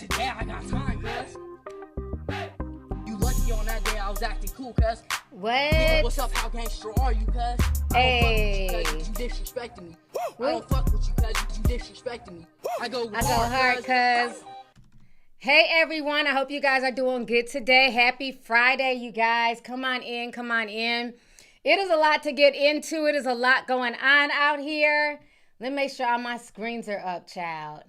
today I got time, cuz. You lucky on that day I was acting cool, cuz. What? Nigga, what's up? How gangster are you, cuz? Hey. I don't fuck with you, cuz. You disrespecting me. I don't fuck with you, cuz. You disrespecting me. I go hard, cuz. Hey, everyone. I hope you guys are doing good today. Happy Friday, you guys. Come on in. Come on in. It is a lot to get into. It is a lot going on out here. Let me make sure all my screens are up, child.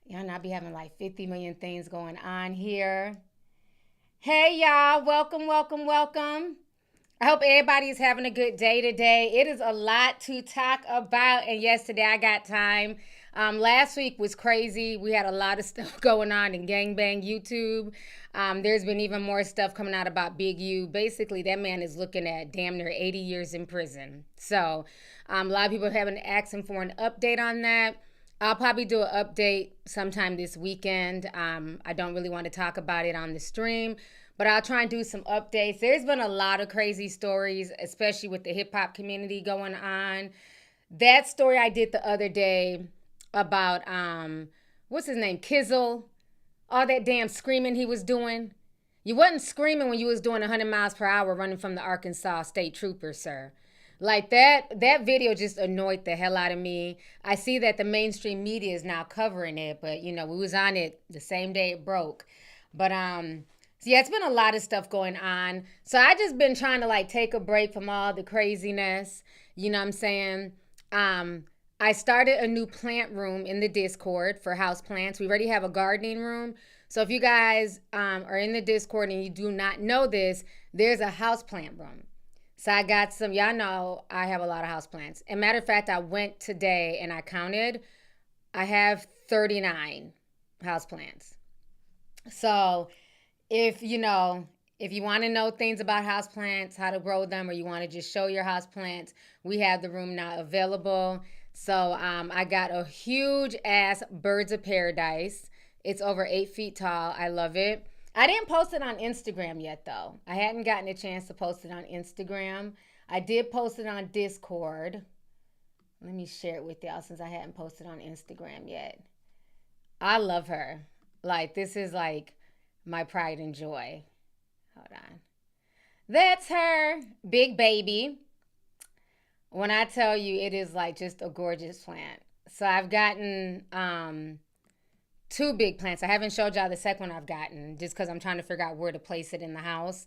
Y'all not be having like 50 million things going on here. Hey, y'all. Welcome, welcome, welcome. I hope everybody is having a good day today. It is a lot to talk about. And yes, today I got time. Last week was crazy. We had a lot of stuff going on in Gangbang YouTube. There's been even more stuff coming out about Big U. Basically, that man is looking at damn near 80 years in prison. So a lot of people have been asking for an update on that. I'll probably do an update sometime this weekend. I don't really want to talk about it on the stream, but I'll try and do some updates. There's been a lot of crazy stories, especially with the hip hop community going on. That story I did the other day about, what's his name, Kizzle, all that damn screaming he was doing. You wasn't screaming when you was doing 100 miles per hour running from the Arkansas State Trooper, sir. Like that video just annoyed the hell out of me. I see that the mainstream media is now covering it, but you know, we was on it the same day it broke. But so yeah, it's been a lot of stuff going on. So I just been trying to like take a break from all the craziness. You know what I'm saying? I started a new plant room in the Discord for house plants. We already have a gardening room. So if you guys are in the Discord and you do not know this, there's a house plant room. So I got some, y'all know I have a lot of house plants. And matter of fact, I went today and I counted. I have 39 house plants. So if you want to know things about house plants, how to grow them, or you want to just show your house plants, we have the room now available. So I got a huge ass Birds of Paradise. It's over 8 feet tall. I love it. I didn't post it on Instagram yet, though. I hadn't gotten a chance to post it on Instagram. I did post it on Discord. Let me share it with y'all since I hadn't posted on Instagram yet. I love her. Like, this is like my pride and joy. Hold on. That's her. Big baby. When I tell you, it is like just a gorgeous plant. So I've gotten 2 big plants. I haven't showed y'all the second one I've gotten just because I'm trying to figure out where to place it in the house.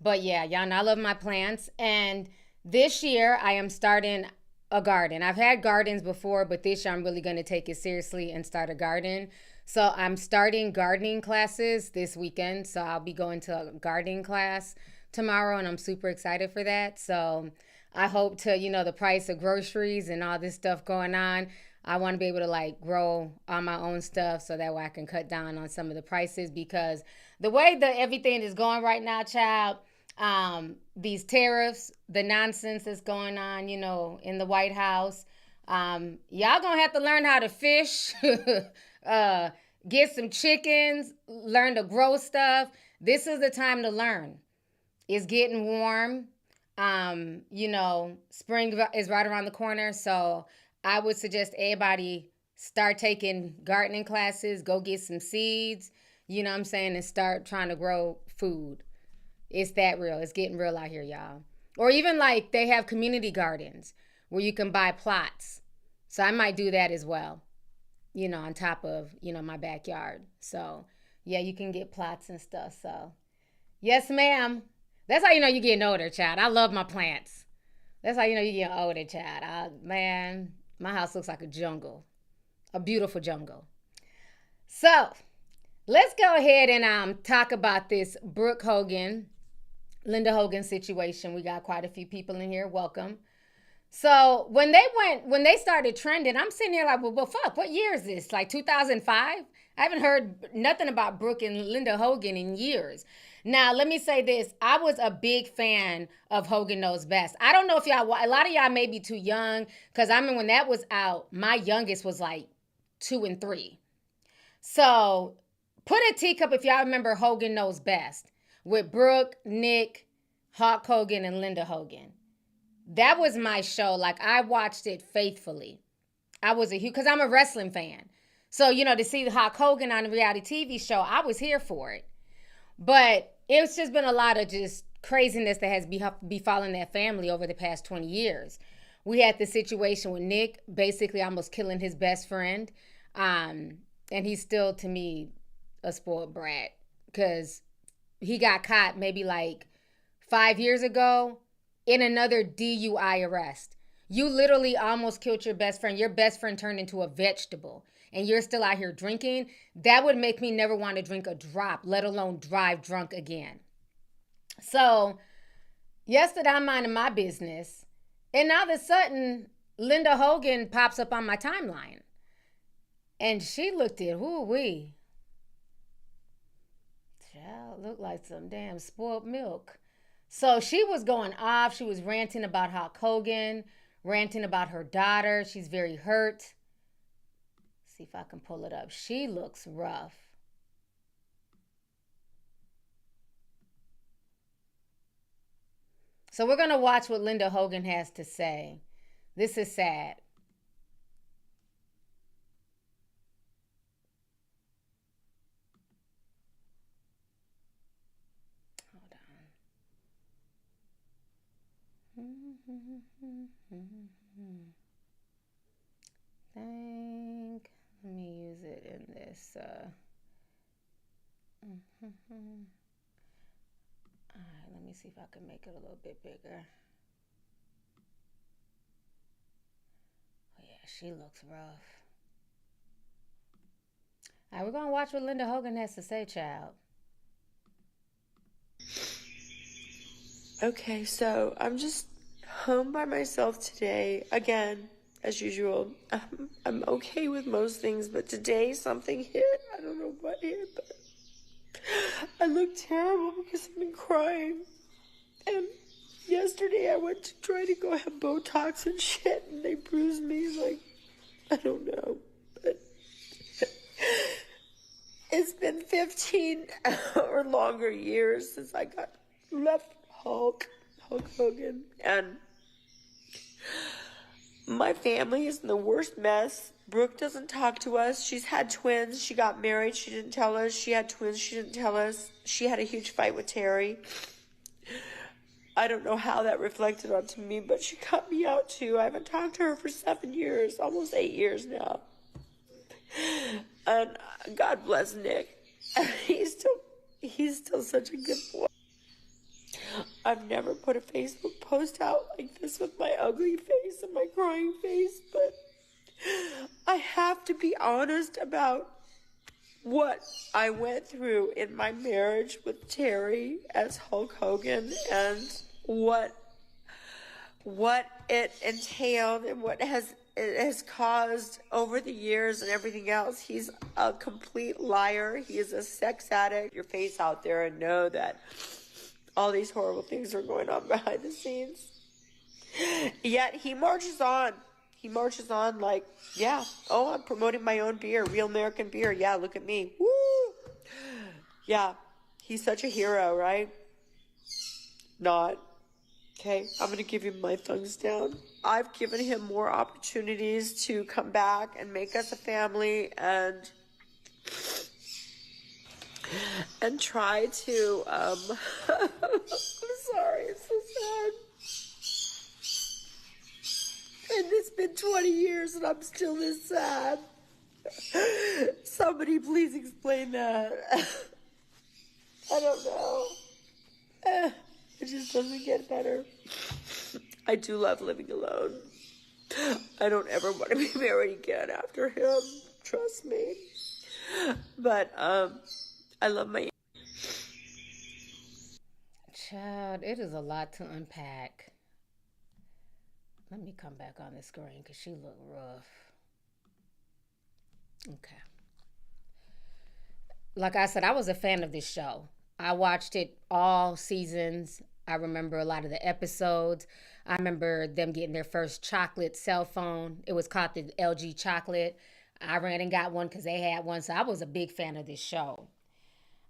But yeah, y'all know I love my plants. And this year I am starting a garden. I've had gardens before, but this year I'm really going to take it seriously and start a garden. So I'm starting gardening classes this weekend. So I'll be going to a gardening class tomorrow and I'm super excited for that. So I hope to, the price of groceries and all this stuff going on, I want to be able to like grow all my own stuff so that way I can cut down on some of the prices, because the way that everything is going right now, child, these tariffs, the nonsense that's going on, in the White House, y'all gonna have to learn how to fish, get some chickens, learn to grow stuff. This is the time to learn. It's getting warm. Spring is right around the corner, so I would suggest everybody start taking gardening classes, go get some seeds, and start trying to grow food. It's that real. It's getting real out here, y'all. Or even like they have community gardens where you can buy plots. So I might do that as well, on top of, my backyard. So yeah, you can get plots and stuff. So yes, ma'am. That's how you know you're getting older, child. I love my plants. That's how you know you're getting older, child. Man, my house looks like a jungle. A beautiful jungle. So, let's go ahead and talk about this Brooke Hogan, Linda Hogan situation. We got quite a few people in here. Welcome. So, when they started trending, I'm sitting here like, well, fuck, what year is this? Like 2005? I haven't heard nothing about Brooke and Linda Hogan in years. Now, let me say this. I was a big fan of Hogan Knows Best. I don't know if y'all, a lot of y'all may be too young, because I mean, when that was out, my youngest was like 2 and 3. So put a teacup if y'all remember Hogan Knows Best with Brooke, Nick, Hulk Hogan, and Linda Hogan. That was my show. Like, I watched it faithfully. I was a huge, because I'm a wrestling fan. So, to see Hulk Hogan on a reality TV show, I was here for it. But it's just been a lot of just craziness that has befallen that family over the past 20 years. We had the situation with Nick basically almost killing his best friend. And he's still, to me, a spoiled brat because he got caught maybe like 5 years ago in another DUI arrest. You literally almost killed your best friend. Your best friend turned into a vegetable and you're still out here drinking. That would make me never want to drink a drop, let alone drive drunk again. So yesterday I'm minding my business and all of a sudden Linda Hogan pops up on my timeline. And she looked at who-wee. Child, looked like some damn spoiled milk. So she was going off. She was ranting about Hulk Hogan, ranting about her daughter. She's very hurt. See if I can pull it up. She looks rough. So we're going to watch what Linda Hogan has to say. This is sad. Let me use it in this. All right, let me see if I can make it a little bit bigger. Oh yeah, she looks rough. All right, we're gonna watch what Linda Hogan has to say, child. Okay, so I'm just home by myself today. Again, as usual, I'm okay with most things, but today something hit. I don't know what hit, but I look terrible because I've been crying. And yesterday I went to try to go have Botox and shit, and they bruised me like, I don't know, but it's been 15 or longer years since I got left Hulk Hogan, and my family is in the worst mess. Brooke doesn't talk to us. She's had twins. She got married. She didn't tell us. She had twins. She didn't tell us. She had a huge fight with Terry. I don't know how that reflected onto me, but she cut me out too. I haven't talked to her for 7 years, almost 8 years now. And God bless Nick. He's still such a good boy. I've never put a Facebook post out like this with my ugly face and my crying face, but I have to be honest about what I went through in my marriage with Terry as Hulk Hogan and what it entailed and what it has caused over the years and everything else. He's a complete liar. He is a sex addict. Your face out there and know that all these horrible things are going on behind the scenes. Yet he marches on. He marches on like, yeah, oh, I'm promoting my own beer, real American beer. Yeah, look at me. Woo! Yeah, he's such a hero, right? Not. Okay, I'm going to give him my thumbs down. I've given him more opportunities to come back and make us a family and try to, I'm sorry, it's so sad. And it's been 20 years and I'm still this sad. Somebody please explain that. I don't know. It just doesn't get better. I do love living alone. I don't ever want to be married again after him. Trust me. But, I love my... Child, it is a lot to unpack. Let me come back on the screen because she looked rough. Okay. Like I said, I was a fan of this show. I watched it all seasons. I remember a lot of the episodes. I remember them getting their first chocolate cell phone. It was called the LG chocolate. I ran and got one because they had one. So I was a big fan of this show.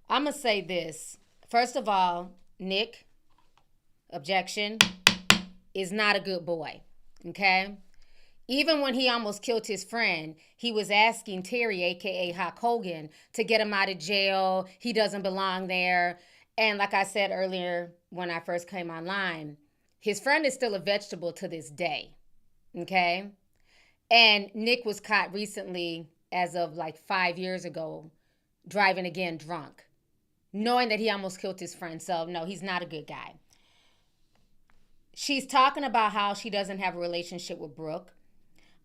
I'm going to say this. First of all, Nick, objection, is not a good boy. Okay? Even when he almost killed his friend, he was asking Terry, aka Hulk Hogan, to get him out of jail. He doesn't belong there. And like I said earlier when I first came online, his friend is still a vegetable to this day. Okay? And Nick was caught recently, as of like 5 years ago, driving again drunk, knowing that he almost killed his friend. So no, he's not a good guy. She's talking about how she doesn't have a relationship with Brooke.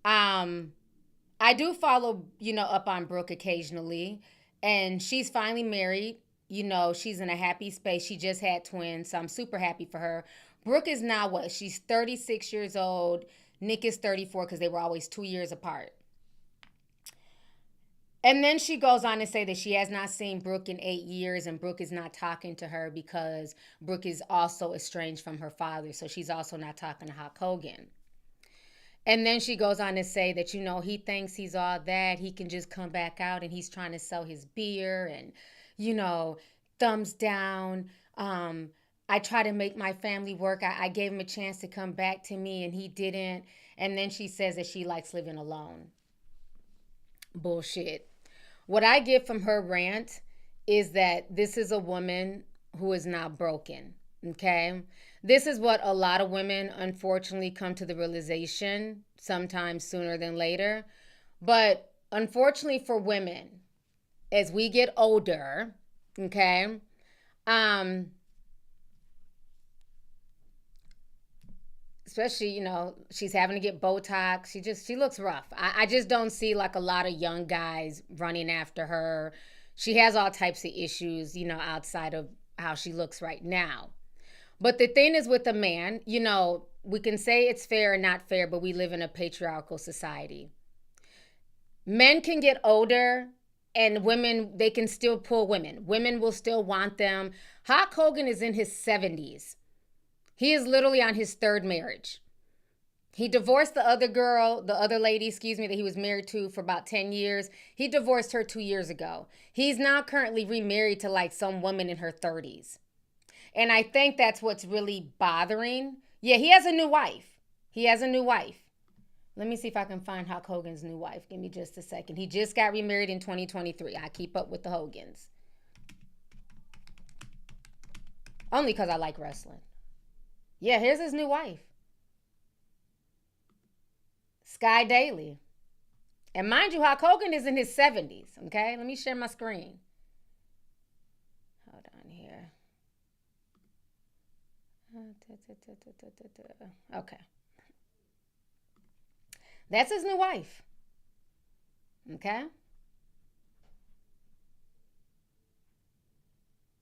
I do follow, up on Brooke occasionally, and she's finally married. She's in a happy space. She just had twins, so I'm super happy for her. Brooke is now what? She's 36 years old. Nick is 34 because they were always 2 years apart. And then she goes on to say that she has not seen Brooke in 8 years, and Brooke is not talking to her because Brooke is also estranged from her father. So she's also not talking to Hulk Hogan. And then she goes on to say that, he thinks he's all that. He can just come back out and he's trying to sell his beer and, thumbs down. I try to make my family work. I gave him a chance to come back to me and he didn't. And then she says that she likes living alone. Bullshit. What I get from her rant is that this is a woman who is not broken. Okay? This is what a lot of women, unfortunately, come to the realization, sometimes sooner than later. But unfortunately for women, as we get older, okay, especially, she's having to get Botox. She looks rough. I just don't see like a lot of young guys running after her. She has all types of issues, outside of how she looks right now. But the thing is with a man, we can say it's fair or not fair, but we live in a patriarchal society. Men can get older and women, they can still pull women. Women will still want them. Hulk Hogan is in his 70s. He is literally on his third marriage. He divorced the other lady, that he was married to for about 10 years. He divorced her 2 years ago. He's now currently remarried to like some woman in her 30s. And I think that's what's really bothering. Yeah, he has a new wife. Let me see if I can find Hulk Hogan's new wife. Give me just a second. He just got remarried in 2023. I keep up with the Hogans. Only because I like wrestling. Yeah, here's his new wife. Sky Daly. And mind you, Hulk Hogan is in his 70s. Okay, let me share my screen. Hold on here. Okay. That's his new wife. Okay.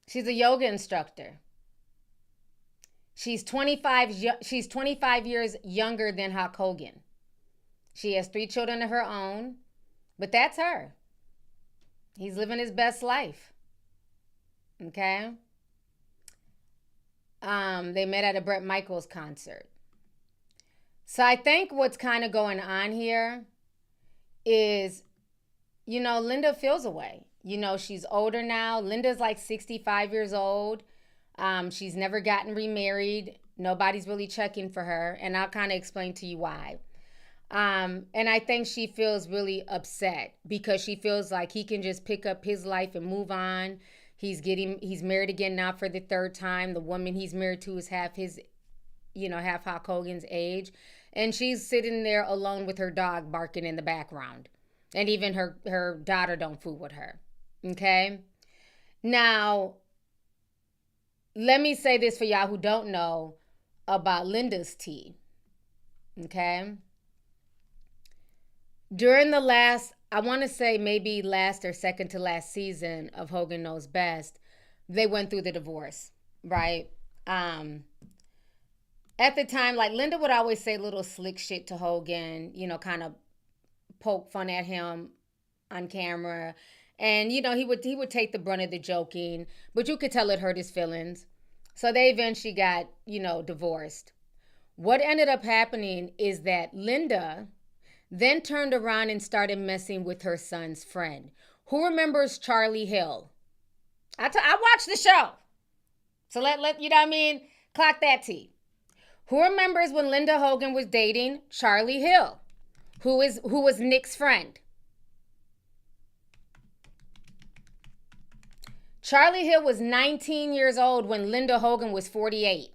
She's a yoga instructor. She's 25 years younger than Hulk Hogan. She has 3 children of her own, but that's her. He's living his best life. Okay. They met at a Bret Michaels concert. So I think what's kind of going on here is, Linda feels away. She's older now. Linda's like 65 years old. She's never gotten remarried. Nobody's really checking for her. And I'll kind of explain to you why. And I think she feels really upset because she feels like he can just pick up his life and move on. He's married again now for the 3rd time. The woman he's married to is half Hulk Hogan's age. And she's sitting there alone with her dog barking in the background. And even her daughter don't fool with her. Okay? Now, let me say this for y'all who don't know about Linda's tea. Okay? During the last, I want to say maybe last or second to last season of Hogan Knows Best, they went through the divorce, right? At the time, like Linda would always say little slick shit to Hogan, kind of poke fun at him on camera. And, he would take the brunt of the joking, but you could tell it hurt his feelings. So they eventually got, divorced. What ended up happening is that Linda then turned around and started messing with her son's friend. Who remembers Charlie Hill? I watched the show. So let clock that T. Who remembers when Linda Hogan was dating Charlie Hill? who was Nick's friend. Charlie Hill was 19 years old when Linda Hogan was 48.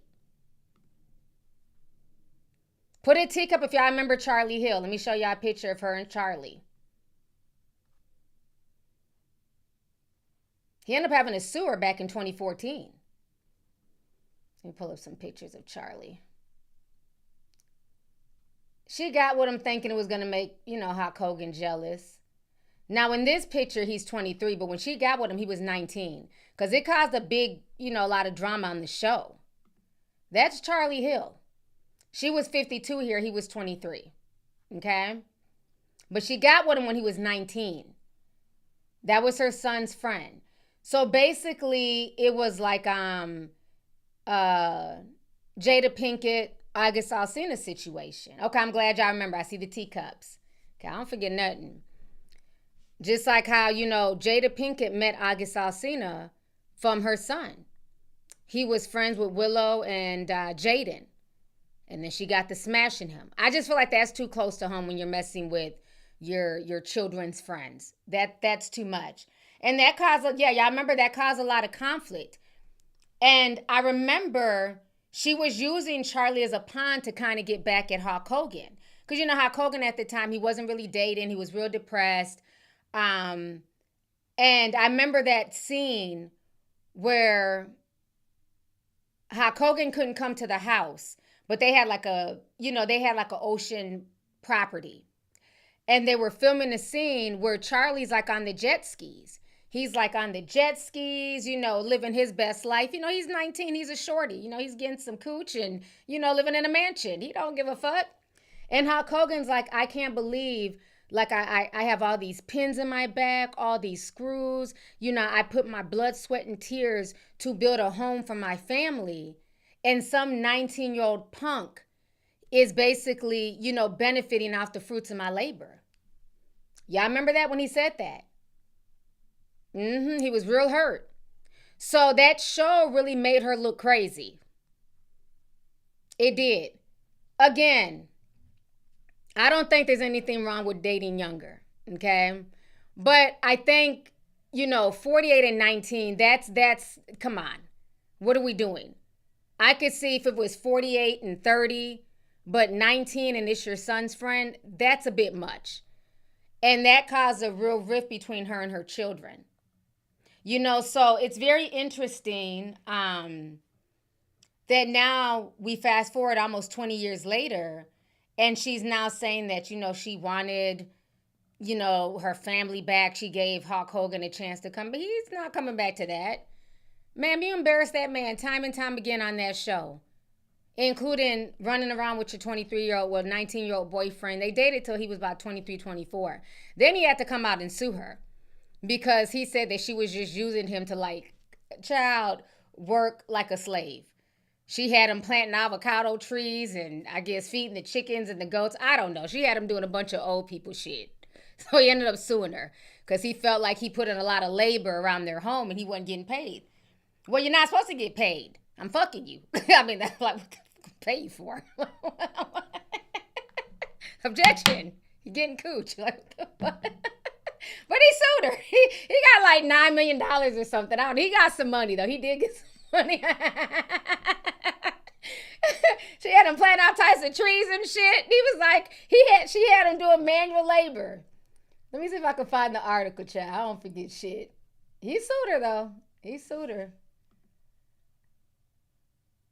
Put a tick up if y'all remember Charlie Hill. Let me show y'all a picture of her and Charlie. He ended up having to sue her back in 2014. Let me pull up some pictures of Charlie. She got with him thinking it was going to make, Hulk Hogan jealous. Now, in this picture, he's 23, but when she got with him, he was 19. Because it caused a lot of drama on the show. That's Charlie Hill. She was 52 here. He was 23. Okay? But she got with him when he was 19. That was her son's friend. So basically, it was like Jada Pinkett, August Alsina situation. Okay, I'm glad y'all remember. I see the teacups. Okay, I don't forget nothing. Just like how, Jada Pinkett met August Alsina from her son. He was friends with Willow and Jaden. And then she got to smashing him. I just feel like that's too close to home when you're messing with your children's friends. That's too much. And that caused, y'all remember that caused a lot of conflict. And I remember she was using Charlie as a pawn to kind of get back at Hulk Hogan. Because Hulk Hogan at the time, he wasn't really dating. He was real depressed. And I remember that scene where Hulk Hogan couldn't come to the house, but they had like an ocean property. And they were filming a scene where Charlie's like on the jet skis. He's like on the jet skis, living his best life. He's 19, he's a shorty. He's getting some cooch and, living in a mansion. He don't give a fuck. And Hulk Hogan's like, I can't believe, like, I have all these pins in my back, all these screws. I put my blood, sweat, and tears to build a home for my family. And some 19-year-old punk is basically, benefiting off the fruits of my labor. Y'all remember that when he said that? He was real hurt. So that show really made her look crazy. It did. Again, I don't think there's anything wrong with dating younger, okay? But I think, 48 and 19, that's come on. What are we doing? I could see if it was 48 and 30, but 19 and it's your son's friend, that's a bit much. And that caused a real rift between her and her children. So it's very interesting that now we fast forward almost 20 years later, and she's now saying that, she wanted, her family back. She gave Hulk Hogan a chance to come, but he's not coming back to that. Ma'am, you embarrassed that man time and time again on that show, including running around with your 19-year-old boyfriend. They dated till he was about 23, 24. Then he had to come out and sue her because he said that she was just using him to, work like a slave. She had him planting avocado trees and I guess feeding the chickens and the goats. I don't know. She had him doing a bunch of old people shit. So he ended up suing her because he felt like he put in a lot of labor around their home and he wasn't getting paid. Well, you're not supposed to get paid. I'm fucking you. I mean, that's like, what can I pay you for? Objection. You're getting cooch. Like, what the fuck? But he sued her. He got like $9 million or something. He got some money, though. He did get some money. She had him plant all types of trees and shit. He was like, she had him doing manual labor. Let me see if I can find the article, child. I don't forget shit. He sued her, though. He sued her.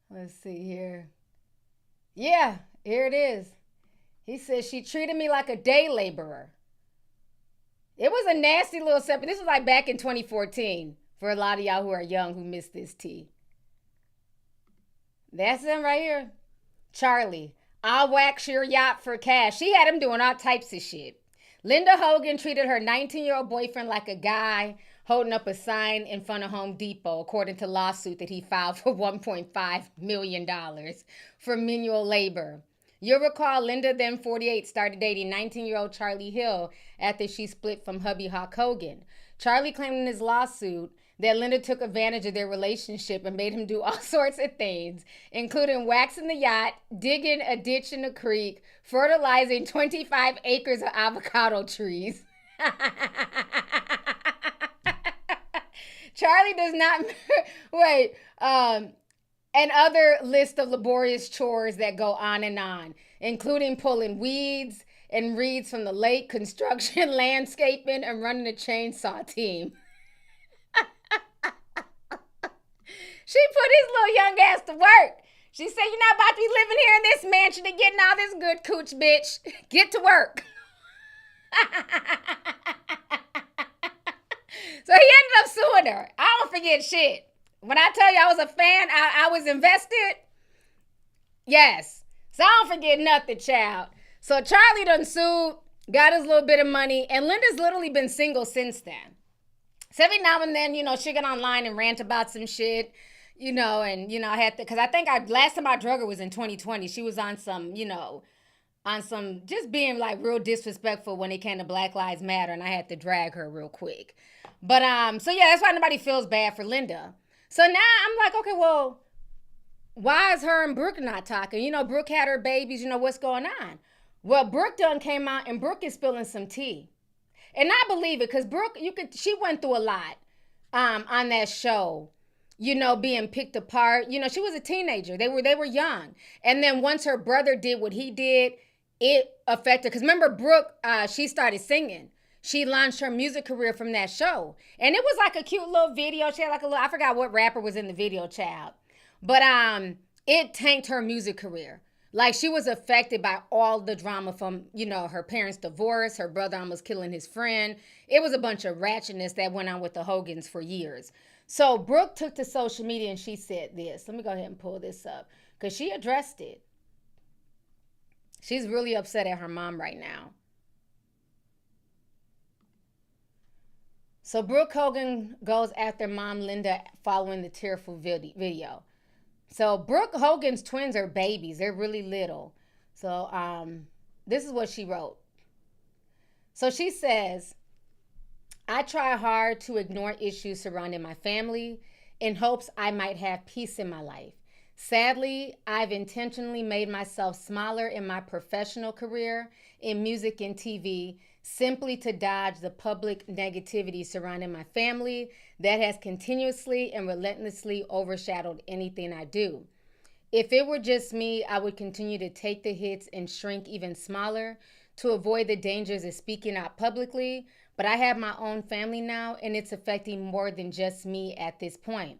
Let's see here. Yeah, here it is. He says, she treated me like a day laborer. It was a nasty little separate. This was like back in 2014 for a lot of y'all who are young who missed this tea. That's him right here. Charlie, I'll wax your yacht for cash. She had him doing all types of shit. Linda Hogan treated her 19-year-old boyfriend like a guy holding up a sign in front of Home Depot, according to a lawsuit that he filed for $1.5 million for manual labor. You'll recall Linda, then 48, started dating 19-year-old Charlie Hill after she split from hubby Hulk Hogan. Charlie claimed in his lawsuit that Linda took advantage of their relationship and made him do all sorts of things, including waxing the yacht, digging a ditch in the creek, fertilizing 25 acres of avocado trees. Charlie does not, wait, and other list of laborious chores that go on, including pulling weeds and reeds from the lake, construction, landscaping, and running a chainsaw team. She put his little young ass to work. She said, you're not about to be living here in this mansion and getting all this good cooch, bitch. Get to work. So he ended up suing her. I don't forget shit. When I tell you I was a fan, I was invested. Yes. So I don't forget nothing, child. So Charlie done sued, got his little bit of money, and Linda's literally been single since then. So every now and then, she'll get online and rant about some shit, and, I had to, because I think last time I drug her was in 2020. She was on some, just being like real disrespectful when it came to Black Lives Matter, and I had to drag her real quick. But, so yeah, that's why nobody feels bad for Linda. So now I'm like, okay, well, why is her and Brooke not talking? Brooke had her babies, what's going on? Well, Brooke done came out and Brooke is spilling some tea. And I believe it because Brooke, she went through a lot on that show, being picked apart. She was a teenager. They were young. And then once her brother did what he did, it affected. Because remember, Brooke, she started singing. She launched her music career from that show. And it was like a cute little video. She had like I forgot what rapper was in the video, child. But it tanked her music career. Like, she was affected by all the drama from, her parents' divorce, her brother almost killing his friend. It was a bunch of ratchetness that went on with the Hogans for years. So Brooke took to social media and she said this. Let me go ahead and pull this up because she addressed it. She's really upset at her mom right now. So Brooke Hogan goes after mom Linda following the tearful video. So Brooke Hogan's twins are babies. They're really little. So this is what she wrote. So she says, I try hard to ignore issues surrounding my family in hopes I might have peace in my life. Sadly, I've intentionally made myself smaller in my professional career in music and TV simply to dodge the public negativity surrounding my family that has continuously and relentlessly overshadowed anything I do. If it were just me, I would continue to take the hits and shrink even smaller to avoid the dangers of speaking out publicly, but I have my own family now and it's affecting more than just me at this point.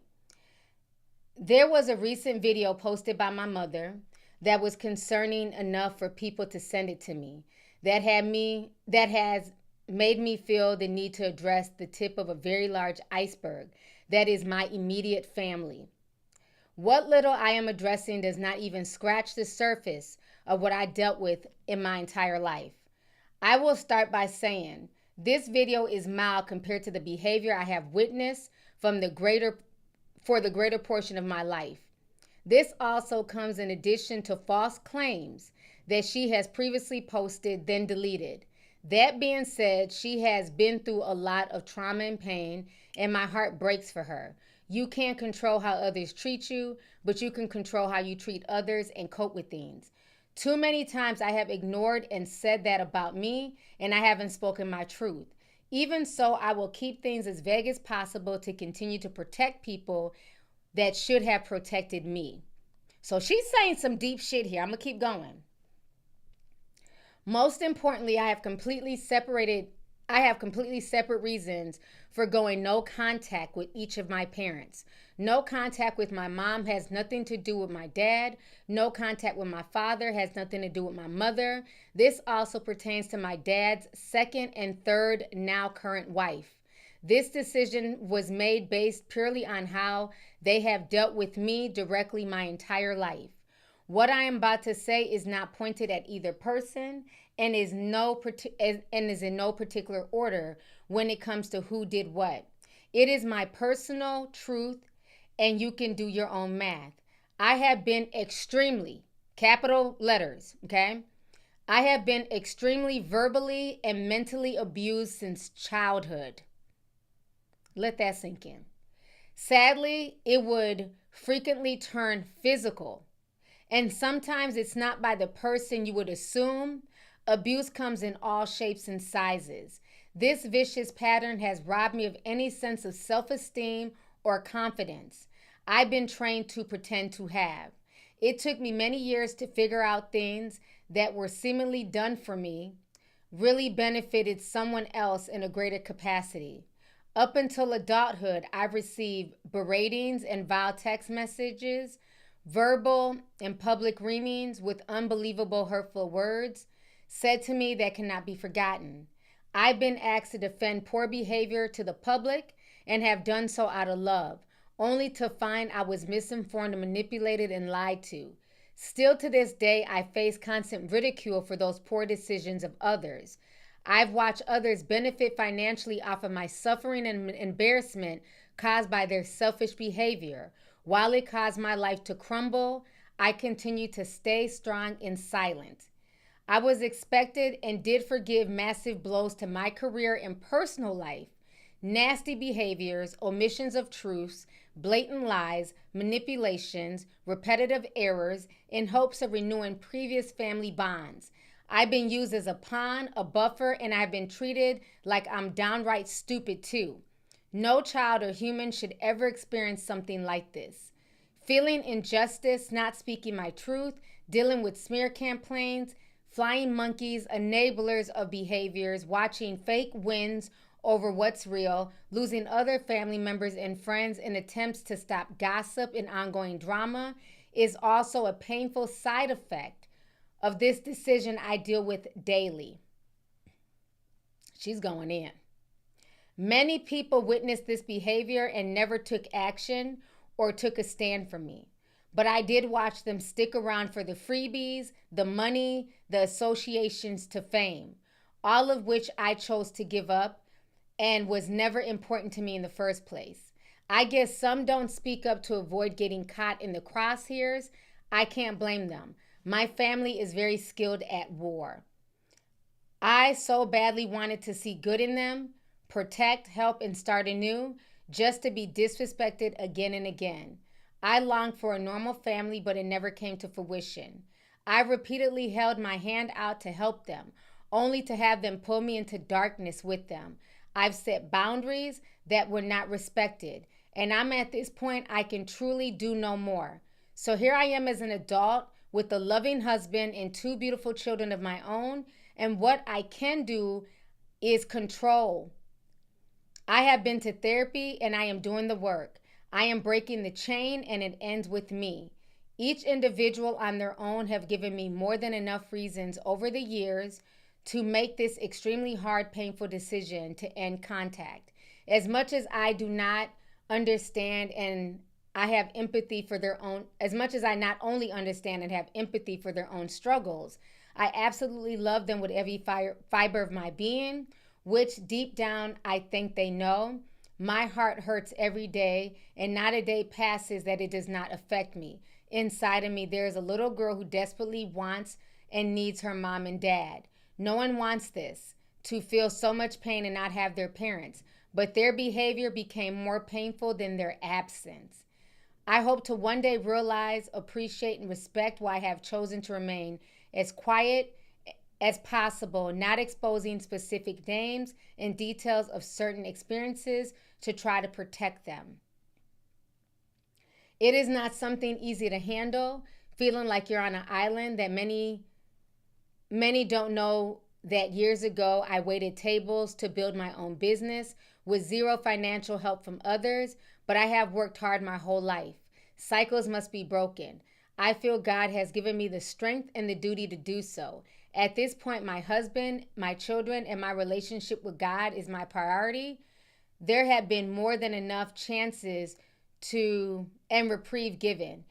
There was a recent video posted by my mother that was concerning enough for people to send it to me. That has made me feel the need to address the tip of a very large iceberg that is my immediate family. What little I am addressing does not even scratch the surface of what I dealt with in my entire life. I will start by saying this video is mild compared to the behavior I have witnessed for the greater portion of my life. This also comes in addition to false claims that she has previously posted, then deleted. That being said, she has been through a lot of trauma and pain, and my heart breaks for her. You can't control how others treat you, but you can control how you treat others and cope with things. Too many times I have ignored and said that about me, and I haven't spoken my truth. Even so, I will keep things as vague as possible to continue to protect people that should have protected me. So she's saying some deep shit here. I'm going to keep going. Most importantly, I have completely separate reasons for going no contact with each of my parents. No contact with my mom has nothing to do with my dad. No contact with my father has nothing to do with my mother. This also pertains to my dad's second and third, now current wife. This decision was made based purely on how they have dealt with me directly my entire life. What I am about to say is not pointed at either person and is in no particular order when it comes to who did what. It is my personal truth, and you can do your own math. I have been extremely, capital letters, okay? I have been extremely verbally and mentally abused since childhood. Let that sink in. Sadly, it would frequently turn physical. And sometimes it's not by the person you would assume. Abuse comes in all shapes and sizes. This vicious pattern has robbed me of any sense of self-esteem or confidence I've been trained to pretend to have. It took me many years to figure out things that were seemingly done for me really benefited someone else in a greater capacity. Up until adulthood, I've received beratings and vile text messages, verbal and public reamings with unbelievable hurtful words said to me that cannot be forgotten. I've been asked to defend poor behavior to the public and have done so out of love, only to find I was misinformed and manipulated and lied to. Still to this day, I face constant ridicule for those poor decisions of others. I've watched others benefit financially off of my suffering and embarrassment caused by their selfish behavior. While it caused my life to crumble, I continue to stay strong and silent. I was expected and did forgive massive blows to my career and personal life, nasty behaviors, omissions of truths, blatant lies, manipulations, repetitive errors in hopes of renewing previous family bonds. I've been used as a pawn, a buffer, and I've been treated like I'm downright stupid too. No child or human should ever experience something like this. Feeling injustice, not speaking my truth, dealing with smear campaigns, flying monkeys, enablers of behaviors, watching fake wins over what's real, losing other family members and friends in attempts to stop gossip and ongoing drama is also a painful side effect of this decision I deal with daily. She's going in. Many people witnessed this behavior and never took action or took a stand for me. But I did watch them stick around for the freebies, the money, the associations to fame, all of which I chose to give up and was never important to me in the first place. I guess some don't speak up to avoid getting caught in the crosshairs. I can't blame them. My family is very skilled at war. I so badly wanted to see good in them, protect, help, and start anew, just to be disrespected again and again. I longed for a normal family, but it never came to fruition. I repeatedly held my hand out to help them, only to have them pull me into darkness with them. I've set boundaries that were not respected, and I'm at this point I can truly do no more. So here I am as an adult with a loving husband and 2 beautiful children of my own, and what I can do is control. I have been to therapy and I am doing the work. I am breaking the chain and it ends with me. Each individual on their own have given me more than enough reasons over the years to make this extremely hard, painful decision to end contact. As much as I do not understand and I have empathy for their own, as much as I not only understand and have empathy for their own struggles, I absolutely love them with every fiber of my being, which deep down I think they know. My heart hurts every day, and not a day passes that it does not affect me. Inside of me, there is a little girl who desperately wants and needs her mom and dad. No one wants this, to feel so much pain and not have their parents, but their behavior became more painful than their absence. I hope to one day realize, appreciate, and respect why I have chosen to remain as quiet as possible, not exposing specific names and details of certain experiences to try to protect them. It is not something easy to handle, feeling like you're on an island that many don't know that years ago I waited tables to build my own business with zero financial help from others, but I have worked hard my whole life. Cycles must be broken. I feel God has given me the strength and the duty to do so. At this point, my husband, my children, and my relationship with God is my priority. There have been more than enough chances and reprieve given.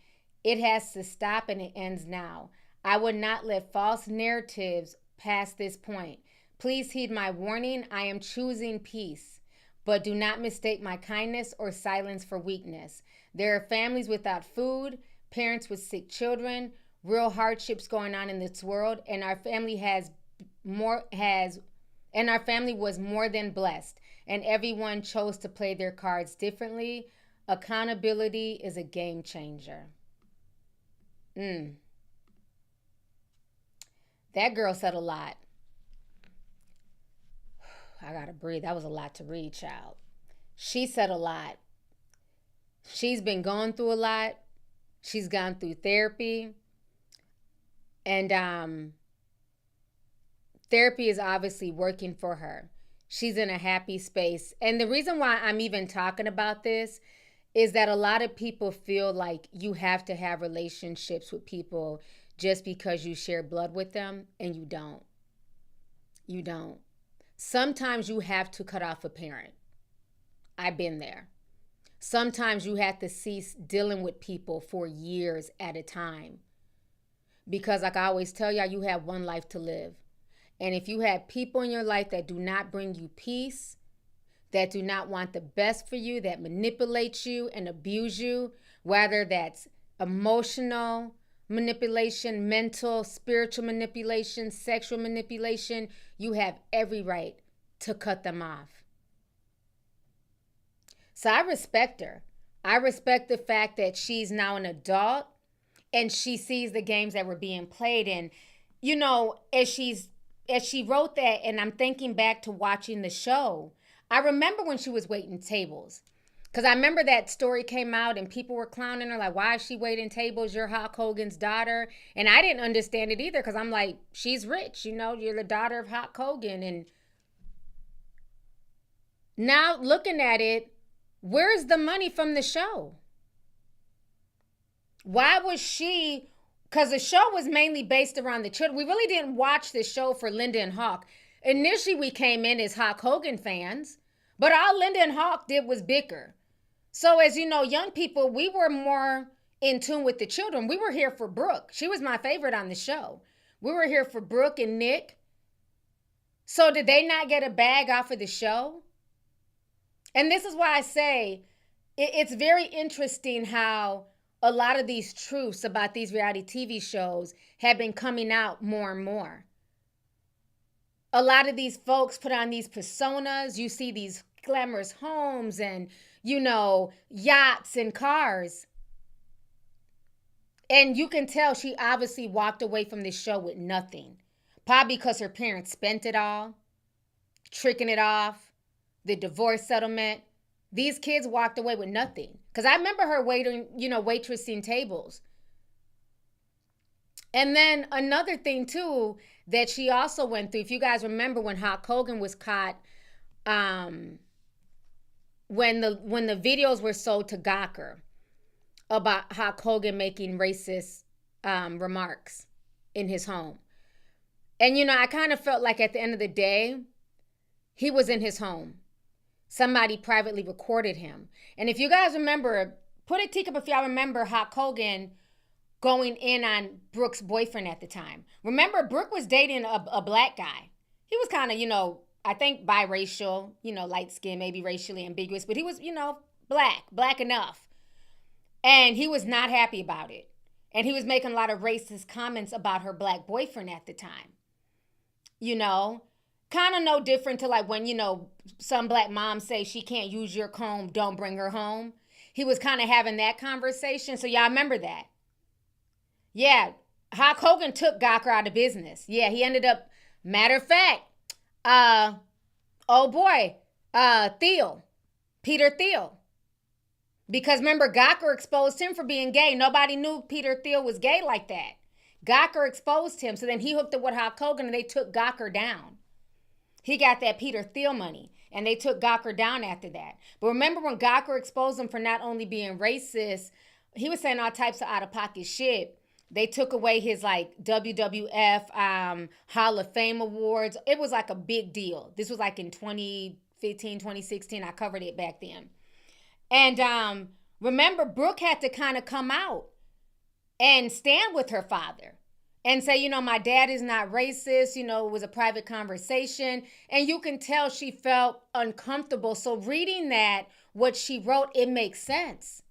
It has to stop and it ends now. I would not let false narratives pass this point. Please heed my warning. I am choosing peace, but do not mistake my kindness or silence for weakness. There are families without food, parents with sick children, real hardships going on in this world, and our family was more than blessed. and everyone chose to play their cards differently. Accountability is a game changer. That girl said a lot. I gotta breathe. That was a lot to read, child. She said a lot. She's been going through a lot. She's gone through therapy. And therapy is obviously working for her. She's in a happy space. And the reason why I'm even talking about this is that a lot of people feel like you have to have relationships with people just because you share blood with them, and you don't. You don't. Sometimes you have to cut off a parent. I've been there. Sometimes you have to cease dealing with people for years at a time. Because like I always tell y'all, you have one life to live. And if you have people in your life that do not bring you peace, that do not want the best for you, that manipulate you and abuse you, whether that's emotional manipulation, mental, spiritual manipulation, sexual manipulation, you have every right to cut them off. So I respect her. I respect the fact that she's now an adult and she sees the games that were being played. And, you know, as she wrote that, and I'm thinking back to watching the show, I remember when she was waiting tables. Because I remember that story came out and people were clowning her, like, why is she waiting tables? You're Hulk Hogan's daughter. And I didn't understand it either, because I'm like, she's rich, you know, you're the daughter of Hulk Hogan. And now looking at it, where's the money from the show? Why was she, because the show was mainly based around the children. We really didn't watch the show for Linda and Hawk. Initially, we came in as Hulk Hogan fans, but all Linda and Hawk did was bicker. So as you know, young people, we were more in tune with the children. We were here for Brooke. She was my favorite on the show. We were here for Brooke and Nick. So did they not get a bag off of the show? And this is why I say it's very interesting how a lot of these truths about these reality TV shows have been coming out more and more. A lot of these folks put on these personas. You see these glamorous homes and, you know, yachts and cars. And you can tell she obviously walked away from this show with nothing. Probably because her parents spent it all, tricking it off, the divorce settlement. These kids walked away with nothing. Because I remember her waiting, you know, waitressing tables. And then another thing, too, that she also went through, if you guys remember when Hulk Hogan was caught, when the videos were sold to Gawker about Hulk Hogan making racist remarks in his home. And, you know, I kind of felt like at the end of the day, he was in his home. Somebody privately recorded him. And if you guys remember, put a tick up if y'all remember Hulk Hogan going in on Brooke's boyfriend at the time. Remember, Brooke was dating a black guy. He was kind of, you know, I think biracial, you know, light skin, maybe racially ambiguous, but he was, you know, black enough. And he was not happy about it. And he was making a lot of racist comments about her black boyfriend at the time. You know, kind of no different to like when, you know, some black moms say she can't use your comb, don't bring her home. He was kind of having that conversation. So y'all remember that. Yeah, Hulk Hogan took Gawker out of business. Yeah, he ended up, matter of fact, Peter Thiel. Because remember, Gawker exposed him for being gay. Nobody knew Peter Thiel was gay like that. Gawker exposed him. So then he hooked up with Hulk Hogan and they took Gawker down. He got that Peter Thiel money and they took Gawker down after that. But remember when Gawker exposed him for not only being racist, he was saying all types of out-of-pocket shit. They took away his like WWF Hall of Fame awards. It was like a big deal. This was like in 2015, 2016. I covered it back then. And remember, Brooke had to kind of come out and stand with her father and say, you know, my dad is not racist. You know, it was a private conversation. And you can tell she felt uncomfortable. So reading that, what she wrote, it makes sense.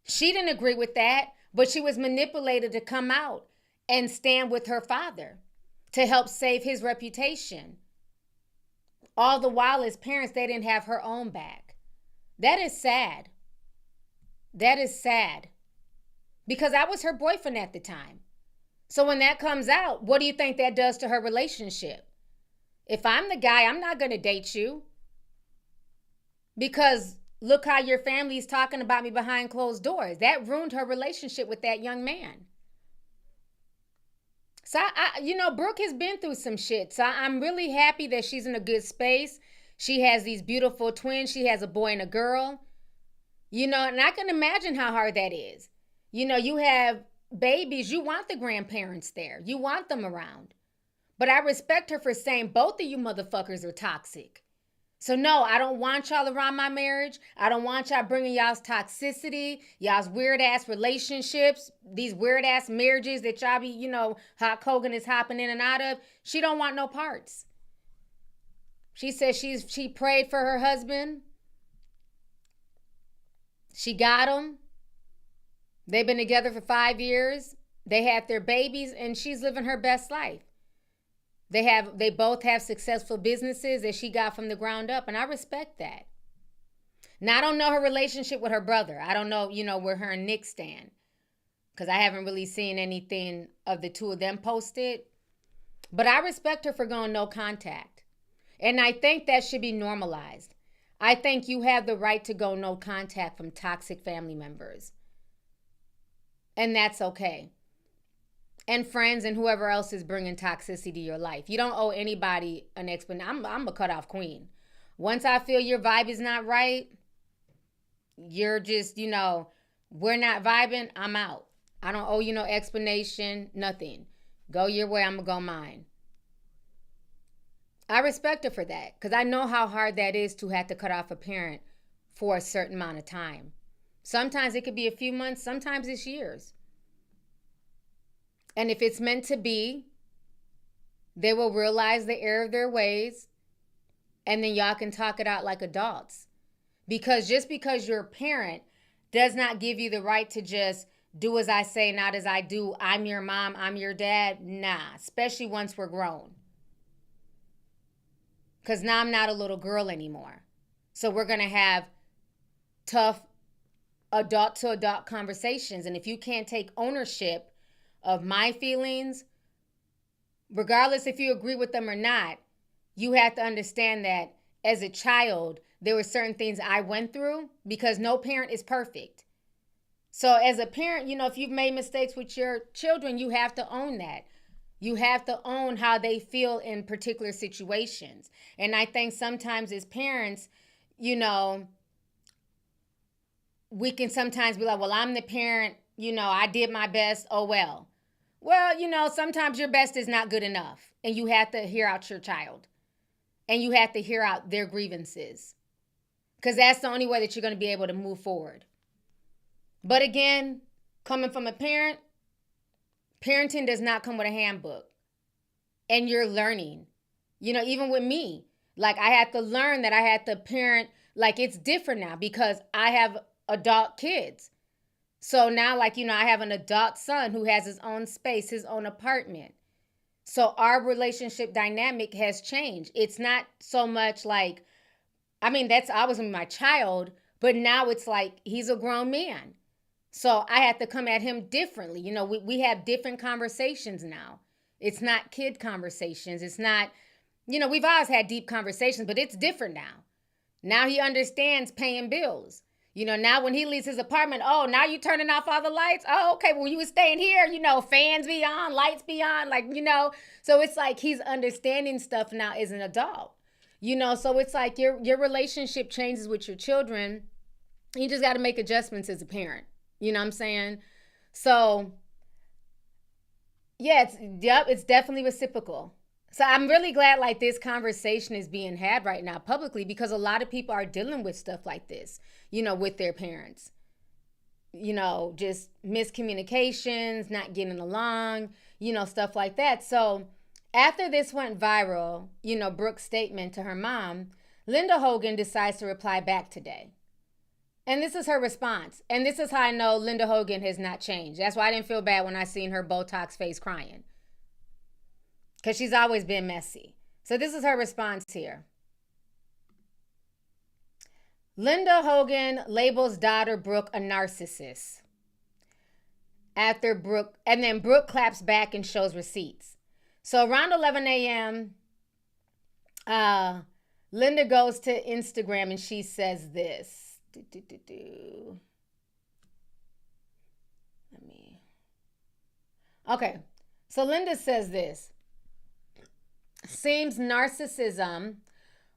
She didn't agree with that, but she was manipulated to come out and stand with her father to help save his reputation. All the while as parents, they didn't have her own back. That is sad. That is sad. Because I was her boyfriend at the time. So when that comes out, what do you think that does to her relationship? If I'm the guy, I'm not going to date you. Because look how your family's talking about me behind closed doors. That ruined her relationship with that young man. So, Brooke has been through some shit. So I'm really happy that she's in a good space. She has these beautiful twins. She has a boy and a girl. And I can imagine how hard that is. You have babies. You want the grandparents there. You want them around. But I respect her for saying both of you motherfuckers are toxic. So no, I don't want y'all around my marriage. I don't want y'all bringing y'all's toxicity, y'all's weird ass relationships, these weird ass marriages that y'all be, Hulk Hogan is hopping in and out of. She don't want no parts. She said she prayed for her husband. She got him. They've been together for 5 years. They had their babies and she's living her best life. They both have successful businesses that she got from the ground up, and I respect that. Now, I don't know her relationship with her brother. I don't know, where her and Nick stand, because I haven't really seen anything of the two of them posted. But I respect her for going no contact, and I think that should be normalized. I think you have the right to go no contact from toxic family members, and that's okay. And friends and whoever else is bringing toxicity to your life. You don't owe anybody an explanation. I'm a cutoff queen. Once I feel your vibe is not right, you're just, we're not vibing, I'm out. I don't owe you no explanation, nothing. Go your way, I'm going to go mine. I respect her for that because I know how hard that is to have to cut off a parent for a certain amount of time. Sometimes it could be a few months, sometimes it's years. And if it's meant to be, they will realize the error of their ways, and then y'all can talk it out like adults. Because just because you're a parent does not give you the right to just do as I say, not as I do. I'm your mom, I'm your dad. Nah, especially once we're grown. Because now I'm not a little girl anymore. So we're going to have tough adult-to-adult conversations. And if you can't take ownership of my feelings, regardless if you agree with them or not, you have to understand that as a child, there were certain things I went through because no parent is perfect. So as a parent, if you've made mistakes with your children, you have to own that. You have to own how they feel in particular situations. And I think sometimes as parents, we can sometimes be like, well, I'm the parent, I did my best, oh well. Well, sometimes your best is not good enough, and you have to hear out your child, and you have to hear out their grievances, because that's the only way that you're going to be able to move forward. But again, coming from a parent, parenting does not come with a handbook, and you're learning. Even with me, like I had to learn that I had to parent, like it's different now because I have adult kids. So now, I have an adult son who has his own space, his own apartment. So our relationship dynamic has changed. It's not so much like, that's always my child, but now it's like he's a grown man. So I have to come at him differently. We have different conversations now. It's not kid conversations. It's not, we've always had deep conversations, but it's different now. Now he understands paying bills. Now when he leaves his apartment, oh, now you turning off all the lights? Oh, okay, well, you was staying here, fans be on, lights be on, So it's like he's understanding stuff now as an adult, So it's like your relationship changes with your children. You just got to make adjustments as a parent. You know what I'm saying? So, yeah, it's definitely reciprocal. So I'm really glad this conversation is being had right now publicly because a lot of people are dealing with stuff like this, with their parents. Just miscommunications, not getting along, stuff like that. So after this went viral, Brooke's statement to her mom, Linda Hogan decides to reply back today. And this is her response. And this is how I know Linda Hogan has not changed. That's why I didn't feel bad when I seen her Botox face crying. Because she's always been messy. So this is her response here. Linda Hogan labels daughter Brooke a narcissist. And then Brooke claps back and shows receipts. So around 11 a.m., Linda goes to Instagram and she says this. Okay, so Linda says this. Seems narcissism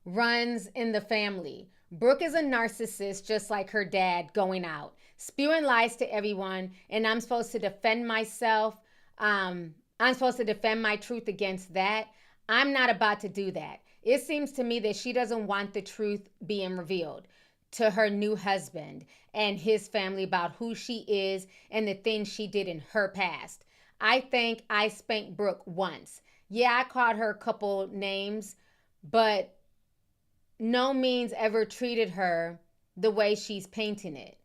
runs in the family. Brooke is a narcissist just like her dad, going out, spewing lies to everyone, and I'm supposed to defend myself. I'm supposed to defend my truth against that. I'm not about to do that. It seems to me that she doesn't want the truth being revealed to her new husband and his family about who she is and the things she did in her past. I think I spanked Brooke once. Yeah, I called her a couple names, but no means ever treated her the way she's painting it.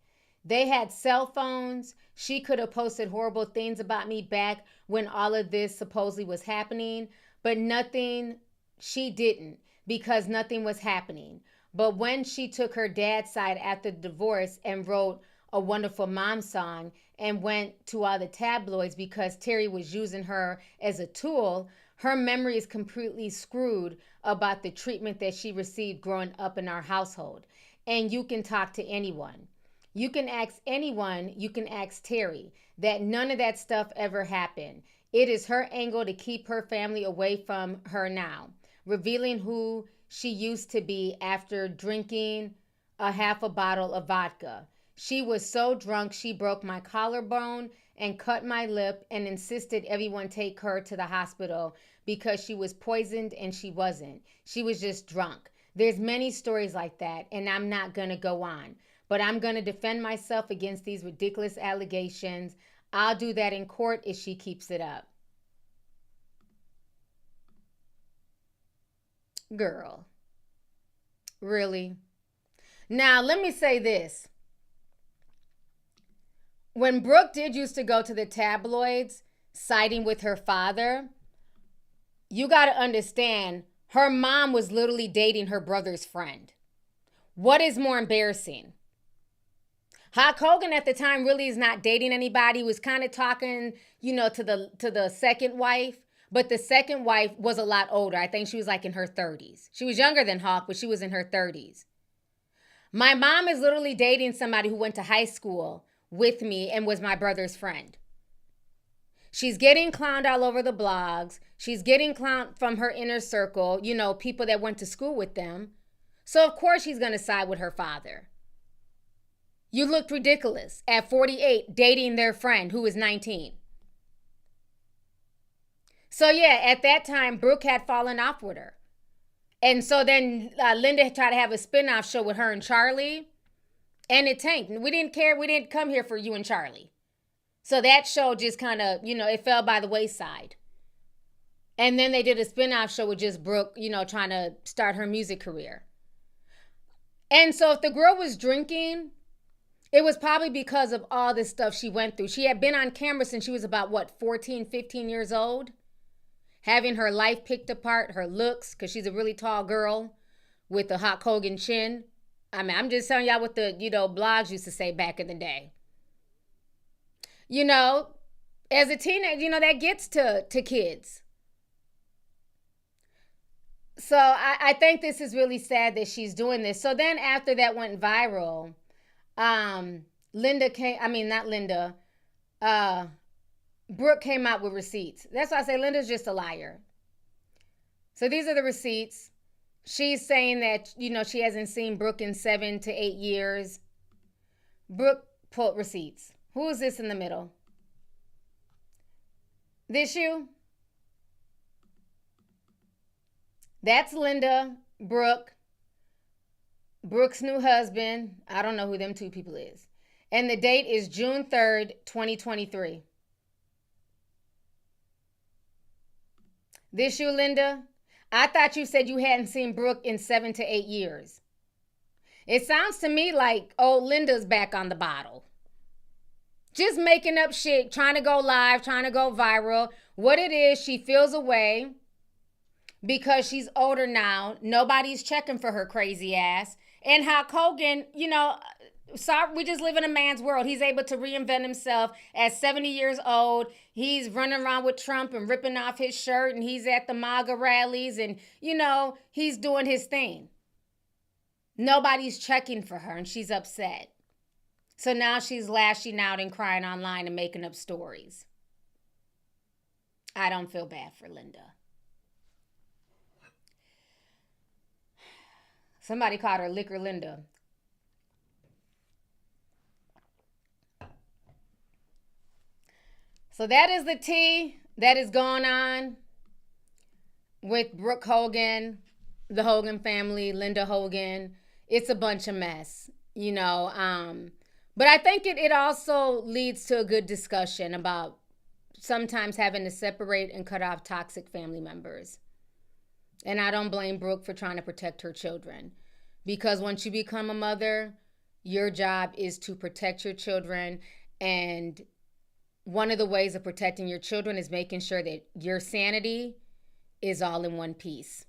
They had cell phones. She could have posted horrible things about me back when all of this supposedly was happening, but nothing, she didn't, because nothing was happening. But when she took her dad's side after the divorce and wrote a Wonderful Mom song and went to all the tabloids because Terry was using her as a tool, her memory is completely screwed about the treatment that she received growing up in our household. And you can talk to anyone. You can ask anyone, you can ask Terry, that none of that stuff ever happened. It is her angle to keep her family away from her now, revealing who she used to be after drinking a half a bottle of vodka. She was so drunk she broke my collarbone and cut my lip and insisted everyone take her to the hospital because she was poisoned and she wasn't. She was just drunk. There's many stories like that, and I'm not going to go on. But I'm going to defend myself against these ridiculous allegations. I'll do that in court if she keeps it up. Girl. Really? Now, let me say this. When Brooke did used to go to the tabloids, siding with her father, you got to understand, her mom was literally dating her brother's friend. What is more embarrassing? Hulk Hogan at the time really is not dating anybody. He was kind of talking, to the second wife. But the second wife was a lot older. I think she was like in her 30s. She was younger than Hulk, but she was in her 30s. My mom is literally dating somebody who went to high school with me and was my brother's friend. She's getting clowned all over the blogs. She's getting clowned from her inner circle, people that went to school with them. So of course she's going to side with her father. You looked ridiculous at 48 dating their friend who was 19. So yeah, at that time, Brooke had fallen off with her. And so then Linda tried to have a spinoff show with her and Charlie. And it tanked. We didn't care. We didn't come here for you and Charlie. So that show just kind of, it fell by the wayside. And then they did a spinoff show with just Brooke, trying to start her music career. And so if the girl was drinking, it was probably because of all this stuff she went through. She had been on camera since she was about, 14, 15 years old. Having her life picked apart, her looks, because she's a really tall girl with a Hulk Hogan chin. I mean, I'm just telling y'all what the, blogs used to say back in the day. As a teenager, that gets to kids. So I think this is really sad that she's doing this. So then after that went viral, Brooke came out with receipts. That's why I say Linda's just a liar. So these are the receipts. She's saying that, she hasn't seen Brooke in 7 to 8 years. Brooke pulled receipts. Who is this in the middle? This you? That's Linda, Brooke, Brooke's new husband. I don't know who them two people is. And the date is June 3rd, 2023. This you, Linda? I thought you said you hadn't seen Brooke in 7 to 8 years. It sounds to me like old Linda's back on the bottle. Just making up shit, trying to go live, trying to go viral. What it is, she feels away because she's older now. Nobody's checking for her crazy ass. And Hulk Hogan, sorry, we just live in a man's world. He's able to reinvent himself at 70 years old. He's running around with Trump and ripping off his shirt, and he's at the MAGA rallies, and, he's doing his thing. Nobody's checking for her, and she's upset. So now she's lashing out and crying online and making up stories. I don't feel bad for Linda. Somebody called her Liquor Linda. So that is the tea that is going on with Brooke Hogan, the Hogan family, Linda Hogan. It's a bunch of mess, But I think it also leads to a good discussion about sometimes having to separate and cut off toxic family members. And I don't blame Brooke for trying to protect her children. Because once you become a mother, your job is to protect your children. And one of the ways of protecting your children is making sure that your sanity is all in one piece.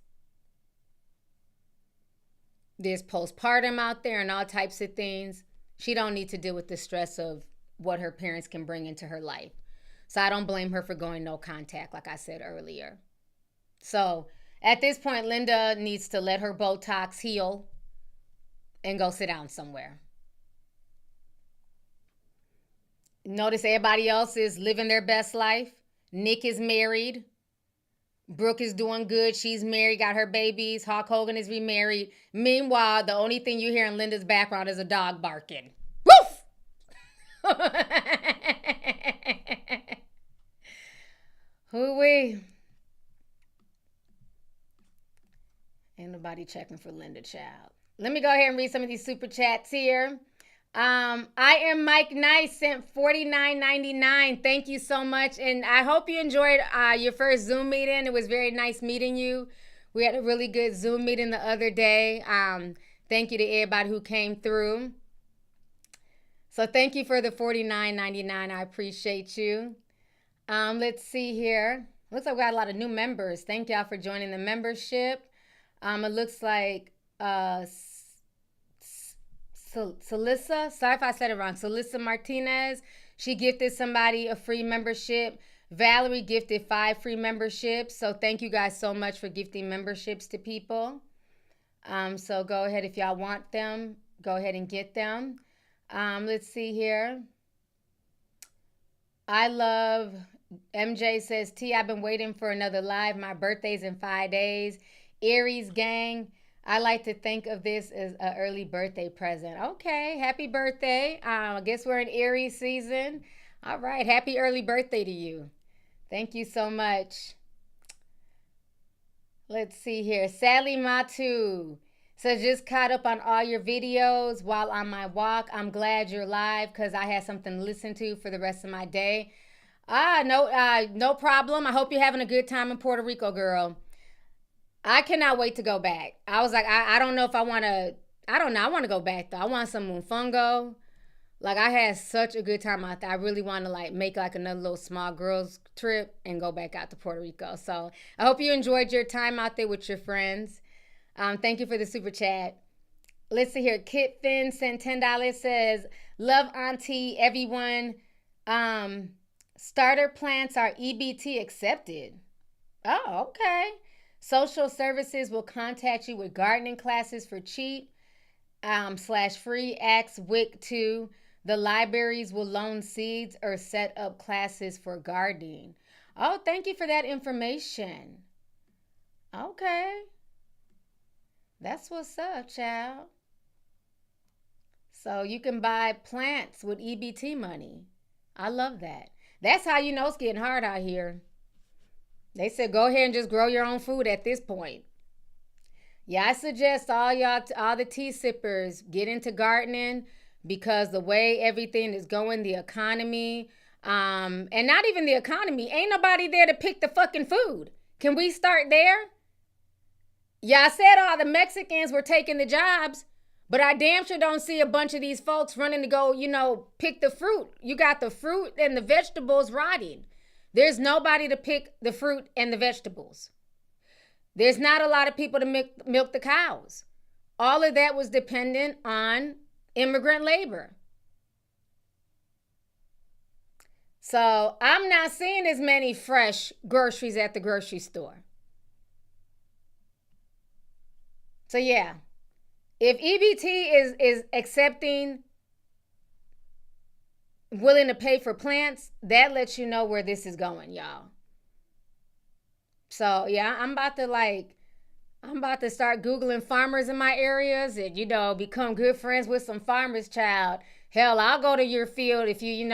There's postpartum out there and all types of things. She don't need to deal with the stress of what her parents can bring into her life. So I don't blame her for going no contact, like I said earlier. So at this point, Linda needs to let her Botox heal and go sit down somewhere. Notice everybody else is living their best life. Nick is married. Brooke is doing good. She's married, got her babies. Hulk Hogan is remarried. Meanwhile, the only thing you hear in Linda's background is a dog barking. Woof! Hoo-wee. Ain't nobody checking for Linda, child. Let me go ahead and read some of these super chats here. I am Mike Nice, sent $49.99. Thank you so much. And I hope you enjoyed your first Zoom meeting. It was very nice meeting you. We had a really good Zoom meeting the other day. Thank you to everybody who came through. So thank you for the $49.99. I appreciate you. Let's see here. Looks like we got a lot of new members. Thank y'all for joining the membership. It looks like Salissa, sorry if I said it wrong, Salissa Martinez, she gifted somebody a free membership. Valerie gifted 5 free memberships. So thank you guys so much for gifting memberships to people. So go ahead, if y'all want them, go ahead and get them. Let's see here. I love, MJ says, T, I've been waiting for another live. My birthday's in 5 days. Aries gang, I like to think of this as an early birthday present. Okay, happy birthday. I guess we're in Aries season. All right, happy early birthday to you. Thank you so much. Let's see here. Sally Matu says, just caught up on all your videos while on my walk. I'm glad you're live because I had something to listen to for the rest of my day. No problem. I hope you're having a good time in Puerto Rico, girl. I cannot wait to go back. I was like, I don't know if I want to, I don't know. I want to go back though. I want some mofongo. Like I had such a good time out there. I really want to make another little small girls trip and go back out to Puerto Rico. So I hope you enjoyed your time out there with your friends. Thank you for the super chat. Let's see here. Kit Finn sent $10, says, love auntie, everyone. Starter plants are EBT accepted. Oh, okay. Social services will contact you with gardening classes for cheap /free. Ask WIC 2. The libraries will loan seeds or set up classes for gardening. Oh, thank you for that information. Okay. That's what's up, child. So you can buy plants with EBT money. I love that. That's how you know it's getting hard out here. They said go ahead and just grow your own food at this point. Yeah, I suggest all the tea sippers get into gardening because the way everything is going, the economy, and not even the economy, ain't nobody there to pick the fucking food. Can we start there? Yeah, I said all the Mexicans were taking the jobs, but I damn sure don't see a bunch of these folks running to go, pick the fruit. You got the fruit and the vegetables rotting. There's nobody to pick the fruit and the vegetables. There's not a lot of people to milk the cows. all of that was dependent on immigrant labor. So I'm not seeing as many fresh groceries at the grocery store. So yeah, if EBT is accepting, willing to pay for plants, that lets you know where this is going, y'all. So yeah, I'm about to start Googling farmers in my areas and, become good friends with some farmers, child. Hell, I'll go to your field if you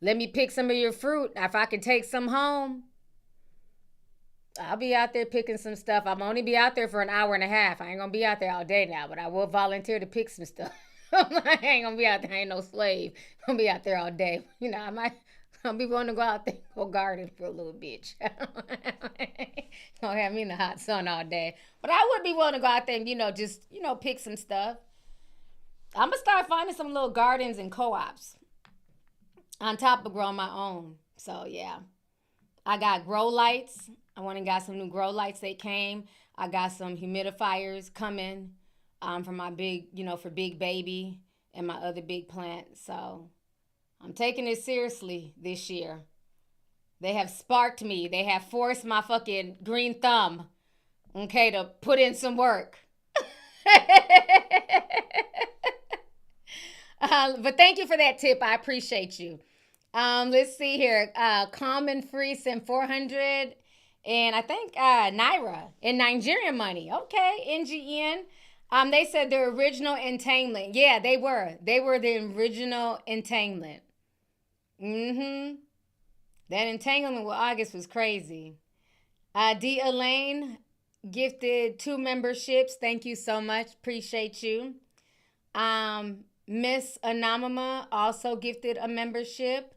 let me pick some of your fruit. If I can take some home, I'll be out there picking some stuff. I'm only be out there for an hour and a half. I ain't gonna be out there all day now, but I will volunteer to pick some stuff. I ain't gonna be out there. I ain't no slave. I'm gonna be out there all day. I'll be willing to go out there and go garden for a little bit. Gonna have me in the hot sun all day. But I would be willing to go out there and, just pick some stuff. I'm gonna start finding some little gardens and co-ops on top of growing my own. So yeah, I got grow lights. I went and got some new grow lights. They came. I got some humidifiers coming for my big, for Big Baby and my other big plant. So I'm taking it seriously this year. They have sparked me. They have forced my fucking green thumb, okay, to put in some work. But thank you for that tip. I appreciate you. Let's see here. Common Free sent 400. And I think Naira in Nigerian money. Okay, NGN. They said the original entanglement. Yeah, they were. They were the original entanglement. That entanglement with August was crazy. D. Elaine gifted 2 memberships. Thank you so much. Appreciate you. Miss Anonymous also gifted a membership.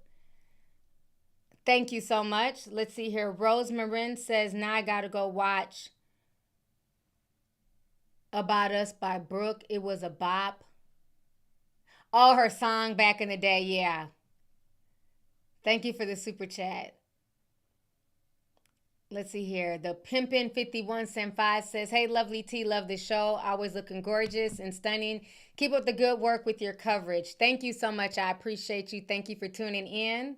Thank you so much. Let's see here. Rose Marin says, now I got to go watch About Us by Brooke. It was a bop. Oh, her song back in the day. Yeah. Thank you for the super chat. Let's see here. The Pimpin' 51 sent 5 says, hey, lovely T, love the show. Always looking gorgeous and stunning. Keep up the good work with your coverage. Thank you so much. I appreciate you. Thank you for tuning in.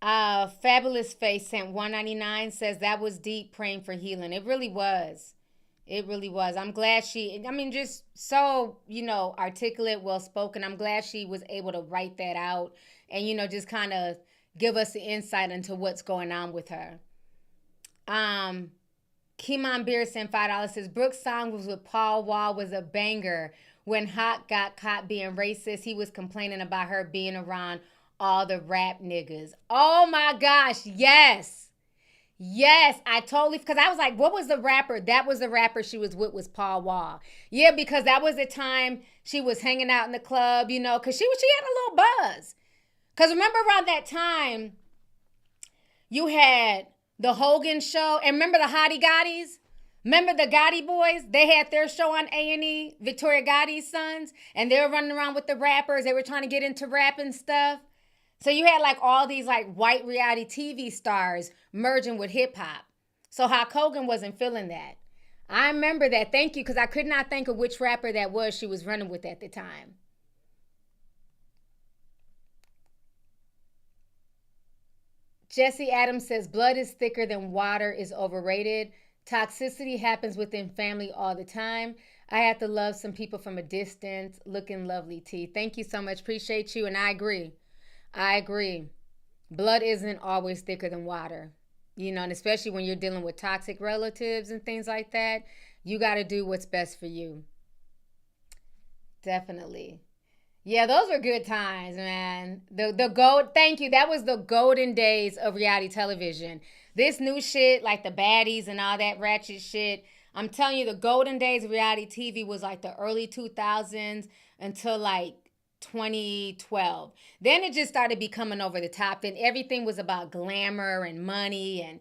Fabulous Face sent 199 says that was deep, praying for healing. It really was. It really was. I'm glad just so, articulate, well-spoken. I'm glad she was able to write that out and, just kind of give us the insight into what's going on with her. Kimon Beer sent $5 says, Brooke's song was with Paul Wall was a banger. When Hawk got caught being racist, he was complaining about her being around all the rap niggas. Oh my gosh, yes. Yes, I totally, because I was like, what was the rapper? That was the rapper she was with, was Paul Wall. Yeah, because that was the time she was hanging out in the club, because she had a little buzz. Because remember around that time, you had the Hogan show, and remember the Hottie Gotties? Remember the Gotti boys? They had their show on A&E, Victoria Gotti's sons, and they were running around with the rappers. They were trying to get into rap and stuff. So you had all these white reality TV stars merging with hip hop. So Hulk Hogan wasn't feeling that. I remember that. Thank you, because I could not think of which rapper that was she was running with at the time. Jesse Adams says, blood is thicker than water is overrated. Toxicity happens within family all the time. I have to love some people from a distance. Looking lovely, T. Thank you so much. Appreciate you. And I agree. Blood isn't always thicker than water, and especially when you're dealing with toxic relatives and things like that, you got to do what's best for you. Definitely. Yeah, those were good times, man. The gold, thank you. That was the golden days of reality television. This new shit, like the baddies and all that ratchet shit, I'm telling you, the golden days of reality TV was the early 2000s until 2012. Then it just started becoming over the top. Then everything was about glamour and money and,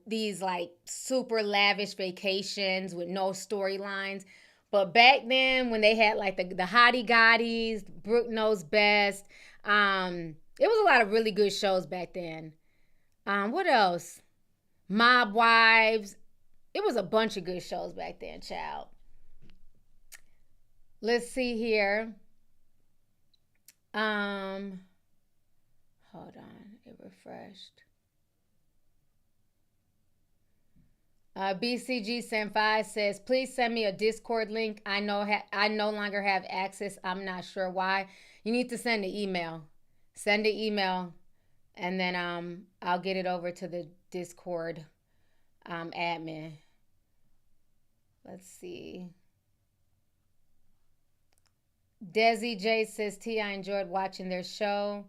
these super lavish vacations with no storylines. But back then when they had the Hottie Gotties, Brooke Knows Best, it was a lot of really good shows back then. What else? Mob Wives. It was a bunch of good shows back then, child. Let's see here. Hold on, it refreshed. BCG Senpai says, please send me a Discord link. I no longer have access. I'm not sure why. You need to send an email. Send an email, and then I'll get it over to the Discord admin. Let's see. Desi J says, T, I enjoyed watching their show,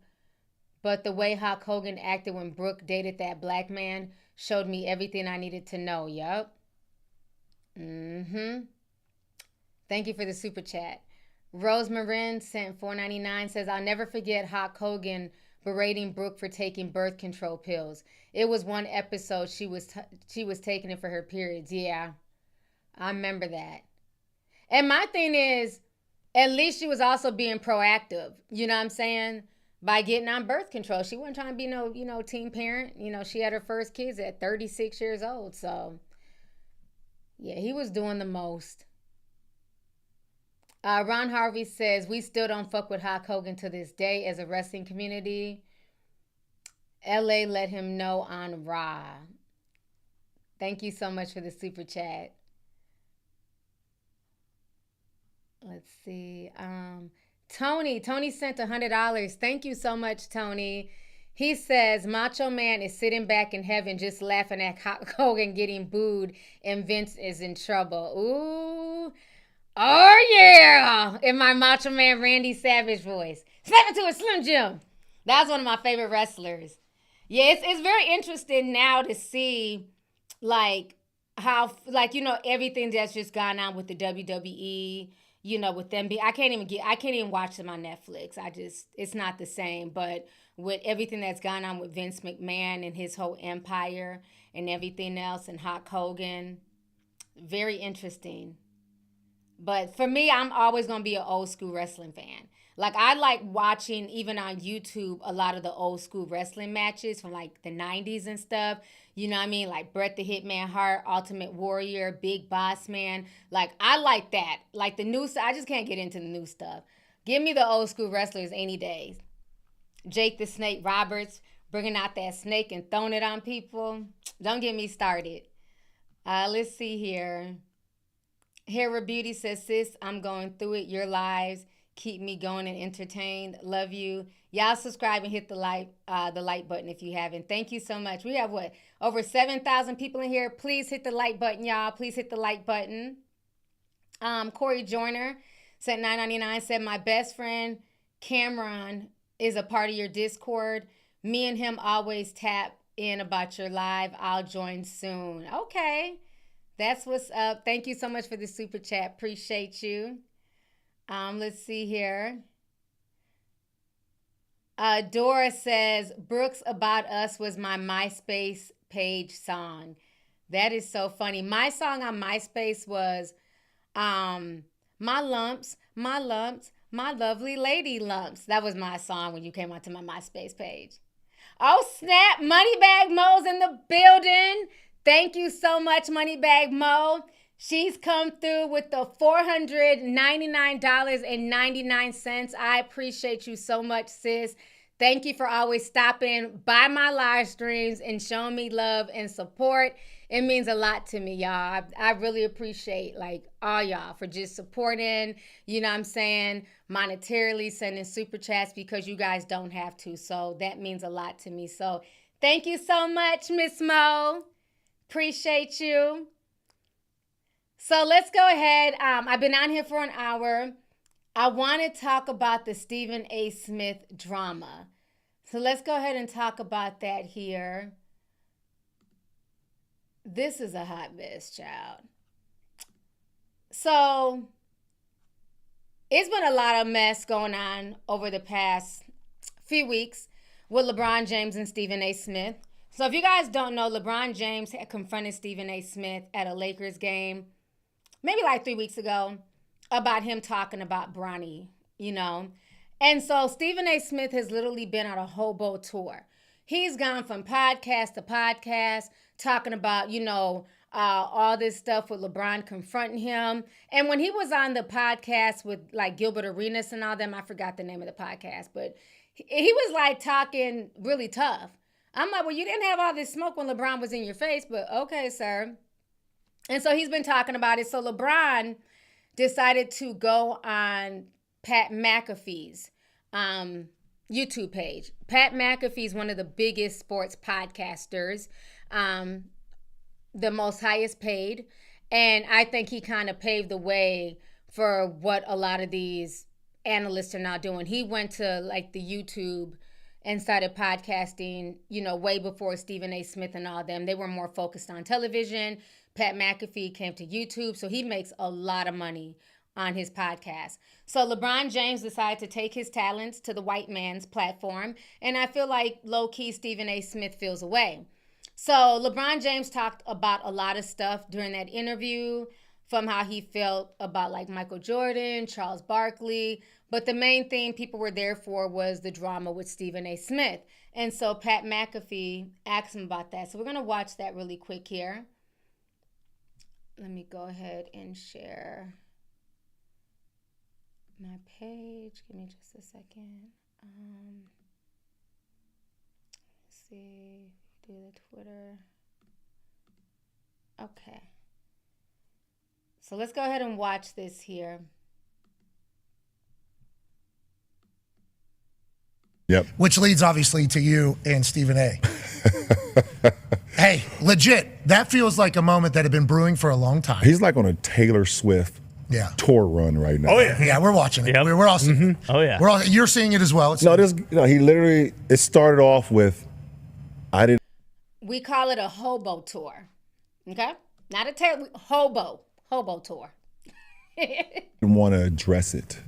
but the way Hulk Hogan acted when Brooke dated that black man showed me everything I needed to know. Yup. Thank you for the super chat. Rose Marin sent $4.99, says, I'll never forget Hulk Hogan berating Brooke for taking birth control pills. It was one episode she was taking it for her periods. Yeah, I remember that. And my thing is, at least she was also being proactive. You know what I'm saying? By getting on birth control. She wasn't trying to be no, teen parent. She had her first kids at 36 years old. So, yeah, he was doing the most. Ron Harvey says, we still don't fuck with Hulk Hogan to this day as a wrestling community. LA let him know on Raw. Thank you so much for the super chat. Let's see. Tony sent $100. Thank you so much, Tony. He says, Macho Man is sitting back in heaven just laughing at Hulk Hogan getting booed and Vince is in trouble. Ooh. Oh, yeah. In my Macho Man Randy Savage voice. Snap it to a Slim Jim. That's one of my favorite wrestlers. Yeah, it's very interesting now to see, how, everything that's just gone on with the WWE, with them I can't even watch them on Netflix. It's not the same. But with everything that's gone on with Vince McMahon and his whole empire and everything else and Hulk Hogan, very interesting. But for me, I'm always going to be an old school wrestling fan. I like watching, even on YouTube, a lot of the old school wrestling matches from the 90s and stuff. You know what I mean? Like Bret the Hitman Hart, Ultimate Warrior, Big Boss Man. I like that. The new stuff, I just can't get into the new stuff. Give me the old school wrestlers any day. Jake the Snake Roberts, bringing out that snake and throwing it on people. Don't get me started. Let's see here. Hera Beauty says, sis, I'm going through it. Your lives keep me going and entertained. Love you. Y'all subscribe and hit the like button if you haven't. Thank you so much. We have over 7,000 people in here. Please hit the like button, y'all. Please hit the like button. Corey Joyner sent $9.99, said, my best friend Cameron is a part of your Discord. Me and him always tap in about your live. I'll join soon. Okay. That's what's up. Thank you so much for the super chat. Appreciate you. Let's see here. Dora says, Brooks About Us was my MySpace page song. That is so funny. My song on MySpace was My Lumps, My Lumps, My Lovely Lady Lumps. That was my song when you came onto my MySpace page. Oh, snap. Moneybag Mo's in the building. Thank you so much, Moneybag Mo. She's come through with the $499.99. I appreciate you so much, sis. Thank you for always stopping by my live streams and showing me love and support. It means a lot to me, y'all. I really appreciate all y'all for just supporting, you know what I'm saying, monetarily, sending super chats because you guys don't have to. So that means a lot to me. So thank you so much, Miss Mo. Appreciate you. So let's go ahead. I've been on here for an hour. I want to talk about the Stephen A. Smith drama. So let's go ahead and talk about that here. This is a hot mess, child. So it's been a lot of mess going on over the past few weeks with LeBron James and Stephen A. Smith. So if you guys don't know, LeBron James had confronted Stephen A. Smith at a Lakers game, maybe 3 weeks ago, about him talking about Bronny, And so Stephen A. Smith has literally been on a hobo tour. He's gone from podcast to podcast, talking about, all this stuff with LeBron confronting him. And when he was on the podcast with like Gilbert Arenas and all them, I forgot the name of the podcast, but he was like talking really tough. I'm like, well, you didn't have all this smoke when LeBron was in your face, but okay, sir. And so he's been talking about it. So LeBron decided to go on Pat McAfee's YouTube page. Pat McAfee is one of the biggest sports podcasters, the most highest paid. And I think he kind of paved the way for what a lot of these analysts are now doing. He went to like the YouTube and started podcasting, you know, way before Stephen A. Smith and all them. They were more focused on television. Pat McAfee came to YouTube, so he makes a lot of money on his podcast. So LeBron James decided to take his talents to the white man's platform, and I feel like low-key Stephen A. Smith feels away. So LeBron James talked about a lot of stuff during that interview, from how he felt about like Michael Jordan, Charles Barkley, but the main thing people were there for was the drama with Stephen A. Smith. And so Pat McAfee asked him about that. So we're going to watch that really quick here. Let me go ahead and share my page. Give me just a second. Let's see. Do the Twitter. Okay. So let's go ahead and watch this here. Yep. Which leads obviously to you and Stephen A. Hey, legit, that feels like a moment that had been brewing for a long time. He's like on a Taylor Swift tour run right now. Oh yeah, yeah, we're watching it. Yep. We're all seeing it. Oh yeah, we're all. You're seeing it as well. He literally. It started off with, We call it a hobo tour, okay? Not a hobo tour. didn't want to address it.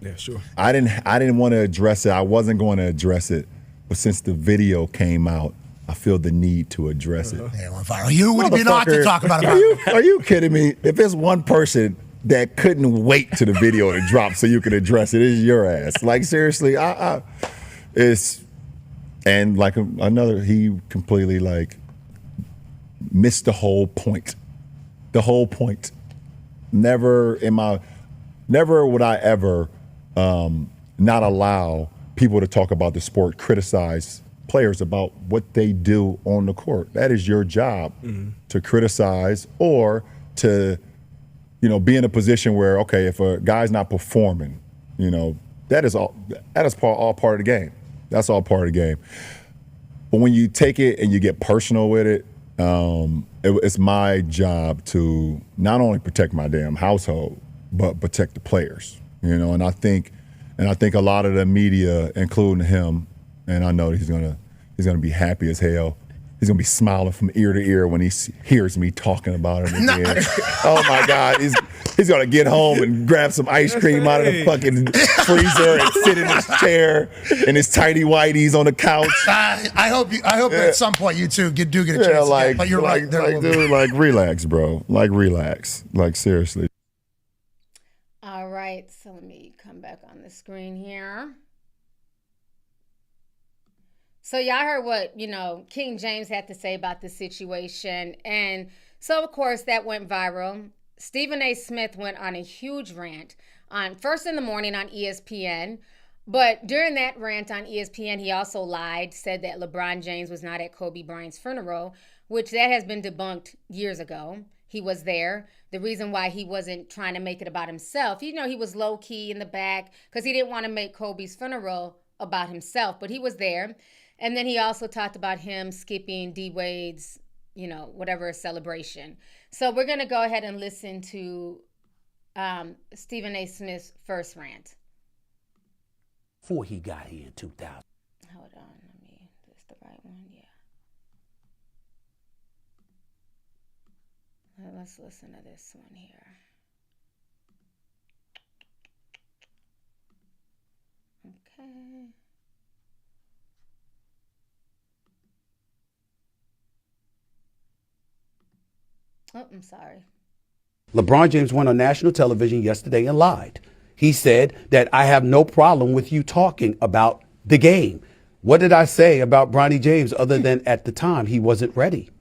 Yeah, sure. I didn't want to address it. I wasn't going to address it, but since the video came out, I feel the need to address it. Yeah, went viral. You would be not to talk about it. Are you kidding me? If there's one person that couldn't wait to the video to drop so you could address it, it's your ass. Like seriously, and like another, he completely like missed the whole point. The whole point. Never would I ever not allow people to talk about the sport, criticize players about what they do on the court. That is your job, to criticize or to, be in a position where, okay, if a guy's not performing, that is all part of the game. That's all part of the game. But when you take it and you get personal with it, it's my job to not only protect my damn household, but protect the players. And I think a lot of the media, including him, and I know he's gonna be happy as hell. He's gonna be smiling from ear to ear when he hears me talking about it again. Oh my God, he's gonna get home and grab some ice cream out of the fucking freezer and sit in his chair in his tighty whities on the couch. I hope at some point you two do get a chance. Like, but you're right. Dude, like relax, bro. Like relax. Like seriously. All right, so let me come back on the screen here. So y'all heard what, King James had to say about the situation. And so, of course, that went viral. Stephen A. Smith went on a huge rant on First in the Morning on ESPN. But during that rant on ESPN, he also lied, said that LeBron James was not at Kobe Bryant's funeral, which that has been debunked years ago. He was there. The reason why he wasn't trying to make it about himself, he was low-key in the back because he didn't want to make Kobe's funeral about himself, but he was there. And then he also talked about him skipping D-Wade's, whatever celebration. So we're going to go ahead and listen to Stephen A. Smith's first rant. Before he got here in 2000. Hold on. That's the right one? Yeah. Let's listen to this one here. Okay. Oh, I'm sorry. LeBron James went on national television yesterday and lied. He said that I have no problem with you talking about the game. What did I say about Bronny James other than at the time he wasn't ready?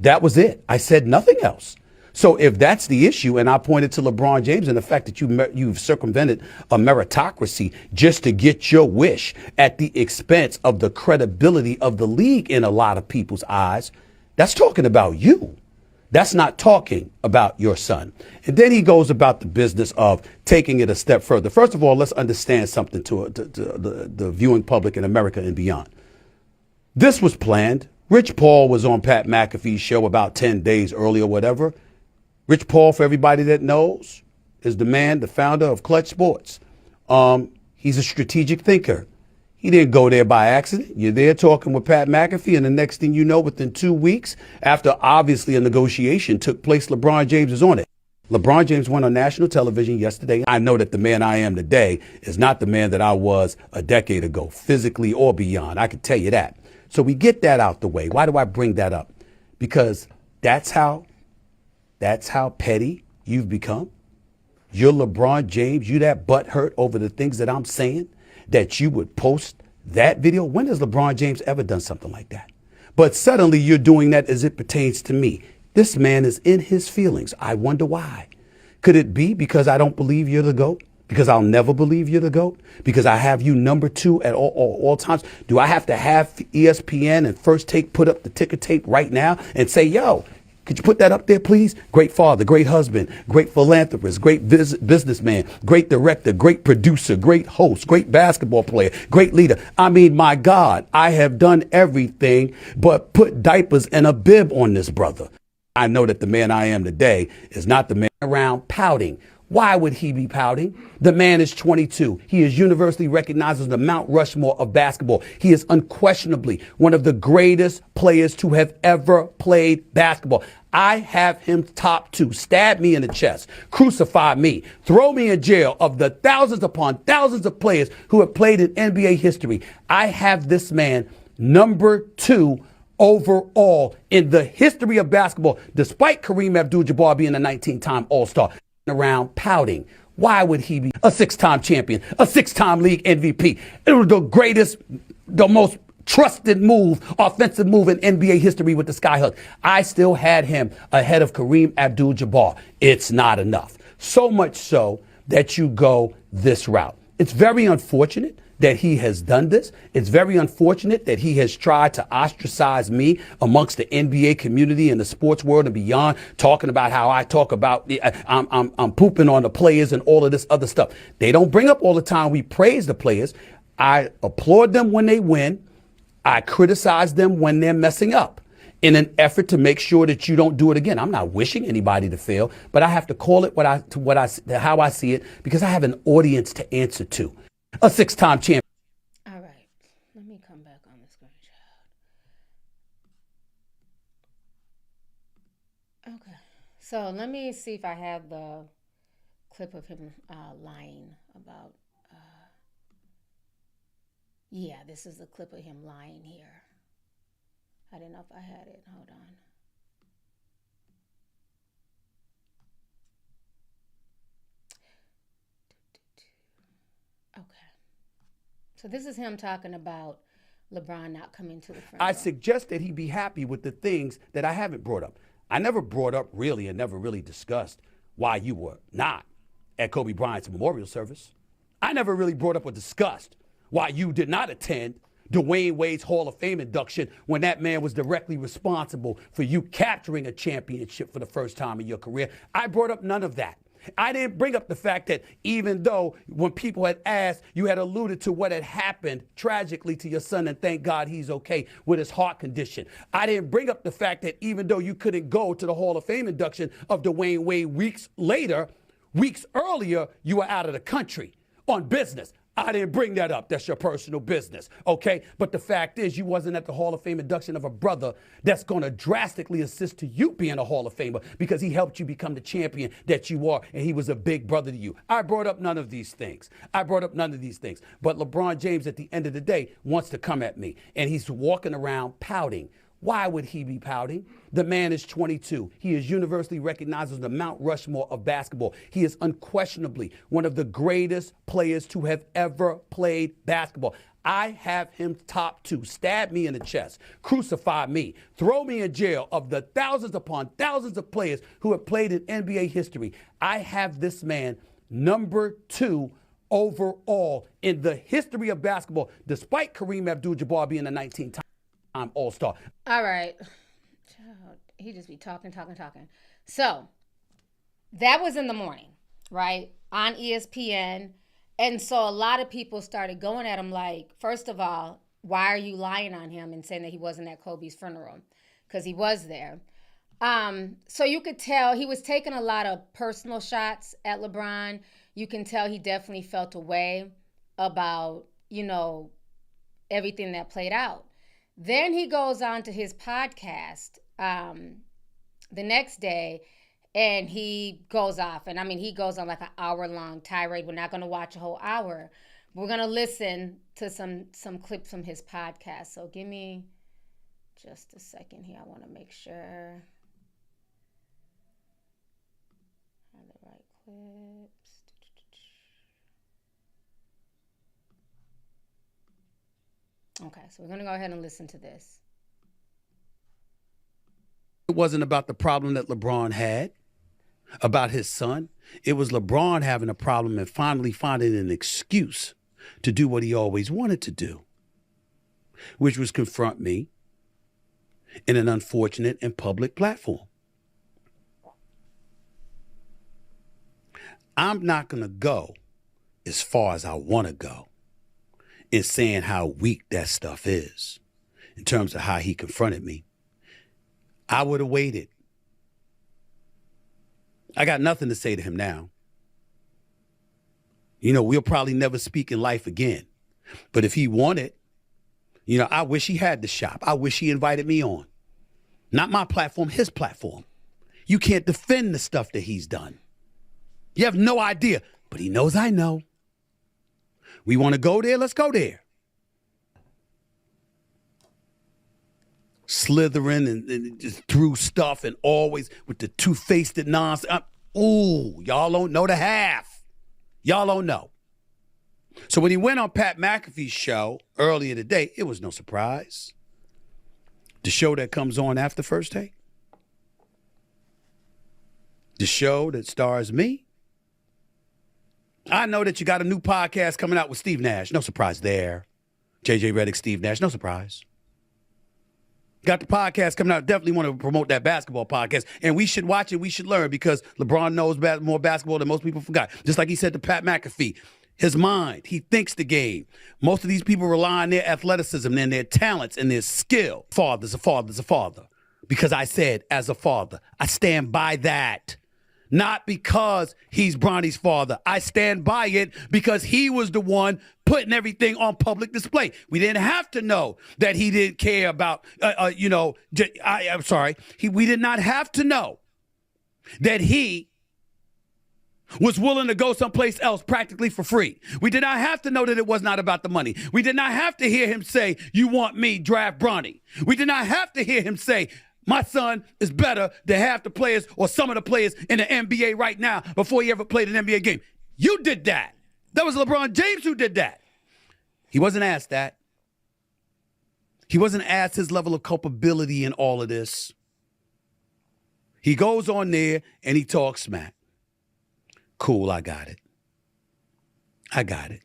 That was it. I said nothing else. So if that's the issue, and I pointed to LeBron James and the fact that you've circumvented a meritocracy just to get your wish at the expense of the credibility of the league in a lot of people's eyes, that's talking about you. That's not talking about your son. And then he goes about the business of taking it a step further. First of all, let's understand something to the viewing public in America and beyond. This was planned. Rich Paul was on Pat McAfee's show about 10 days earlier, whatever. Rich Paul, for everybody that knows, is the man, the founder of Clutch Sports. He's a strategic thinker. He didn't go there by accident. You're there talking with Pat McAfee, and the next thing you know, within 2 weeks, after obviously a negotiation took place, LeBron James is on it. LeBron James went on national television yesterday. I know that the man I am today is not the man that I was a decade ago, physically or beyond. I can tell you that. So we get that out the way. Why do I bring that up? Because that's how petty you've become. You're LeBron James. You that butthurt over the things that I'm saying, that you would post that video. When has LeBron James ever done something like that? But suddenly you're doing that as it pertains to me. This man is in his feelings. I wonder why. Could it be because I don't believe you're the GOAT? Because I'll never believe you're the GOAT? Because I have you number 2 at all times? Do I have to have ESPN and First Take put up the ticker tape right now and say, yo, could you put that up there, please? Great father, great husband, great philanthropist, great businessman, great director, great producer, great host, great basketball player, great leader. I mean, my God, I have done everything but put diapers and a bib on this brother. I know that the man I am today is not the man around pouting. Why would he be pouting? The man is 22. He is universally recognized as the Mount Rushmore of basketball. He is unquestionably one of the greatest players to have ever played basketball. I have him top 2. Stab me in the chest. Crucify me. Throw me in jail. Of the thousands upon thousands of players who have played in NBA history, I have this man number 2 overall in the history of basketball, despite Kareem Abdul-Jabbar being a 19-time All-Star. Around pouting. Why would he be a 6-time champion, a 6-time league MVP? It was the greatest, the most trusted move, offensive move in NBA history with the skyhook. I still had him ahead of Kareem Abdul-Jabbar. It's not enough. So much so that you go this route. It's very unfortunate that he has done this. It's very unfortunate that he has tried to ostracize me amongst the NBA community and the sports world and beyond, talking about how I talk about I'm pooping on the players and all of this other stuff. They don't bring up all the time we praise the players. I applaud them when they win. I criticize them when they're messing up in an effort to make sure that you don't do it again. I'm not wishing anybody to fail, but I have to call it how I see it, because I have an audience to answer to. A 6-time champion. All right. Let me come back on the screenshot. Okay. So let me see if I have the clip of him lying about. Yeah, this is the clip of him lying here. I didn't know if I had it. Hold on. Okay. So this is him talking about LeBron not coming to the front. I suggest that he be happy with the things that I haven't brought up. I never brought up really and never really discussed why you were not at Kobe Bryant's memorial service. I never really brought up or discussed why you did not attend Dwayne Wade's Hall of Fame induction when that man was directly responsible for you capturing a championship for the first time in your career. I brought up none of that. I didn't bring up the fact that even though when people had asked, you had alluded to what had happened tragically to your son, and thank God he's okay with his heart condition. I didn't bring up the fact that even though you couldn't go to the Hall of Fame induction of Dwayne Wade weeks earlier, you were out of the country on business. I didn't bring that up. That's your personal business, okay? But the fact is, you wasn't at the Hall of Fame induction of a brother that's going to drastically assist to you being a Hall of Famer, because he helped you become the champion that you are, and he was a big brother to you. I brought up none of these things. But LeBron James, at the end of the day, wants to come at me, and he's walking around pouting. Why would he be pouting? The man is 22. He is universally recognized as the Mount Rushmore of basketball. He is unquestionably one of the greatest players to have ever played basketball. I have him top 2. Stab me in the chest. Crucify me. Throw me in jail. Of the thousands upon thousands of players who have played in NBA history, I have this man number 2 overall in the history of basketball, despite Kareem Abdul-Jabbar being a 19-time All-Star. All right. He just be talking. So that was in the morning, right? On ESPN. And so a lot of people started going at him like, first of all, why are you lying on him and saying that he wasn't at Kobe's funeral? Because he was there. So you could tell he was taking a lot of personal shots at LeBron. You can tell he definitely felt a way about, everything that played out. Then he goes on to his podcast the next day, and he goes off. And he goes on like an hour-long tirade. We're not going to watch a whole hour. We're going to listen to some clips from his podcast. So give me just a second here. I want to make sure I have the right clips. Okay, so we're going to go ahead and listen to this. It wasn't about the problem that LeBron had, about his son. It was LeBron having a problem and finally finding an excuse to do what he always wanted to do, which was confront me in an unfortunate and public platform. I'm not going to go as far as I want to go in saying how weak that stuff is in terms of how he confronted me. I would have waited. I got nothing to say to him now. We'll probably never speak in life again. But if he wanted, I wish he had the shop. I wish he invited me on. Not my platform, his platform. You can't defend the stuff that he's done. You have no idea. But he knows I know. We want to go there, let's go there. Slithering and just through stuff and always with the two-faced nonsense. Y'all don't know the half. Y'all don't know. So when he went on Pat McAfee's show earlier today, it was no surprise. The show that comes on after First Take. The show that stars me. I know that you got a new podcast coming out with Steve Nash. No surprise there. JJ Redick, Steve Nash. No surprise. Got the podcast coming out. Definitely want to promote that basketball podcast. And we should watch it. We should learn because LeBron knows more basketball than most people forgot. Just like he said to Pat McAfee. His mind. He thinks the game. Most of these people rely on their athleticism and their talents and their skill. Father's a father's a father. Because I said, as a father, I stand by that. Not because he's Bronny's father. I stand by it because he was the one putting everything on public display. We didn't have to know that he didn't care about, I'm sorry. We did not have to know that he was willing to go someplace else practically for free. We did not have to know that it was not about the money. We did not have to hear him say, you want me, draft Bronny. We did not have to hear him say, my son is better than half the players or some of the players in the NBA right now before he ever played an NBA game. You did that. That was LeBron James who did that. He wasn't asked that. He wasn't asked his level of culpability in all of this. He goes on there and he talks smack. Cool, I got it. I got it.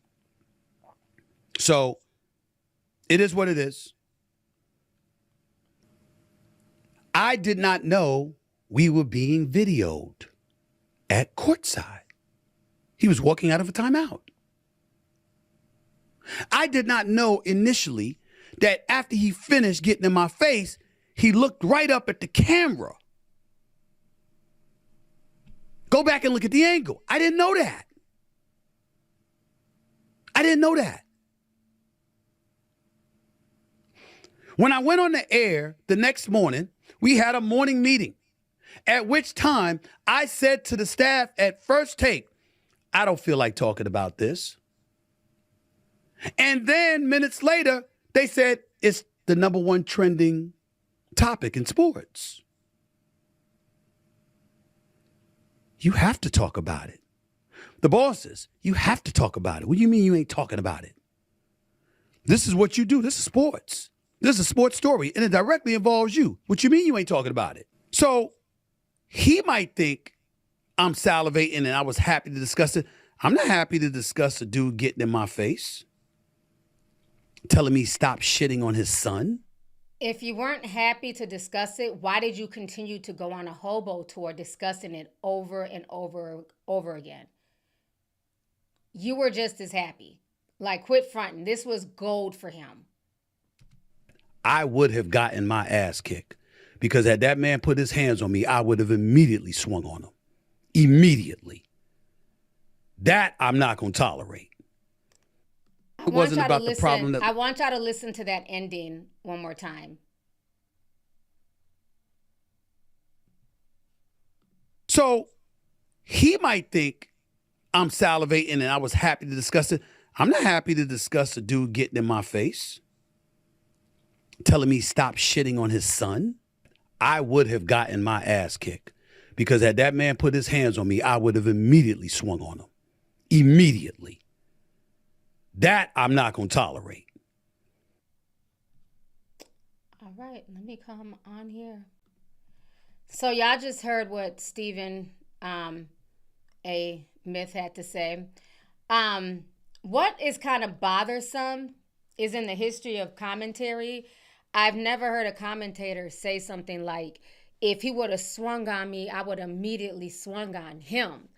So it is what it is. I did not know we were being videoed at courtside. He was walking out of a timeout. I did not know initially that after he finished getting in my face, he looked right up at the camera. Go back and look at the angle. I didn't know that. I didn't know that. When I went on the air the next morning, we had a morning meeting, at which time I said to the staff at First Take, I don't feel like talking about this. And then minutes later, they said it's the #1 trending topic in sports. You have to talk about it. The bosses, you have to talk about it. What do you mean you ain't talking about it? This is what you do. This is sports. This is a sports story, and it directly involves you. What you mean you ain't talking about it? So he might think I'm salivating and I was happy to discuss it. I'm not happy to discuss a dude getting in my face, telling me stop shitting on his son. If you weren't happy to discuss it, why did you continue to go on a hobo tour discussing it over and over again? You were just as happy. Like, quit fronting. This was gold for him. I would have gotten my ass kicked because had that man put his hands on me, I would have immediately swung on him. Immediately. That I'm not going to tolerate. It wasn't about the problem that... I want y'all to listen to that ending one more time. So he might think I'm salivating and I was happy to discuss it. I'm not happy to discuss a dude getting in my face, telling me stop shitting on his son. I would have gotten my ass kicked because had that man put his hands on me, I would have immediately swung on him. Immediately. That I'm not going to tolerate. All right, let me come on here. So y'all just heard what Stephen A. Myth had to say. What is kind of bothersome is in the history of commentary, I've never heard a commentator say something like, if he would have swung on me, I would immediately swung on him.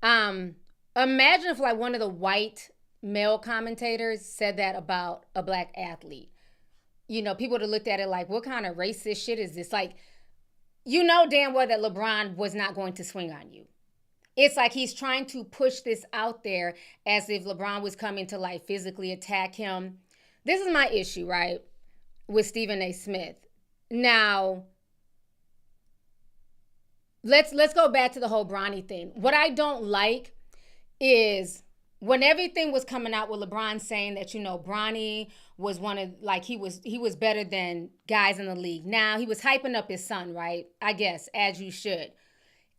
Imagine if like one of the white male commentators said that about a black athlete. You know, people would have looked at it like, what kind of racist shit is this? Like, you know damn well that LeBron was not going to swing on you. It's like he's trying to push this out there as if LeBron was coming to like physically attack him. This is my issue, right, with Stephen A. Smith. Now, let's go back to the whole Bronny thing. What I don't like is when everything was coming out with LeBron saying that, you know, Bronny was one of, like, he was better than guys in the league. Now, he was hyping up his son, right? I guess, as you should.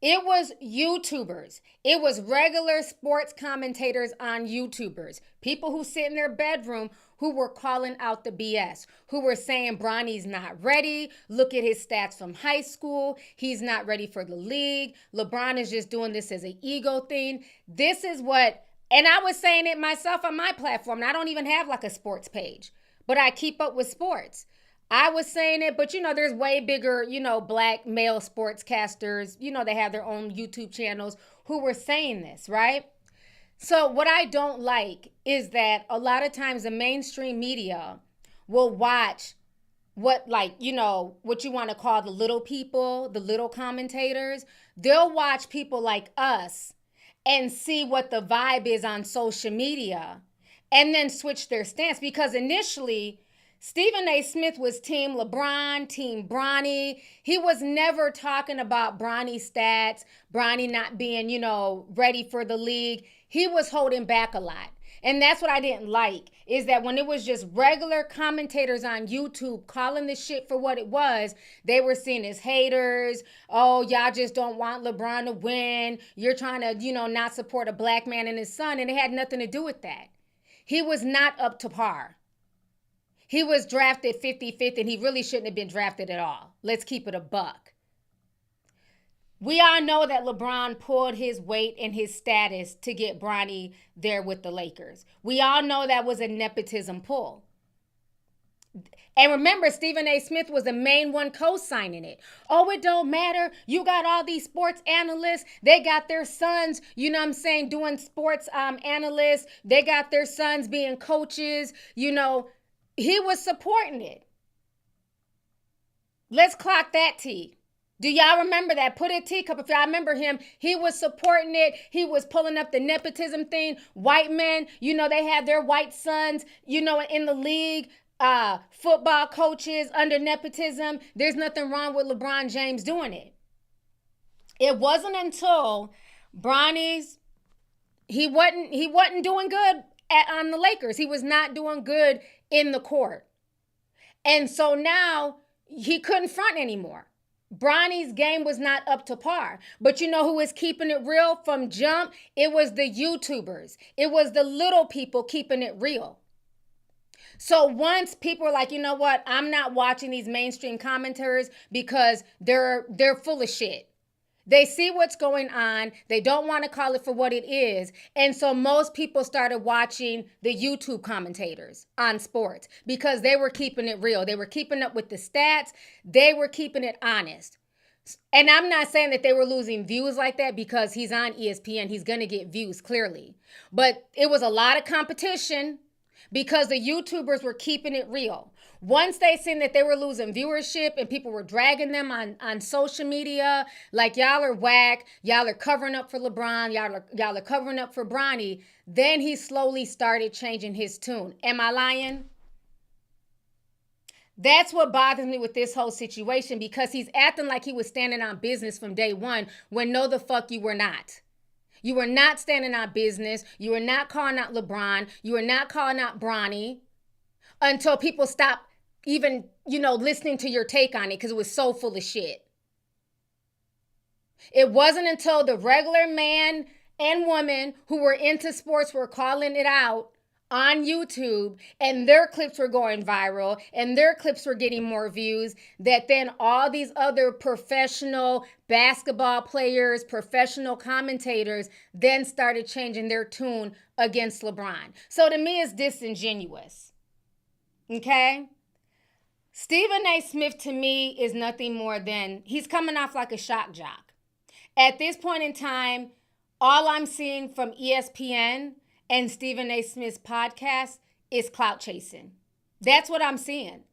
It was YouTubers. It was regular sports commentators on YouTubers. People who sit in their bedroom who were calling out the BS, who were saying Bronny's not ready. Look at his stats from high school. He's not ready for the league. LeBron is just doing this as an ego thing. This is what, and I was saying it myself on my platform. And I don't even have like a sports page, but I keep up with sports. I was saying it, but, you know, there's way bigger, you know, black male sportscasters, you know, they have their own YouTube channels who were saying this, right? So what I don't like is that a lot of times the mainstream media will watch what, like, you know, what you want to call the little people, the little commentators. They'll watch people like us and see what the vibe is on social media and then switch their stance, because initially Stephen A. Smith was team LeBron, team Bronny. He was never talking about Bronny's stats, Bronny not being, you know, ready for the league. He was holding back a lot. And that's what I didn't like, is that when it was just regular commentators on YouTube calling the shit for what it was, they were seen as haters. Oh, y'all just don't want LeBron to win. You're trying to, you know, not support a black man and his son. And it had nothing to do with that. He was not up to par. He was drafted 55th, and he really shouldn't have been drafted at all. Let's keep it a buck. We all know that LeBron pulled his weight and his status to get Bronny there with the Lakers. We all know that was a nepotism pull. And remember, Stephen A. Smith was the main one co-signing it. Oh, it don't matter. You got all these sports analysts. They got their sons, you know what I'm saying, doing sports analysts. They got their sons being coaches, you know. He was supporting it. Let's clock that T. Do y'all remember that? Put a teacup if y'all remember him. He was supporting it. He was pulling up the nepotism thing. White men, you know, they had their white sons, you know, in the league. Football coaches under nepotism. There's nothing wrong with LeBron James doing it. It wasn't until Bronny's, he wasn't doing good on the Lakers. He was not doing good in the court. And so now he couldn't front anymore. Bronny's game was not up to par. But you know who was keeping it real from jump? It was the YouTubers. It was the little people keeping it real. So once people were like, you know what? I'm not watching these mainstream commenters because they're full of shit. They see what's going on. They don't want to call it for what it is. And so most people started watching the YouTube commentators on sports because they were keeping it real. They were keeping up with the stats. They were keeping it honest. And I'm not saying that they were losing views like that because he's on ESPN. He's going to get views clearly. But it was a lot of competition because the YouTubers were keeping it real. Once they seen that they were losing viewership and people were dragging them on social media, like y'all are whack, y'all are covering up for LeBron, y'all are covering up for Bronny, then he slowly started changing his tune. Am I lying? That's what bothers me with this whole situation because he's acting like he was standing on business from day one when no the fuck you were not. You were not standing on business. You were not calling out LeBron. You were not calling out Bronny until people stopped even, listening to your take on it because it was so full of shit. It wasn't until the regular man and woman who were into sports were calling it out on YouTube and their clips were going viral and their clips were getting more views that then all these other professional basketball players, professional commentators then started changing their tune against LeBron. So to me, it's disingenuous. Okay? Stephen A. Smith to me is nothing more than, he's coming off like a shock jock. At this point in time, all I'm seeing from ESPN and Stephen A. Smith's podcast is clout chasing. That's what I'm seeing.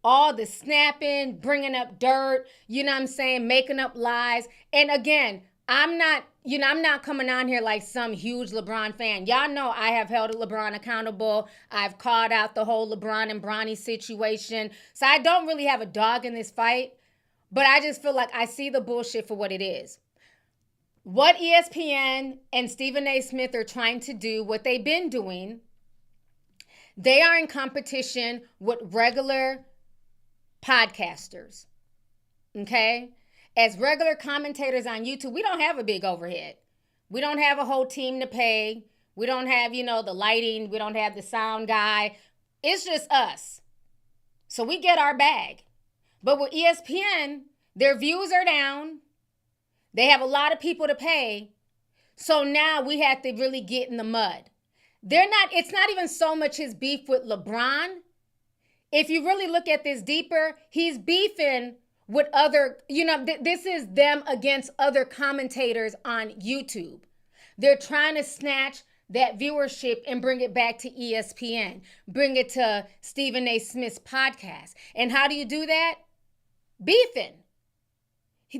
All the snapping, bringing up dirt, making up lies. And again, I'm not coming on here like some huge LeBron fan. Y'all know I have held LeBron accountable. I've called out the whole LeBron and Bronny situation. So I don't really have a dog in this fight, but I just feel like I see the bullshit for what it is. What ESPN and Stephen A. Smith are trying to do, what they've been doing, they are in competition with regular podcasters, okay? As regular commentators on YouTube, we don't have a big overhead. We don't have a whole team to pay. We don't have, the lighting. We don't have the sound guy. It's just us. So we get our bag. But with ESPN, their views are down. They have a lot of people to pay. So now we have to really get in the mud. It's not even so much his beef with LeBron. If you really look at this deeper, he's beefing with other, this is them against other commentators on YouTube. They're trying to snatch that viewership and bring it back to ESPN, bring it to Stephen A. Smith's podcast. And how do you do that? Beefing.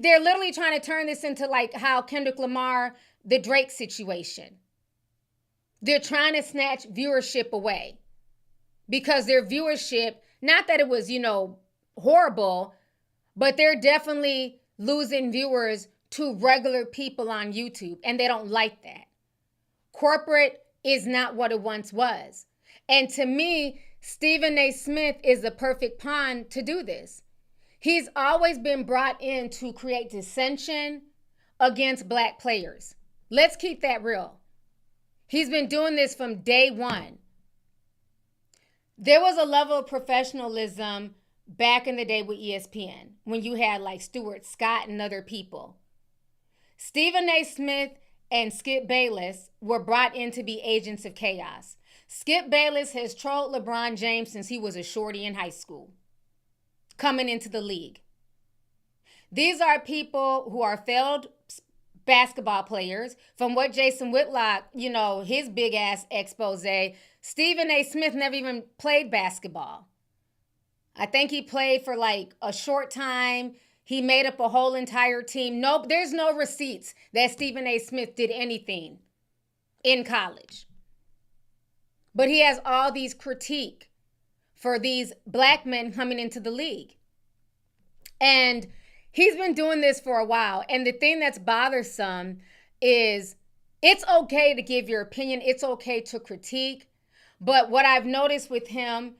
They're literally trying to turn this into like how Kendrick Lamar, the Drake situation. They're trying to snatch viewership away because their viewership, not that it was, horrible, but they're definitely losing viewers to regular people on YouTube, and they don't like that. Corporate is not what it once was. And to me, Stephen A. Smith is the perfect pawn to do this. He's always been brought in to create dissension against black players. Let's keep that real. He's been doing this from day one. There was a level of professionalism back in the day with ESPN when you had like Stuart Scott and other people. Stephen A. Smith and Skip Bayless were brought in to be agents of chaos. Skip Bayless has trolled LeBron James since he was a shorty in high school, coming into the league. These are people who are failed basketball players. From what Jason Whitlock, his big ass expose, Stephen A. Smith never even played basketball. I think he played for like a short time. He made up a whole entire team. Nope, there's no receipts that Stephen A. Smith did anything in college. But he has all these critique for these black men coming into the league. And he's been doing this for a while. And the thing that's bothersome is it's okay to give your opinion. It's okay to critique. But what I've noticed with him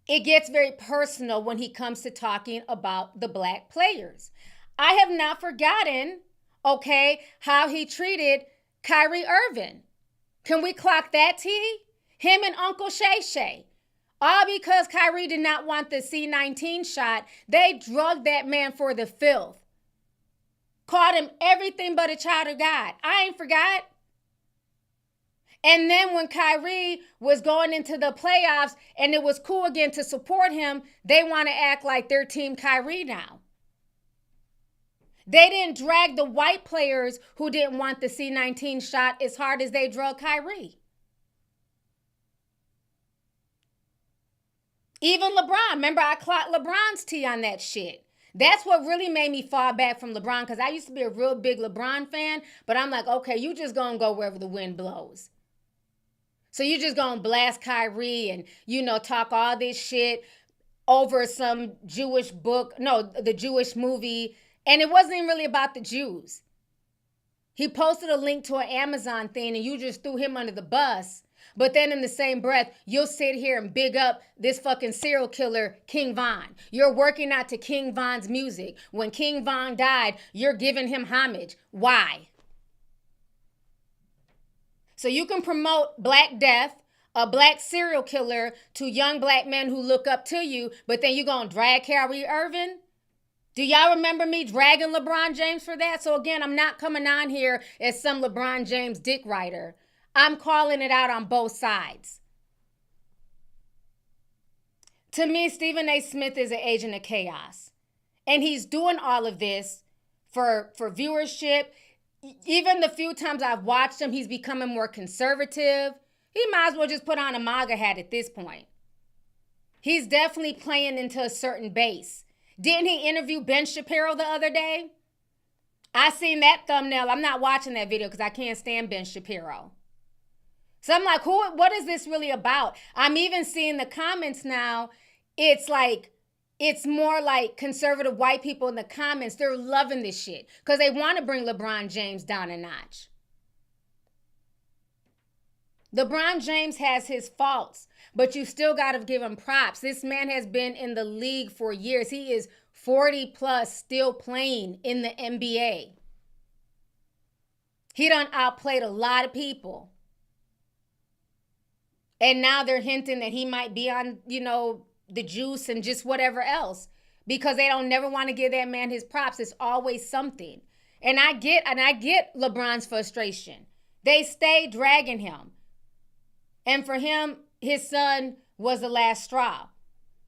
it gets very personal when he comes to talking about the black players. I have not forgotten, okay, how he treated Kyrie Irving. Can we clock that, T? Him and Uncle Shay Shay. All because Kyrie did not want the C-19 shot, they drugged that man for the filth. Called him everything but a child of God. I ain't forgot. And then when Kyrie was going into the playoffs and it was cool again to support him, they want to act like they're Team Kyrie now. They didn't drag the white players who didn't want the C-19 shot as hard as they drug Kyrie. Even LeBron. Remember, I clocked LeBron's T on that shit. That's what really made me fall back from LeBron, because I used to be a real big LeBron fan, but I'm like, okay, you just gonna go wherever the wind blows. So you just gonna blast Kyrie and, talk all this shit over some Jewish book, the Jewish movie, and it wasn't even really about the Jews. He posted a link to an Amazon thing and you just threw him under the bus. But then in the same breath, you'll sit here and big up this fucking serial killer, King Von. You're working out to King Von's music. When King Von died, you're giving him homage. Why? So you can promote Black Death, a black serial killer, to young black men who look up to you, but then you're going to drag Kyrie Irving? Do y'all remember me dragging LeBron James for that? So again, I'm not coming on here as some LeBron James dick writer. I'm calling it out on both sides. To me, Stephen A. Smith is an agent of chaos. And he's doing all of this for viewership. Even the few times I've watched him, he's becoming more conservative. He might as well just put on a MAGA hat at this point. He's definitely playing into a certain base. Didn't he interview Ben Shapiro the other day? I seen that thumbnail. I'm not watching that video because I can't stand Ben Shapiro. So I'm like, what is this really about? I'm even seeing the comments now. It's more like conservative white people in the comments. They're loving this shit because they want to bring LeBron James down a notch. LeBron James has his faults, but you still got to give him props. This man has been in the league for years. He is 40 plus, still playing in the NBA. He done outplayed a lot of people. And now they're hinting that he might be on, the juice and just whatever else, because they don't never want to give that man his props. It's always something. And I get LeBron's frustration. They stay dragging him. And for him, his son was the last straw.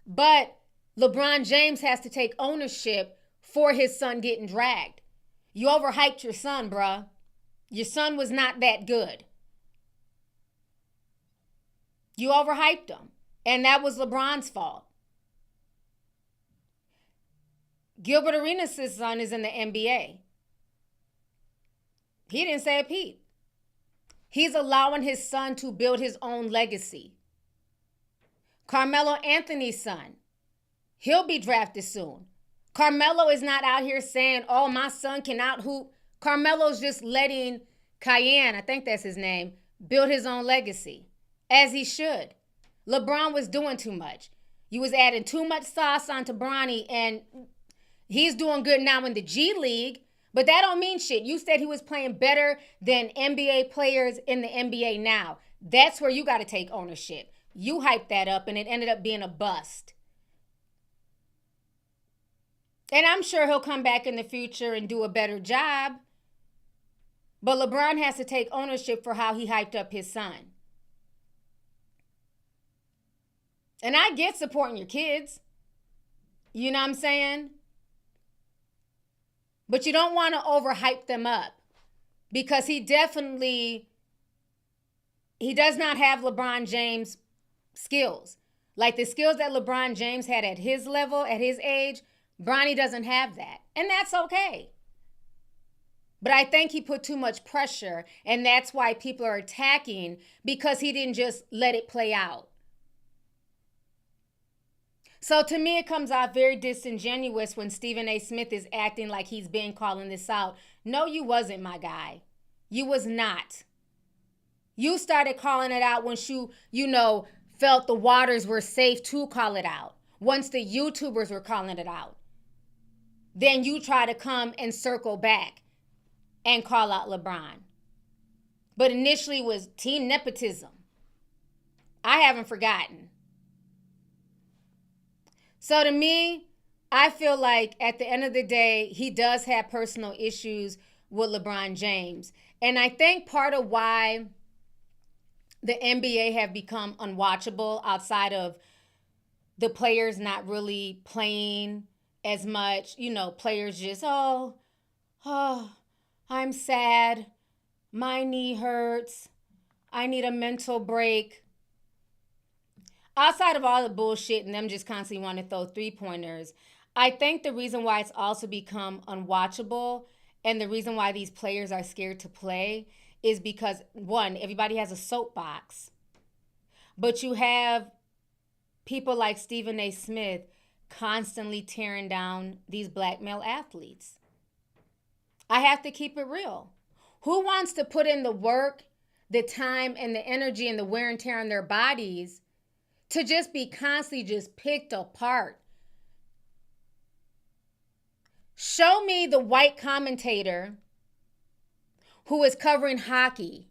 But LeBron James has to take ownership for his son getting dragged. You overhyped your son, bruh. Your son was not that good. You overhyped him. And that was LeBron's fault. Gilbert Arenas' son is in the NBA. He didn't say a peep. He's allowing his son to build his own legacy. Carmelo Anthony's son, he'll be drafted soon. Carmelo is not out here saying, oh, my son can out-hoop. Carmelo's just letting Cayenne, I think that's his name, build his own legacy, as he should. LeBron was doing too much. You was adding too much sauce onto Bronny, and he's doing good now in the G League, but that don't mean shit. You said he was playing better than NBA players in the NBA now. That's where you got to take ownership. You hyped that up, and it ended up being a bust. And I'm sure he'll come back in the future and do a better job. But LeBron has to take ownership for how he hyped up his son. And I get supporting your kids. You know what I'm saying? But you don't want to overhype them up, because he does not have LeBron James skills. Like the skills that LeBron James had at his level, at his age, Bronny doesn't have that. And that's okay. But I think he put too much pressure, and that's why people are attacking, because he didn't just let it play out. So to me, it comes out very disingenuous when Stephen A. Smith is acting like he's been calling this out. No, you wasn't, my guy. You was not. You started calling it out when you felt the waters were safe to call it out. Once the YouTubers were calling it out, then you try to come and circle back and call out LeBron. But initially it was team nepotism. I haven't forgotten. So to me, I feel like at the end of the day, he does have personal issues with LeBron James. And I think part of why the NBA have become unwatchable outside of the players not really playing as much, you know, players just, oh, I'm sad. My knee hurts. I need a mental break. Outside of all the bullshit and them just constantly want to throw three-pointers, I think the reason why it's also become unwatchable and the reason why these players are scared to play is because, one, everybody has a soapbox. But you have people like Stephen A. Smith constantly tearing down these black male athletes. I have to keep it real. Who wants to put in the work, the time, and the energy and the wear and tear on their bodies to just be constantly just picked apart? Show me the white commentator who is covering hockey,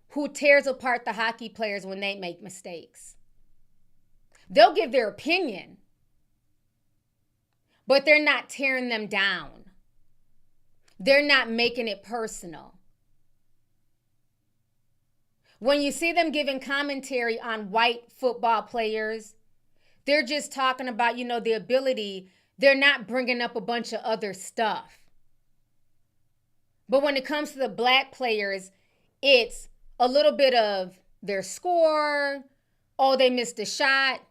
who tears apart the hockey players when they make mistakes. They'll give their opinion, but they're not tearing them down. They're not making it personal. When you see them giving commentary on white football players, they're just talking about, you know, the ability. They're not bringing up a bunch of other stuff. But when it comes to the black players, it's a little bit of their score. Oh, they missed a shot.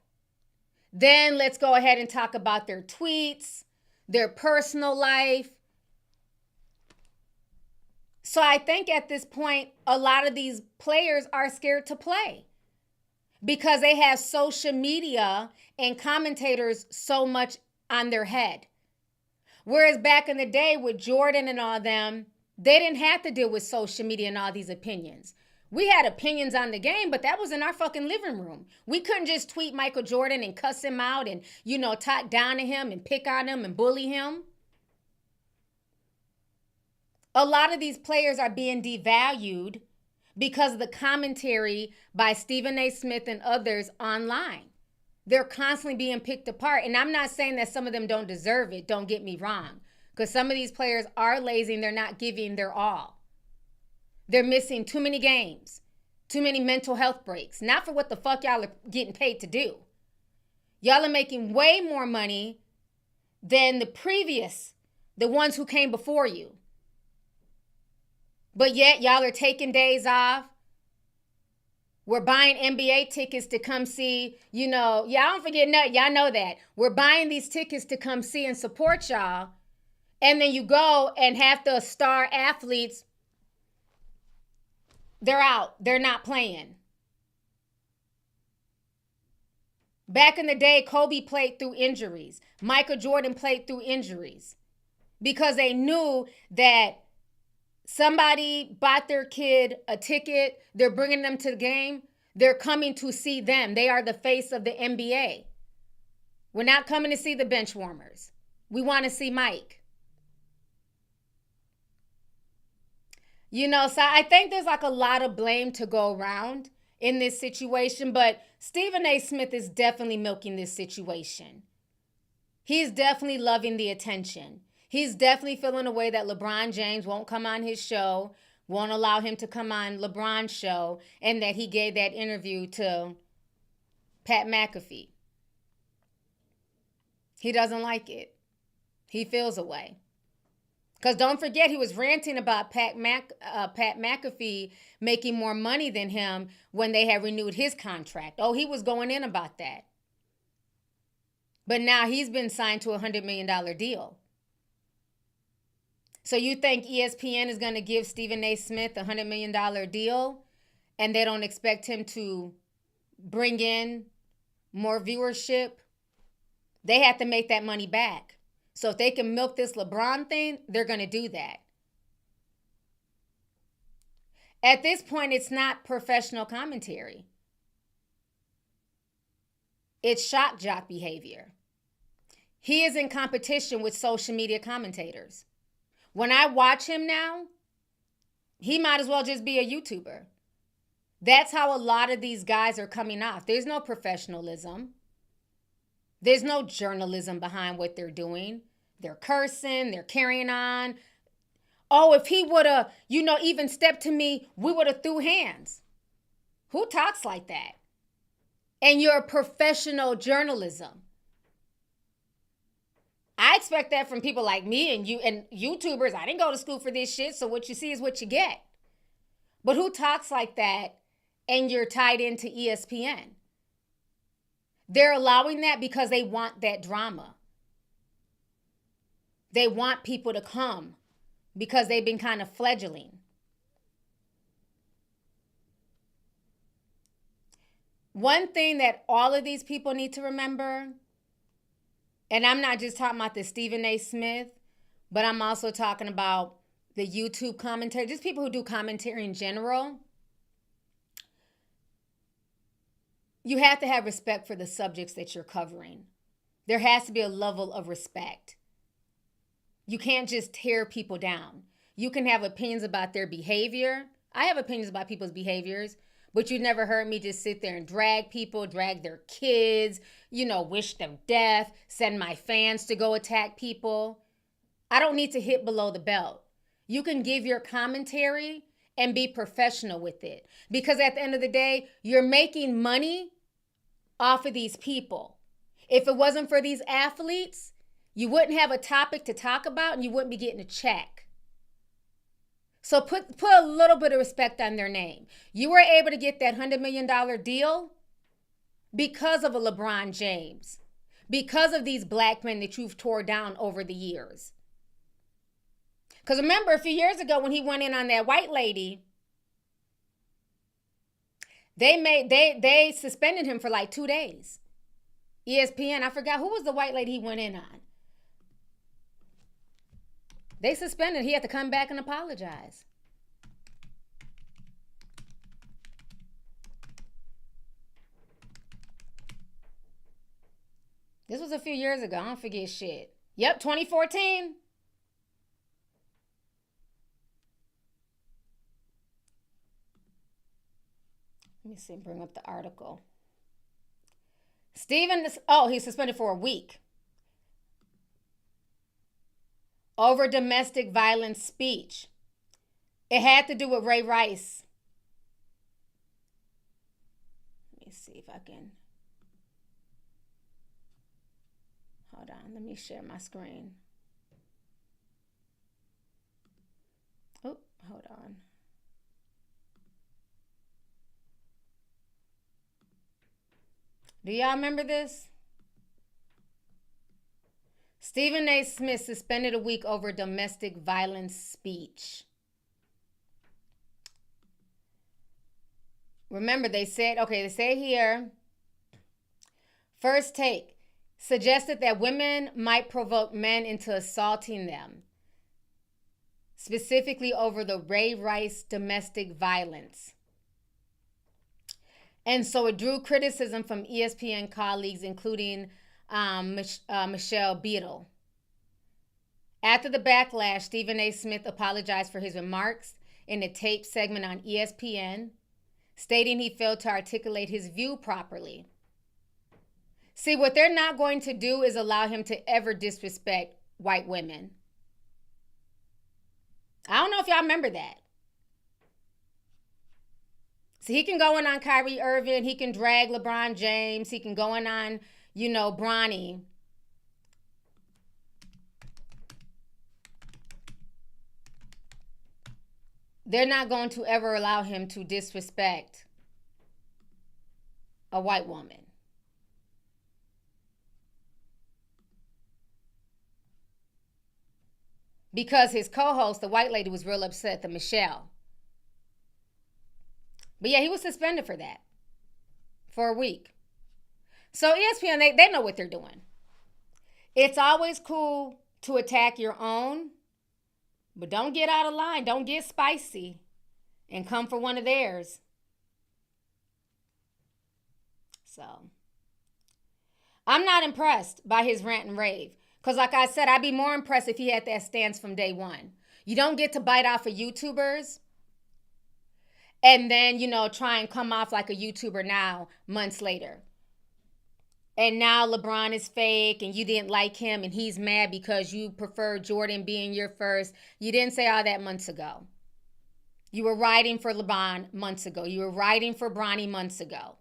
Then let's go ahead and talk about their tweets, their personal life. So I think at this point, a lot of these players are scared to play because they have social media and commentators so much on their head. Whereas back in the day with Jordan and all them, they didn't have to deal with social media and all these opinions. We had opinions on the game, but that was in our fucking living room. We couldn't just tweet Michael Jordan and cuss him out and, you know, talk down to him and pick on him and bully him. A lot of these players are being devalued because of the commentary by Stephen A. Smith and others online. They're constantly being picked apart. And I'm not saying that some of them don't deserve it. Don't get me wrong. Because some of these players are lazy and they're not giving their all. They're missing too many games, too many mental health breaks. Not for what the fuck y'all are getting paid to do. Y'all are making way more money than the ones who came before you. But yet y'all are taking days off. We're buying NBA tickets to come see, you know, y'all don't forget nothing. Y'all know that. We're buying these tickets to come see and support y'all. And then you go and half the star athletes, they're out. They're not playing. Back in the day, Kobe played through injuries. Michael Jordan played through injuries because they knew that somebody bought their kid a ticket. They're bringing them to the game. They're coming to see them. They are the face of the NBA. We're not coming to see the bench warmers. We want to see Mike. You know, so I think there's like a lot of blame to go around in this situation, but Stephen A. Smith is definitely milking this situation. He's definitely loving the attention. He's definitely feeling a way that LeBron James won't come on his show, won't allow him to come on LeBron's show, and that he gave that interview to Pat McAfee. He doesn't like it. He feels a way. Because don't forget, he was ranting about Pat McAfee making more money than him when they had renewed his contract. Oh, he was going in about that. But now he's been signed to a $100 million deal. So you think ESPN is going to give Stephen A. Smith a $100 million deal and they don't expect him to bring in more viewership? They have to make that money back. So if they can milk this LeBron thing, they're going to do that. At this point, it's not professional commentary. It's shock jock behavior. He is in competition with social media commentators. When I watch him now, he might as well just be a YouTuber. That's how a lot of these guys are coming off. There's no professionalism. There's no journalism behind what they're doing. They're cursing, they're carrying on. Oh, if he would have, even stepped to me, we would have threw hands. Who talks like that? And you're professional journalism. I expect that from people like me and you and YouTubers. I didn't go to school for this shit, so what you see is what you get. But who talks like that and you're tied into ESPN? They're allowing that because they want that drama. They want people to come because they've been kind of fledgling. One thing that all of these people need to remember, and I'm not just talking about the Stephen A. Smith, but I'm also talking about the YouTube commentary, just people who do commentary in general. You have to have respect for the subjects that you're covering. There has to be a level of respect. You can't just tear people down. You can have opinions about their behavior. I have opinions about people's behaviors, but you've never heard me just sit there and drag people, drag their kids, wish them death, send my fans to go attack people. I don't need to hit below the belt. You can give your commentary and be professional with it. Because at the end of the day, you're making money off of these people. If it wasn't for these athletes, you wouldn't have a topic to talk about and you wouldn't be getting a check. So put a little bit of respect on their name. You were able to get that $100 million deal because of a LeBron James, because of these black men that you've tore down over the years. Because remember, a few years ago when he went in on that white lady, they suspended him for like 2 days. ESPN, I forgot who was the white lady he went in on. They suspended. He had to come back and apologize. This was a few years ago. I don't forget shit. Yep, 2014. Let me see, bring up the article. He's suspended for a week over domestic violence speech. It had to do with Ray Rice. Let me see if I can. Hold on, let me share my screen. Oh, hold on. Do y'all remember this? Stephen A. Smith suspended a week over domestic violence speech. Remember, they say here, first take, suggested that women might provoke men into assaulting them, specifically over the Ray Rice domestic violence. And so it drew criticism from ESPN colleagues, including Michelle Beadle. After the backlash, Stephen A. Smith apologized for his remarks in a tape segment on ESPN, stating he failed to articulate his view properly. See, what they're not going to do is allow him to ever disrespect white women. I don't know if y'all remember that. So he can go in on Kyrie Irving. He can drag LeBron James. He can go in on, Bronny. They're not going to ever allow him to disrespect a white woman. Because his co-host, the white lady, was real upset, the Michelle. But yeah, he was suspended for that. For a week. So ESPN, they know what they're doing. It's always cool to attack your own, but don't get out of line. Don't get spicy and come for one of theirs. So, I'm not impressed by his rant and rave. Because like I said, I'd be more impressed if he had that stance from day one. You don't get to bite off of YouTubers and then, try and come off like a YouTuber now, months later. And now LeBron is fake and you didn't like him and he's mad because you prefer Jordan being your first. You didn't say all that months ago. You were riding for LeBron months ago. You were riding for Bronny months ago.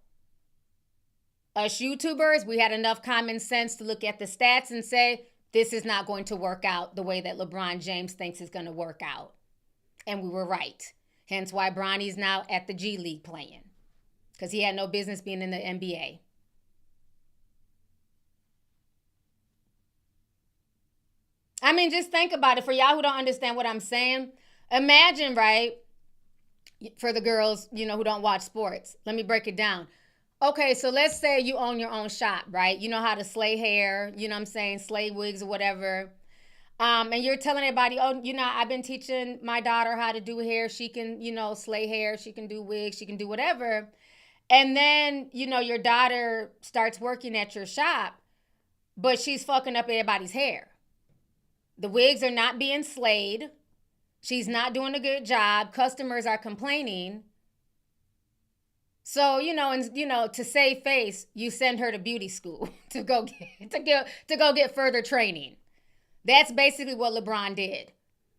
Us YouTubers, we had enough common sense to look at the stats and say, this is not going to work out the way that LeBron James thinks it's going to work out. And we were right. Hence why Bronny's now at the G League playing. Because he had no business being in the NBA. I mean, just think about it. For y'all who don't understand what I'm saying, imagine, right, for the girls, who don't watch sports. Let me break it down. Okay, so let's say you own your own shop, right? You know how to slay hair, slay wigs or whatever. And you're telling everybody, oh, I've been teaching my daughter how to do hair. She can, slay hair. She can do wigs. She can do whatever. And then, your daughter starts working at your shop, but she's fucking up everybody's hair. The wigs are not being slayed. She's not doing a good job. Customers are complaining. So, to save face, you send her to beauty school to go get further training. That's basically what LeBron did.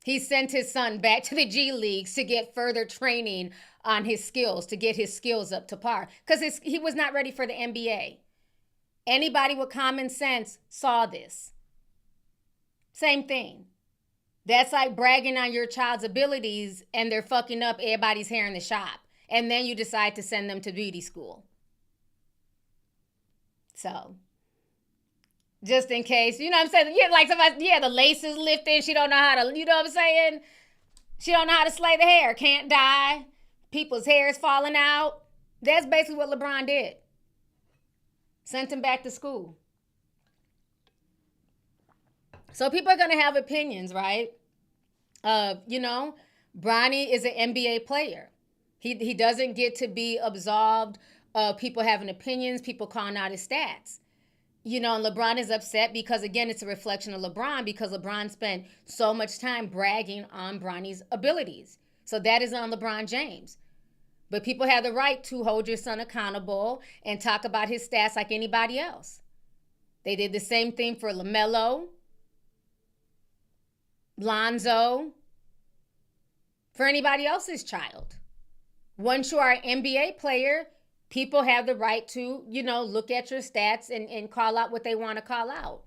He sent his son back to the G Leagues to get further training on his skills, to get his skills up to par, because he was not ready for the NBA. Anybody with common sense saw this. Same thing. That's like bragging on your child's abilities and they're fucking up everybody's hair in the shop. And then you decide to send them to beauty school. So, just in case, you know what I'm saying? Yeah, like somebody, the lace is lifted. She don't know how to, you know what I'm saying? She don't know how to slay the hair. Can't dye. People's hair is falling out. That's basically what LeBron did. Sent him back to school. So people are going to have opinions, right? Bronny is an NBA player. He doesn't get to be absolved of people having opinions, people calling out his stats. And LeBron is upset because, again, it's a reflection of LeBron because LeBron spent so much time bragging on Bronny's abilities. So that is on LeBron James. But people have the right to hold your son accountable and talk about his stats like anybody else. They did the same thing for LaMelo, Lonzo, for anybody else's child. Once you are an NBA player, people have the right to, look at your stats and call out what they want to call out.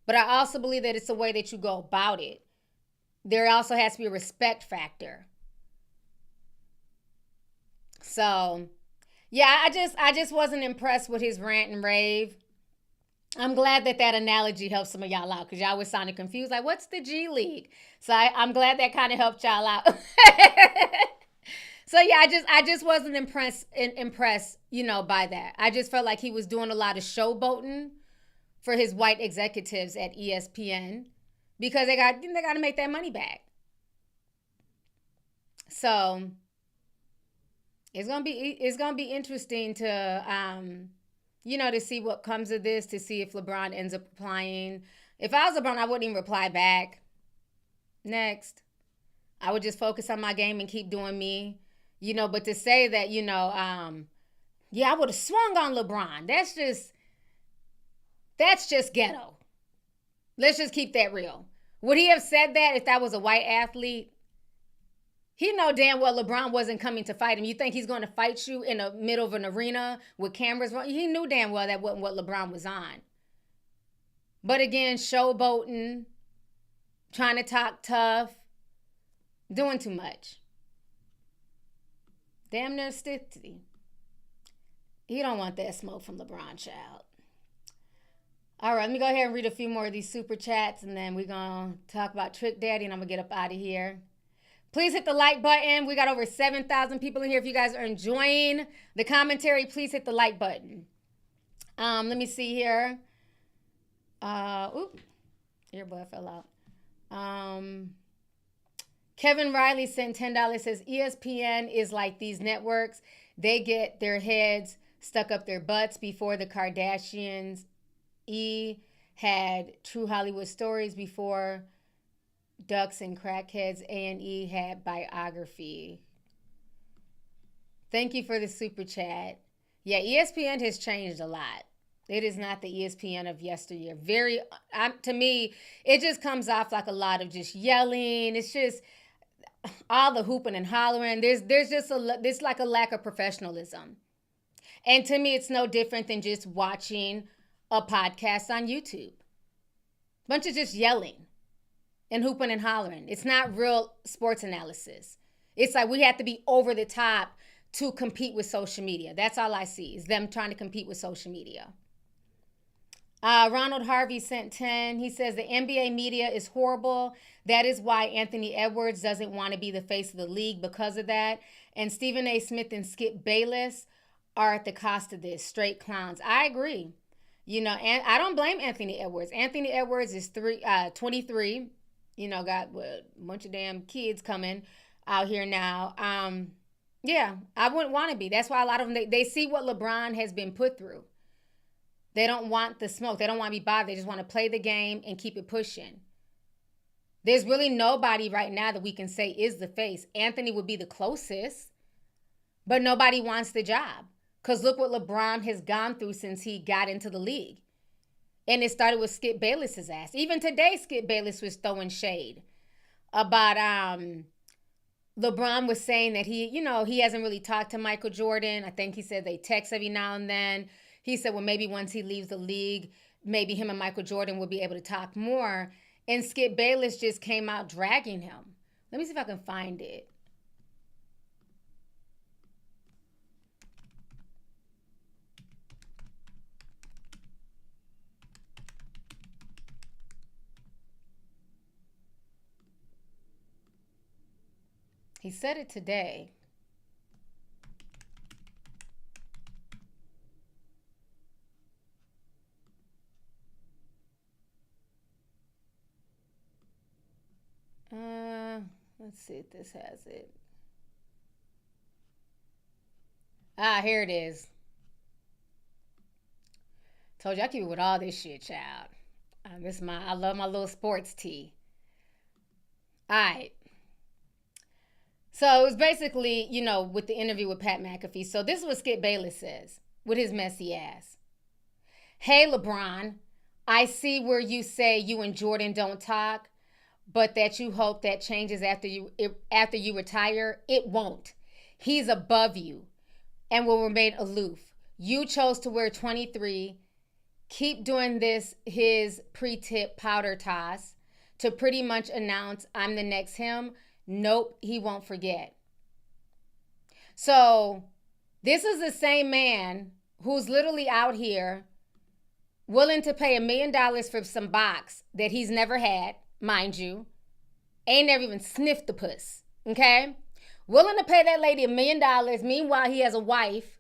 But I also believe that it's the way that you go about it. There also has to be a respect factor. So, yeah, I just wasn't impressed with his rant and rave. I'm glad that analogy helped some of y'all out because y'all was sounding confused. Like, what's the G League? So I'm glad that kind of helped y'all out. So yeah, I just wasn't impressed, by that. I just felt like he was doing a lot of showboating for his white executives at ESPN because they got to make that money back. So it's gonna be interesting to to see what comes of this, to see if LeBron ends up replying. If I was LeBron, I wouldn't even reply back. Next. I would just focus on my game and keep doing me. But to say that, I would have swung on LeBron. That's just ghetto. Let's just keep that real. Would he have said that if that was a white athlete? He know damn well LeBron wasn't coming to fight him. You think he's going to fight you in the middle of an arena with cameras? He knew damn well that wasn't what LeBron was on. But again, showboating, trying to talk tough, doing too much. Damn near sticky. He don't want that smoke from LeBron, child. All right, let me go ahead and read a few more of these super chats, and then we're going to talk about Trick Daddy, and I'm going to get up out of here. Please hit the like button. We got over 7,000 people in here. If you guys are enjoying the commentary, please hit the like button. Let me see here. Earbud fell out. Kevin Riley sent $10, says ESPN is like these networks. They get their heads stuck up their butts before the Kardashians. E had True Hollywood Stories before Ducks and Crackheads. A&E had Biography. Thank you for the super chat. Yeah, ESPN has changed a lot. It is not the ESPN of yesteryear. To me, it just comes off like a lot of just yelling. It's just all the hooping and hollering. There's like a lack of professionalism. And to me, it's no different than just watching a podcast on YouTube. Bunch of just yelling and hooping and hollering. It's not real sports analysis. It's like we have to be over the top to compete with social media. That's all I see, is them trying to compete with social media. Ronald Harvey sent 10. He says the NBA media is horrible. That is why Anthony Edwards doesn't want to be the face of the league because of that. And Stephen A. Smith and Skip Bayless are at the cost of this. Straight clowns. I agree. And I don't blame Anthony Edwards. Anthony Edwards is 23. Got a bunch of damn kids coming out here now. Yeah, I wouldn't want to be. That's why a lot of them, they see what LeBron has been put through. They don't want the smoke. They don't want to be bothered. They just want to play the game and keep it pushing. There's really nobody right now that we can say is the face. Anthony would be the closest, but nobody wants the job. Because look what LeBron has gone through since he got into the league. And it started with Skip Bayless's ass. Even today, Skip Bayless was throwing shade about LeBron was saying that he hasn't really talked to Michael Jordan. I think he said they text every now and then. He said, well, maybe once he leaves the league, maybe him and Michael Jordan will be able to talk more. And Skip Bayless just came out dragging him. Let me see if I can find it. He said it today. Let's see if this has it. Here it is. Told you I keep it with all this shit, child. I love my little sports tee. All right. So it was basically, with the interview with Pat McAfee. So this is what Skip Bayless says with his messy ass. Hey, LeBron, I see where you say you and Jordan don't talk, but that you hope that changes after you retire. It won't. He's above you and will remain aloof. You chose to wear 23. Keep doing this, his pre-tip powder toss, to pretty much announce I'm the next him. Nope, he won't forget. So this is the same man who's literally out here willing to pay $1 million for some box that he's never had, mind you. Ain't never even sniffed the puss, okay? Willing to pay that lady $1 million. Meanwhile, he has a wife.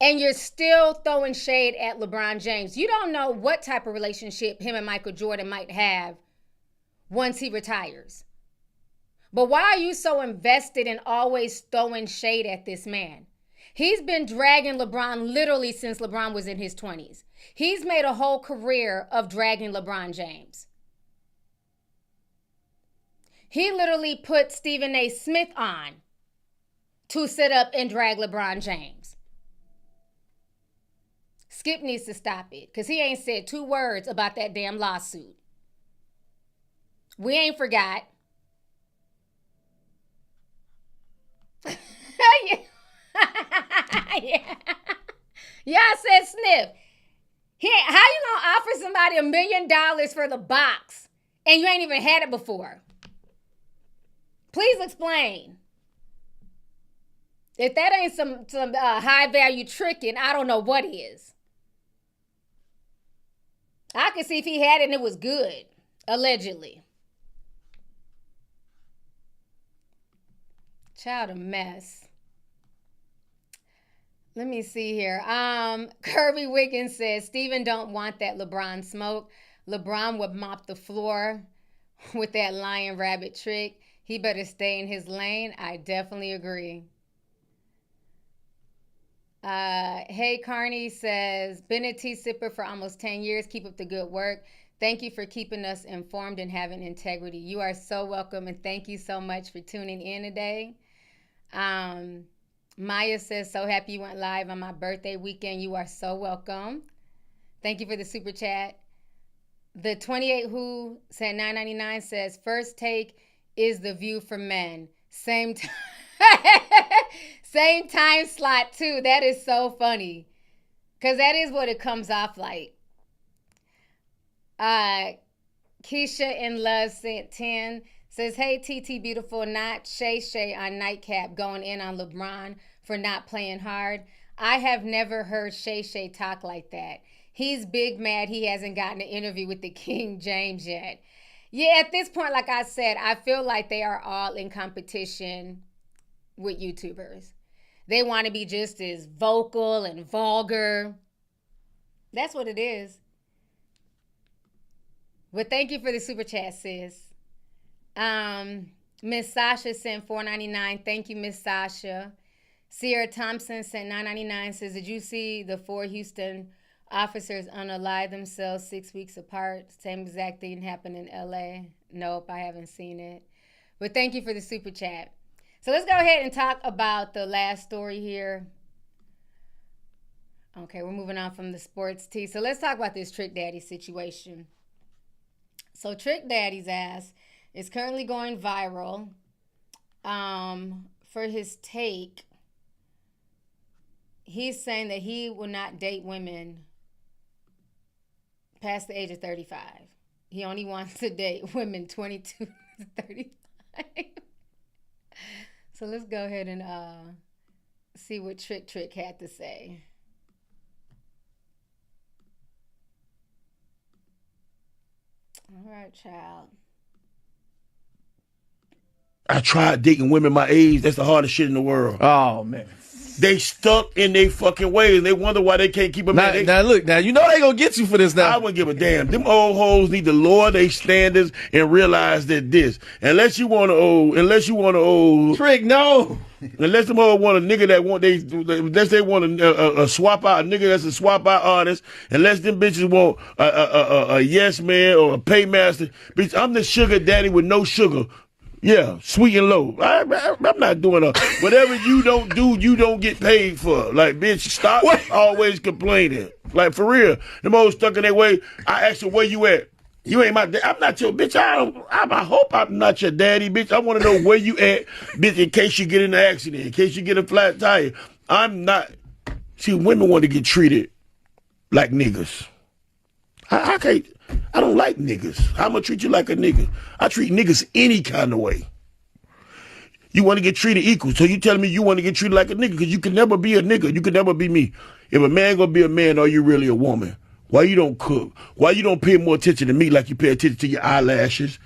And you're still throwing shade at LeBron James. You don't know what type of relationship him and Michael Jordan might have once he retires. But why are you so invested in always throwing shade at this man? He's been dragging LeBron literally since LeBron was in his 20s. He's made a whole career of dragging LeBron James. He literally put Stephen A. Smith on to sit up and drag LeBron James. Skip needs to stop it because he ain't said 2 words about that damn lawsuit. We ain't forgot. Yeah. Y'all said sniff. How you gonna offer somebody $1 million for the box and you ain't even had it before? Please explain. If that ain't some high value tricking, I don't know what is. I could see if he had it and it was good, allegedly. Child, a mess. Let me see here. Kirby Wiggins says, Steven don't want that LeBron smoke. LeBron would mop the floor with that lion rabbit trick. He better stay in his lane. I definitely agree. Hey, Carney says, been a tea sipper for almost 10 years. Keep up the good work. Thank you for keeping us informed and having integrity. You are so welcome, and thank you so much for tuning in today. Maya says, so happy you went live on my birthday weekend. You are so welcome. Thank you for the super chat. The 28 Who said $9.99 says, first take is The View for Men. Same time. Same time slot too. That is so funny. Because that is what it comes off like. Keisha in Love sent 10 says, hey, TT Beautiful, not Shay Shay on Nightcap going in on LeBron for not playing hard. I have never heard Shay Shay talk like that. He's big mad he hasn't gotten an interview with the King James yet. Yeah, at this point, like I said, I feel like they are all in competition with YouTubers. They want to be just as vocal and vulgar. That's what it is. But thank you for the super chat, sis. Miss Sasha sent $4.99. Thank you, Miss Sasha. Sierra Thompson sent $9.99. Says, did you see the 4 Houston officers unalive themselves 6 weeks apart? Same exact thing happened in LA. Nope, I haven't seen it. But thank you for the super chat. So let's go ahead and talk about the last story here. Okay, we're moving on from the sports tea. So let's talk about this Trick Daddy situation. So Trick Daddy's ass is currently going viral for his take. He's saying that he will not date women past the age of 35. He only wants to date women 22 to 35. So let's go ahead and see what Trick had to say. All right, child. I tried dating women my age. That's the hardest shit in the world. Oh, man. They stuck in their fucking ways. They wonder why they can't keep a man. Now, look, now, you know they gonna get you for this now. I wouldn't give a damn. Them old hoes need to lower their standards and realize that unless you want to Trick, no. Unless them hoes want a nigga unless they want a swap out, a nigga that's a swap out artist, unless them bitches want a yes man or a paymaster. Bitch, I'm the sugar daddy with no sugar. Yeah, sweet and low. I'm not doing whatever you don't do, you don't get paid for. Like, bitch, stop always complaining. Like, for real. Them hoes stuck in their way. I asked her, where you at? You ain't my I'm not your bitch. I hope I'm not your daddy, bitch. I want to know where you at, bitch, in case you get in an accident, in case you get a flat tire. I'm not. See, women want to get treated like niggas. I can't. I don't like niggas. I'm going to treat you like a nigga. I treat niggas any kind of way. You want to get treated equal. So you telling me you want to get treated like a nigga because you can never be a nigga. You can never be me. If a man going to be a man, are you really a woman? Why you don't cook? Why you don't pay more attention to me like you pay attention to your eyelashes?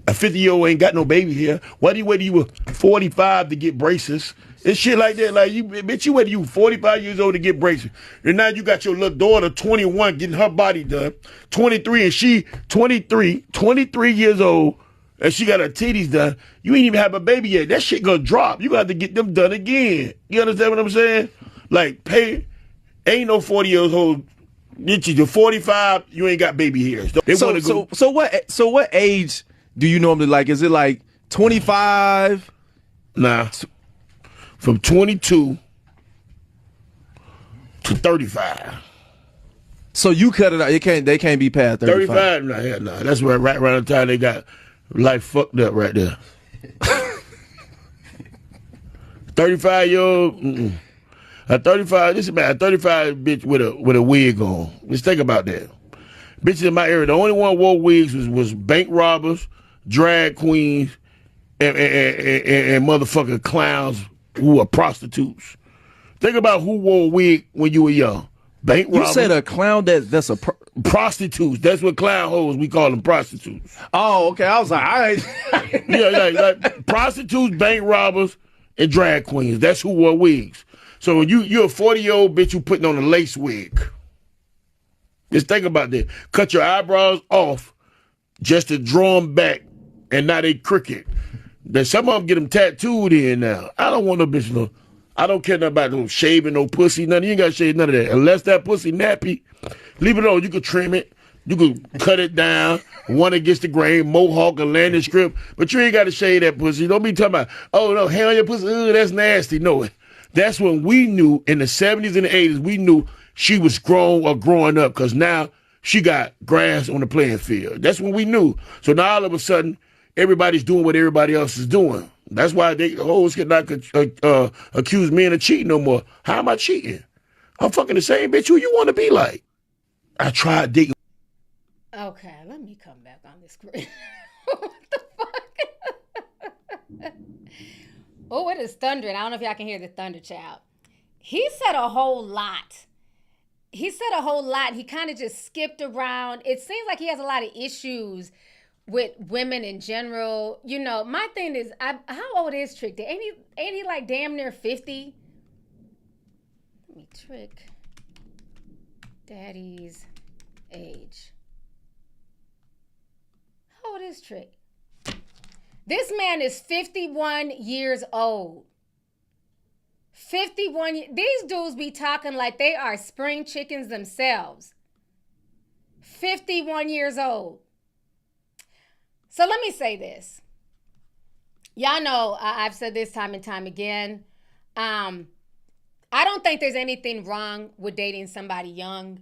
A 50-year-old ain't got no baby here. Why do you wait till you were 45 to get braces? And shit like that. Like, you waited you 45 years old to get braces. And now you got your little daughter, 21, getting her body done. 23, and she 23 years old, and she got her titties done. You ain't even have a baby yet. That shit gonna drop. You got to get them done again. You understand what I'm saying? Like, ain't no 40 years old. You're 45, you ain't got baby hairs. So what age do you normally like? Is it like 25? Nah. From 22 to 35. So you cut it out. They can't be past 35. 35? Nah, hell no. That's right around the time they got life fucked up right there. 35-year-old, a 35. This is about a 35 bitch with a wig on. Let's think about that. Bitches in my area, the only one who wore wigs was bank robbers, drag queens, and motherfucking clowns who are prostitutes. Think about who wore a wig when you were young. Bank robbers. You said a clown that's a prostitutes. That's what clown hoes, we call them prostitutes. Oh, okay. I was like, all right. Yeah, like prostitutes, bank robbers, and drag queens. That's who wore wigs. So when you're a 40-year-old bitch who putting on a lace wig. Just think about that. Cut your eyebrows off just to draw them back, and now they crooked. Then some of them get them tattooed in now. I don't want no bitch no. I don't care nothing about no shaving, no pussy, nothing. You ain't got to shave none of that. Unless that pussy nappy, leave it alone. You can trim it. You can cut it down, one against the grain, mohawk, and landing strip. But you ain't got to shave that pussy. Don't be talking about, oh, no, hair on your pussy. Ugh, that's nasty. No, that's when we knew in the 70s and the 80s, we knew she was grown or growing up because now she got grass on the playing field. That's when we knew. So now all of a sudden, everybody's doing what everybody else is doing. That's why they hoes cannot accuse men of cheating no more. How am I cheating? I'm fucking the same bitch who you want to be like. I tried dating. Okay, let me come back on the screen. What the fuck? Oh, it is thundering. I don't know if y'all can hear the thunder, child. He said a whole lot. He kind of just skipped around. It seems like he has a lot of issues with women in general. You know, my thing is, how old is Trick Daddy? Ain't he like damn near 50? Let me Trick Daddy's age. How old is Trick? This man is 51 years old. 51. These dudes be talking like they are spring chickens themselves. 51 years old. So let me say this. Y'all know I've said this time and time again. I don't think there's anything wrong with dating somebody young.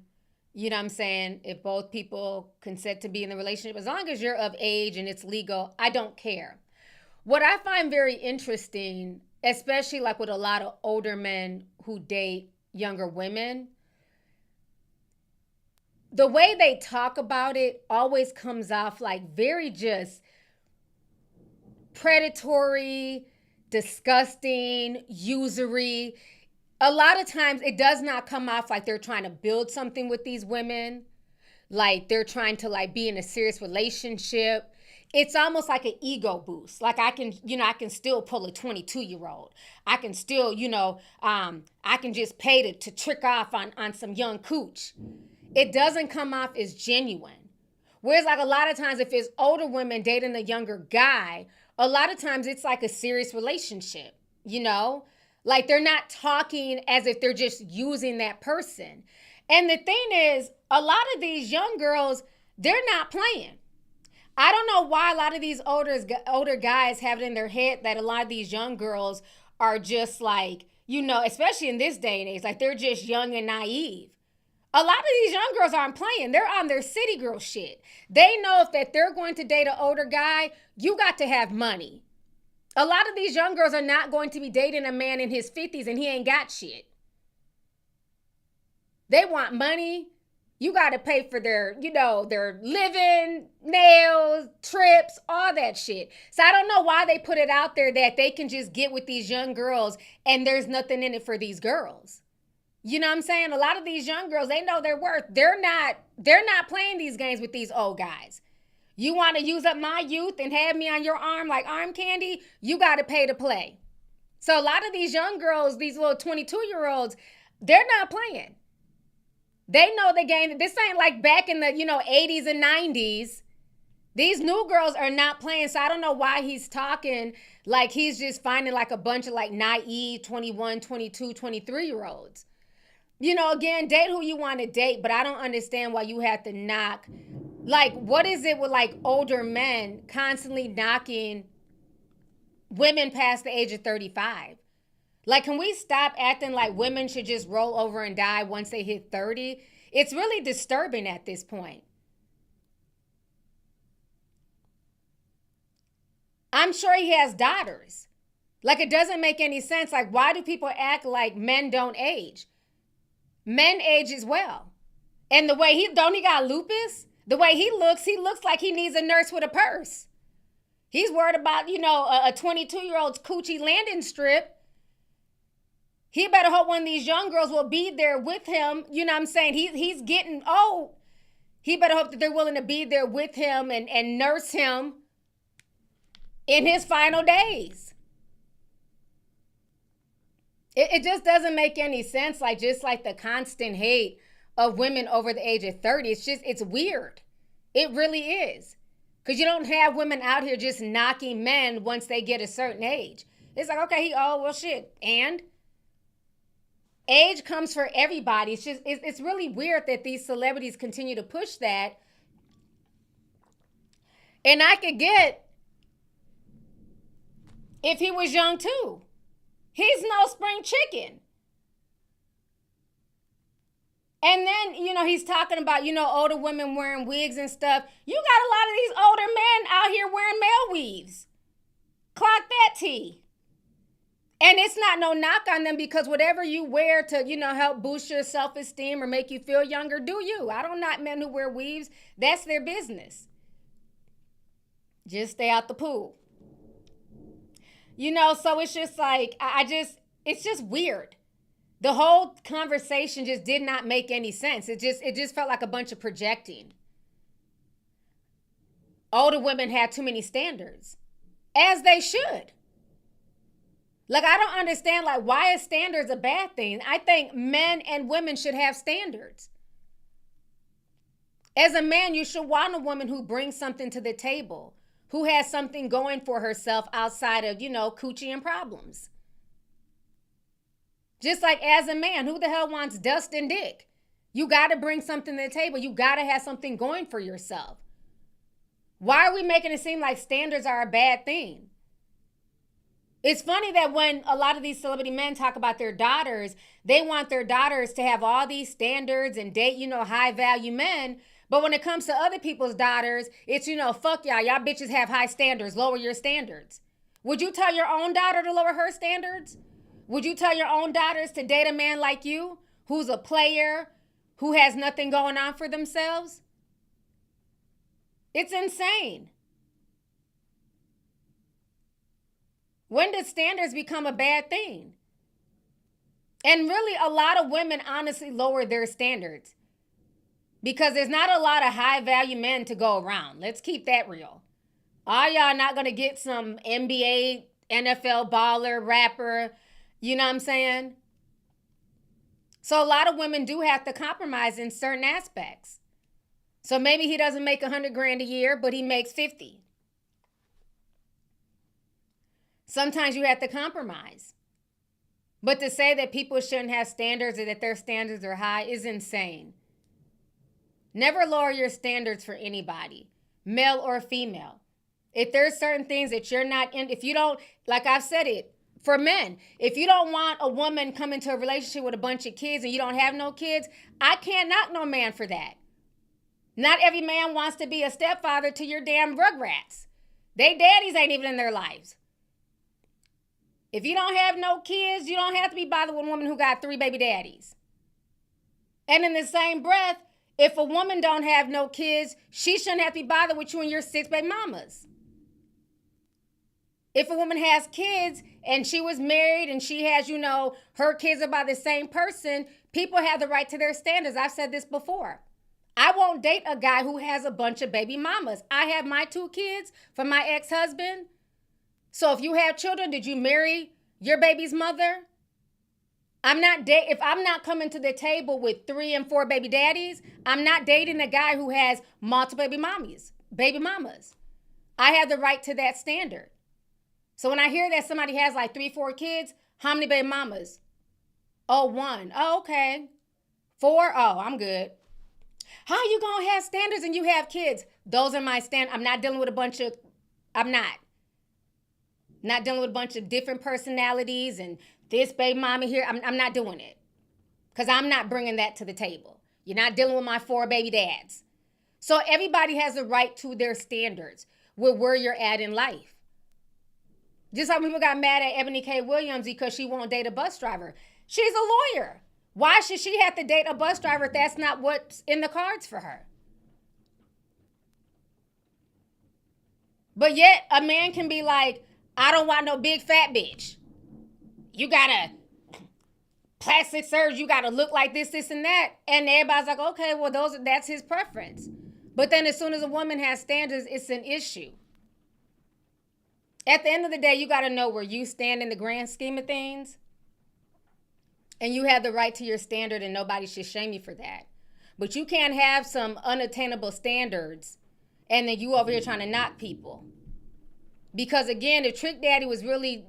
You know what I'm saying? If both people consent to be in the relationship, as long as you're of age and it's legal, I don't care. What I find very interesting, especially like with a lot of older men who date younger women, the way they talk about it always comes off like very just predatory, disgusting, usury. A lot of times it does not come off like they're trying to build something with these women, like they're trying to like be in a serious relationship. It's almost like an ego boost. Like I can still pull a 22-year-old. I can still, I can just pay to trick off on some young cooch. It doesn't come off as genuine. Whereas like a lot of times if it's older women dating a younger guy, a lot of times it's like a serious relationship, Like they're not talking as if they're just using that person. And the thing is, a lot of these young girls, they're not playing. I don't know why a lot of these older guys have it in their head that a lot of these young girls are just like, especially in this day and age, like they're just young and naive. A lot of these young girls aren't playing. They're on their city girl shit. They know if that they're going to date an older guy, you got to have money. A lot of these young girls are not going to be dating a man in his 50s and he ain't got shit. They want money. You got to pay for their living, nails, trips, all that shit. So I don't know why they put it out there that they can just get with these young girls and there's nothing in it for these girls. You know what I'm saying? A lot of these young girls, they know their worth. They're not playing these games with these old guys. You want to use up my youth and have me on your arm like arm candy? You got to pay to play. So a lot of these young girls, these little 22-year-olds, they're not playing. They know the game. This ain't like back in the, 80s and 90s. These new girls are not playing. So I don't know why he's talking like he's just finding like a bunch of like naive 21, 22, 23-year-olds. Again, date who you want to date, but I don't understand why you have to knock. Like, what is it with like older men constantly knocking women past the age of 35? Like, can we stop acting like women should just roll over and die once they hit 30? It's really disturbing at this point. I'm sure he has daughters. Like, it doesn't make any sense. Like, why do people act like men don't age? Men age as well. And the way he got lupus? The way he looks like he needs a nurse with a purse. He's worried about, a 22-year-old's coochie landing strip. He better hope one of these young girls will be there with him. You know what I'm saying? He's getting old. He better hope that they're willing to be there with him and nurse him in his final days. It just doesn't make any sense. Like, just like the constant hate of women over the age of 30. It's weird. It really is. Because you don't have women out here just knocking men once they get a certain age. It's like, okay, he old, well, shit. And Age comes for everybody. It's really weird that these celebrities continue to push that. And I could get if he was young too. He's no spring chicken. And then, he's talking about, older women wearing wigs and stuff. You got a lot of these older men out here wearing male weaves. Clock that T. And it's not no knock on them, because whatever you wear to, help boost your self-esteem or make you feel younger, do you. I don't knock men who wear weaves. That's their business. Just stay out the pool. So it's just like, it's just weird. The whole conversation just did not make any sense. It just felt like a bunch of projecting. Older women had too many standards, as they should. Like, I don't understand, why is standards a bad thing? I think men and women should have standards. As a man, you should want a woman who brings something to the table, who has something going for herself outside of, coochie and problems. Just like as a man, who the hell wants dust and dick? You got to bring something to the table. You got to have something going for yourself. Why are we making it seem like standards are a bad thing? It's funny that when a lot of these celebrity men talk about their daughters, they want their daughters to have all these standards and date, high value men. But when it comes to other people's daughters, it's, fuck y'all. Y'all bitches have high standards. Lower your standards. Would you tell your own daughter to lower her standards? Would you tell your own daughters to date a man like you, who's a player, who has nothing going on for themselves? It's insane. When did standards become a bad thing? And really, a lot of women honestly lower their standards because there's not a lot of high value men to go around. Let's keep that real. All y'all not going to get some NBA, NFL baller, rapper, you know what I'm saying? So a lot of women do have to compromise in certain aspects. So maybe he doesn't make $100,000 a year, but he makes 50. Sometimes you have to compromise. But to say that people shouldn't have standards or that their standards are high is insane. Never lower your standards for anybody, male or female. If there's certain things that you're not in, if you don't, like I've said it, for men, if you don't want a woman come into a relationship with a bunch of kids and you don't have no kids, I can't knock no man for that. Not every man wants to be a stepfather to your damn rugrats. They daddies ain't even in their lives. If you don't have no kids, you don't have to be bothered with a woman who got 3 baby daddies. And in the same breath, if a woman don't have no kids, she shouldn't have to be bothered with you and your 6 baby mamas. If a woman has kids and she was married and she has, her kids are by the same person, people have the right to their standards. I've said this before. I won't date a guy who has a bunch of baby mamas. I have my 2 kids from my ex-husband. So if you have children, did you marry your baby's mother? If I'm not coming to the table with 3 and 4 baby daddies, I'm not dating a guy who has multiple baby mamas. I have the right to that standard. So when I hear that somebody has 3, 4 kids, how many baby mamas? Oh, 1. Oh, okay. 4? Oh, I'm good. How you gonna have standards and you have kids? Those are my standards. I'm not dealing with not dealing with a bunch of different personalities and this baby mama here. I'm not doing it because I'm not bringing that to the table. You're not dealing with my 4 baby dads. So everybody has a right to their standards with where you're at in life. Just like people got mad at Ebony K. Williams because she won't date a bus driver. She's a lawyer. Why should she have to date a bus driver if that's not what's in the cards for her? But yet a man can be like, I don't want no big fat bitch. You gotta plastic surgery, you gotta look like this, and that. And everybody's like, okay, well, that's his preference. But then as soon as a woman has standards, it's an issue. At the end of the day, you gotta know where you stand in the grand scheme of things. And you have the right to your standard and nobody should shame you for that. But you can't have some unattainable standards and then you over here trying to knock people. Because again, if Trick Daddy was really,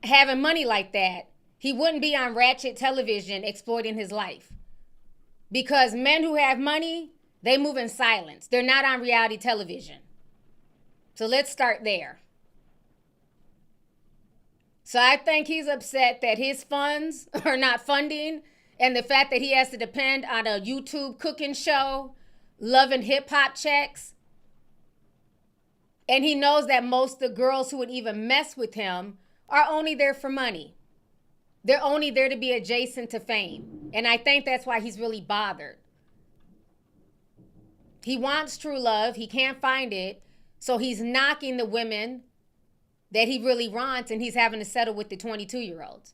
having money like that, he wouldn't be on ratchet television exploiting his life. Because men who have money, they move in silence. They're not on reality television. So let's start there. So I think he's upset that his funds are not funding, and the fact that he has to depend on a YouTube cooking show, Love and Hip Hop checks. And he knows that most of the girls who would even mess with him are only there for money. They're only there to be adjacent to fame. And I think that's why he's really bothered. He wants true love. He can't find it. So he's knocking the women that he really wants, and he's having to settle with the 22-year-olds.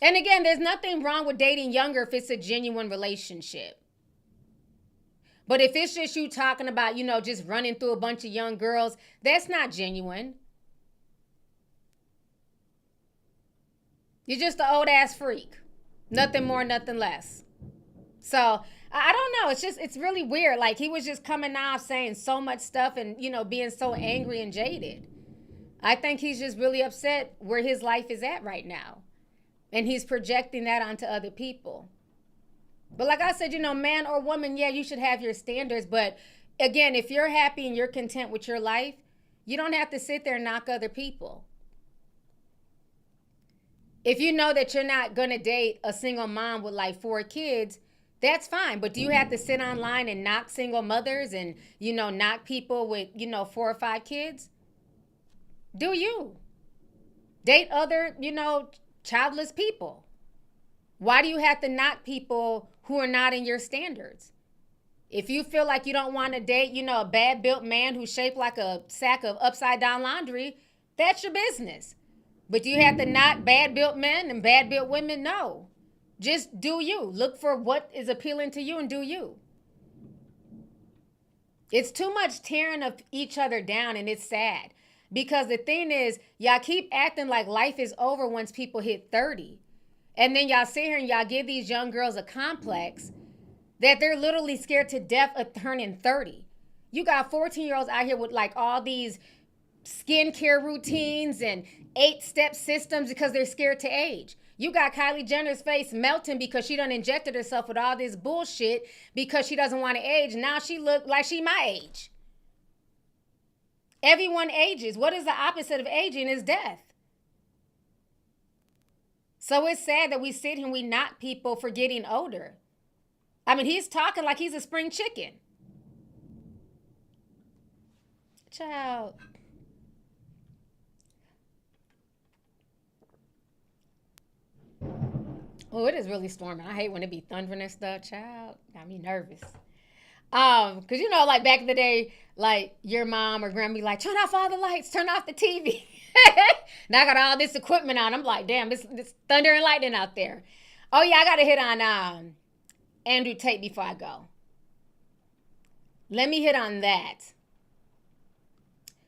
And again, there's nothing wrong with dating younger if it's a genuine relationship. But if it's just you talking about, just running through a bunch of young girls, that's not genuine. You're just an old ass freak. Nothing more, nothing less. So I don't know. It's really weird. Like, he was just coming off saying so much stuff and, being so angry and jaded. I think he's just really upset where his life is at right now. And he's projecting that onto other people. But like I said, man or woman, yeah, you should have your standards. But again, if you're happy and you're content with your life, you don't have to sit there and knock other people. If you know that you're not going to date a single mom with like 4 kids, that's fine. But do you have to sit online and knock single mothers and, knock people with, 4 or 5 kids? Do you? Date other, childless people. Why do you have to knock people who are not in your standards? If you feel like you don't want to date, a bad built man who's shaped like a sack of upside down laundry, that's your business. But do you have to knock bad built men and bad built women? No. Just do you. Look for what is appealing to you and do you. It's too much tearing of each other down, and it's sad. Because the thing is, y'all keep acting like life is over once people hit 30. And then y'all sit here and y'all give these young girls a complex that they're literally scared to death of turning 30. You got 14-year-olds out here with like all these skincare routines and 8-step systems because they're scared to age. You got Kylie Jenner's face melting because she done injected herself with all this bullshit because she doesn't want to age. Now she look like she my age. Everyone ages. What is the opposite of aging is death. So it's sad that we sit here and we knock people for getting older. I mean, he's talking like he's a spring chicken. Child. Oh, it is really storming. I hate when it be thundering and stuff. Child, got me nervous. Cause like back in the day, like your mom or grandma be like, turn off all the lights, turn off the TV. Now I got all this equipment on. I'm like, damn, this thunder and lightning out there. Oh yeah, I gotta hit on Andrew Tate before I go. Let me hit on that.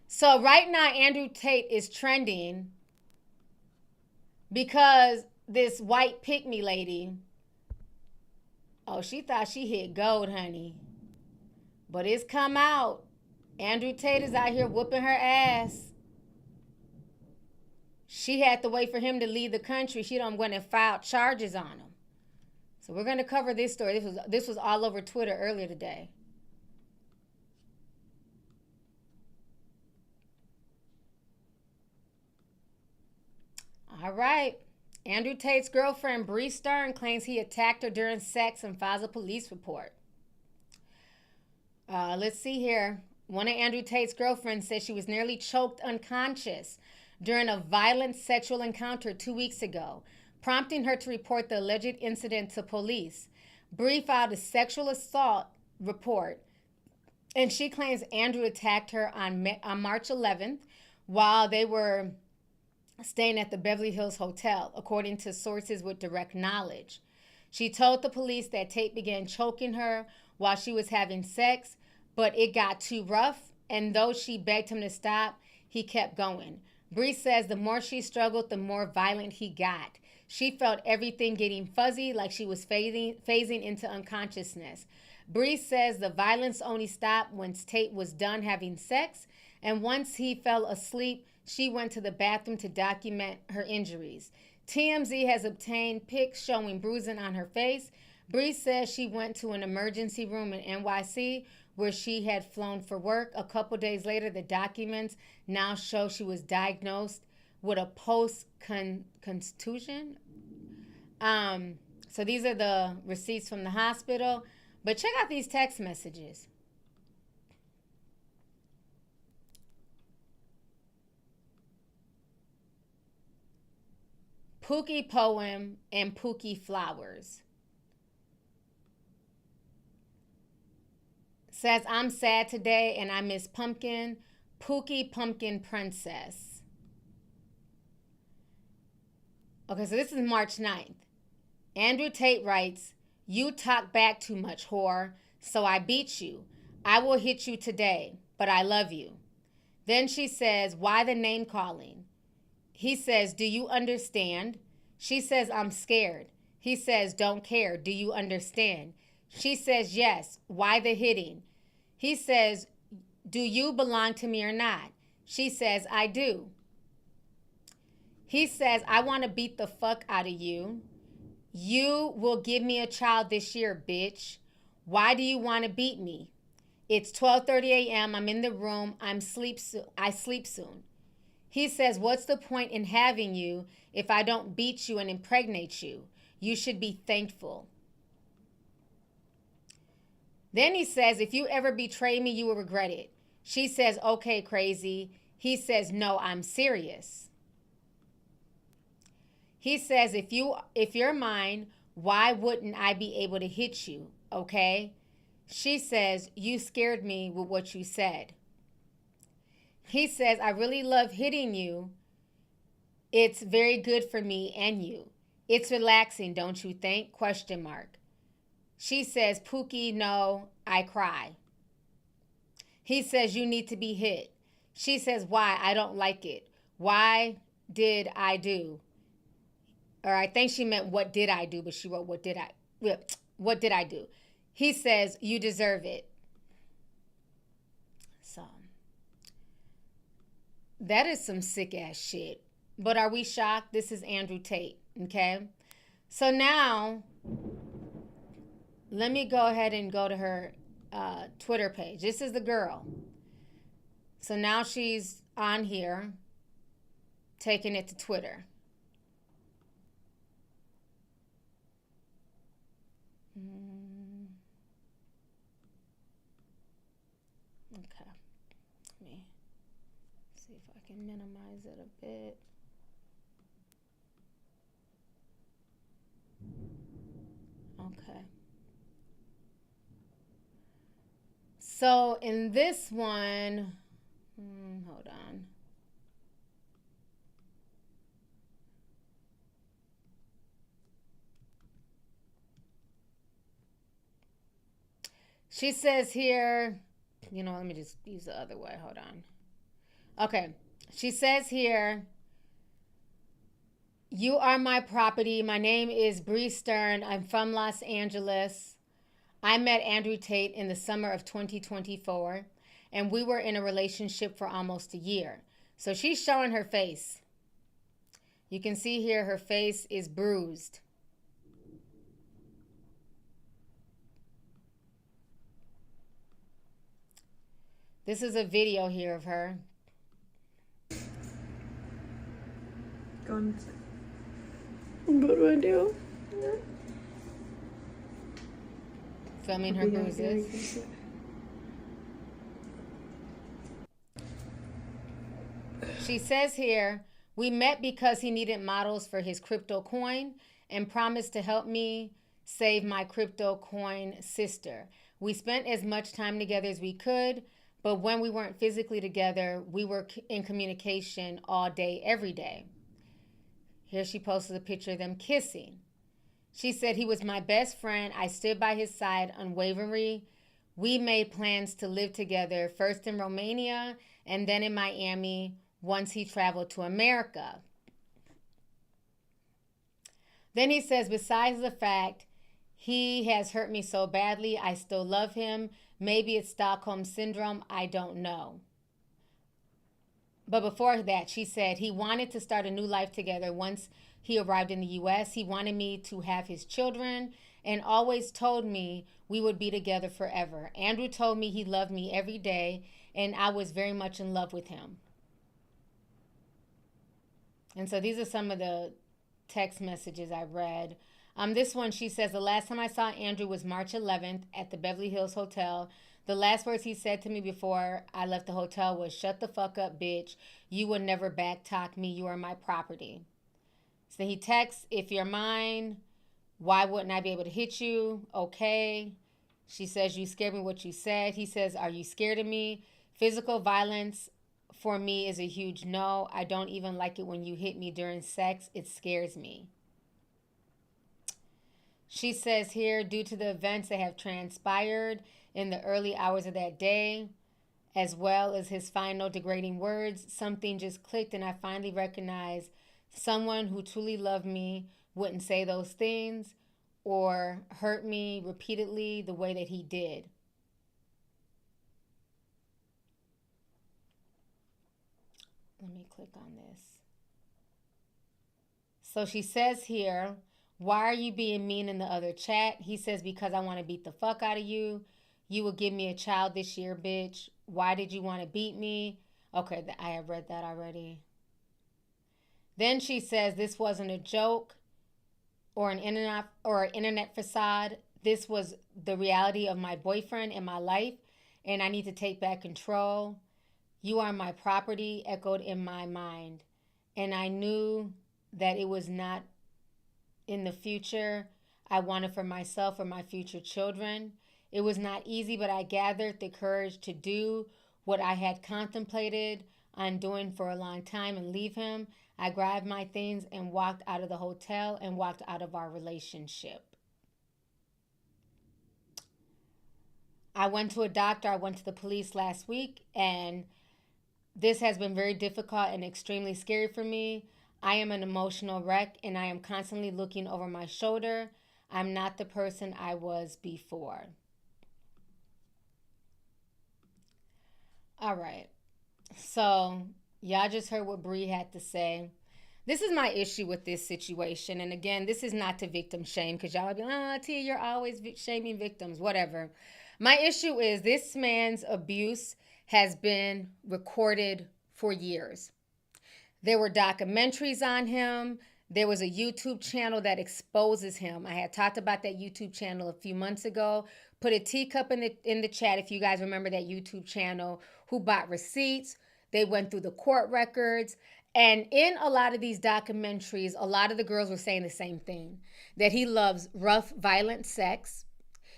So right now, Andrew Tate is trending because this white pick-me lady, oh, she thought she hit gold, honey. But it's come out. Andrew Tate is out here whooping her ass. She had to wait for him to leave the country. She done went and filed charges on him. So we're going to cover this story. This was all over Twitter earlier today. All right. Andrew Tate's girlfriend, Bree Stern, claims he attacked her during sex and files a police report. Let's see here. One of Andrew Tate's girlfriends said she was nearly choked unconscious during a violent sexual encounter 2 weeks ago, prompting her to report the alleged incident to police. Bree filed a sexual assault report, and she claims Andrew attacked her on March 11th while they were staying at the Beverly Hills Hotel, according to sources with direct knowledge. She told the police that Tate began choking her while she was having sex, but it got too rough, and though she begged him to stop, he kept going. Bree says the more she struggled, the more violent he got. She felt everything getting fuzzy, like she was phasing into unconsciousness. Bree says the violence only stopped once Tate was done having sex, and once he fell asleep, she went to the bathroom to document her injuries. TMZ has obtained pics showing bruising on her face. Bree says she went to an emergency room in NYC where she had flown for work. A couple days later, the documents now show she was diagnosed with a post-contusion. So these are the receipts from the hospital. But check out these text messages. Pookie poem and Pookie flowers. Says, I'm sad today and I miss Pumpkin. Pookie Pumpkin Princess. Okay, so this is March 9th. Andrew Tate writes, you talk back too much, whore, so I beat you. I will hit you today, but I love you. Then she says, why the name calling? He says, do you understand? She says, I'm scared. He says, don't care. Do you understand? She says, yes. Why the hitting? He says, do you belong to me or not? She says, I do. He says, I want to beat the fuck out of you. You will give me a child this year, bitch. Why do you want to beat me? It's 12:30 a.m. I'm in the room. I sleep soon. He says, what's the point in having you if I don't beat you and impregnate you? You should be thankful. Then he says, if you ever betray me, you will regret it. She says, okay, crazy. He says, no, I'm serious. He says, if you're mine, why wouldn't I be able to hit you, okay? She says, you scared me with what you said. He says, I really love hitting you. It's very good for me and you. It's relaxing, don't you think? ? She says, Pookie, no, I cry. He says, you need to be hit. She says, why? I don't like it. Why did I do? Or I think she meant, what did I do? But she wrote, what did I do? He says, you deserve it. So, that is some sick ass shit. But are we shocked? This is Andrew Tate, okay? So now, let me go ahead and go to her Twitter page. This is the girl. So now she's on here, taking it to Twitter. Okay. Let me see if I can minimize it a bit. Okay. So in this one, hold on. She says here, let me just use the other way. Hold on. Okay. She says here, you are my property. My name is Bree Stern. I'm from Los Angeles. I met Andrew Tate in the summer of 2024, and we were in a relationship for almost a year. So she's showing her face. You can see here her face is bruised. This is a video here of her. What do I do? Filming her bruises. She says here, we met because he needed models for his crypto coin and promised to help me save my crypto coin sister. We spent as much time together as we could, but when we weren't physically together, we were in communication all day, every day. Here she posted a picture of them kissing. She said, he was my best friend. I stood by his side unwaveringly. We made plans to live together, first in Romania and then in Miami once he traveled to America. Then he says, besides the fact he has hurt me so badly, I still love him. Maybe it's Stockholm Syndrome. I don't know. But before that, she said he wanted to start a new life together once he arrived in the U.S. He wanted me to have his children and always told me we would be together forever. Andrew told me he loved me every day, and I was very much in love with him. And so these are some of the text messages I read. This one, she says, the last time I saw Andrew was March 11th at the Beverly Hills Hotel. The last words he said to me before I left the hotel was, shut the fuck up, bitch. You will never back talk me. You are my property. So he texts, if you're mine, why wouldn't I be able to hit you? Okay. She says, you scared me what you said. He says, are you scared of me? Physical violence for me is a huge no. I don't even like it when you hit me during sex. It scares me. She says here, due to the events that have transpired in the early hours of that day, as well as his final degrading words, something just clicked and I finally recognized someone who truly loved me wouldn't say those things or hurt me repeatedly the way that he did. Let me click on this. So she says here, why are you being mean in the other chat? He says, because I want to beat the fuck out of you. You will give me a child this year, bitch. Why did you want to beat me? Okay, I have read that already. Then she says, this wasn't a joke or an internet facade. This was the reality of my boyfriend in my life, and I need to take back control. You are my property, echoed in my mind. And I knew that it was not in the future I wanted for myself or my future children. It was not easy, but I gathered the courage to do what I had contemplated on doing for a long time and leave him. I grabbed my things and walked out of the hotel and walked out of our relationship. I went to a doctor. I went to the police last week, and this has been very difficult and extremely scary for me. I am an emotional wreck, and I am constantly looking over my shoulder. I'm not the person I was before. All right. So y'all just heard what Bree had to say. This is my issue with this situation. And again, this is not to victim shame, because y'all be like, Tia, you're always shaming victims, whatever. My issue is this man's abuse has been recorded for years. There were documentaries on him. There was a YouTube channel that exposes him. I had talked about that YouTube channel a few months ago. Put a teacup in the chat if you guys remember that YouTube channel. Who bought receipts? They went through the court records. And in a lot of these documentaries, a lot of the girls were saying the same thing. That he loves rough, violent sex.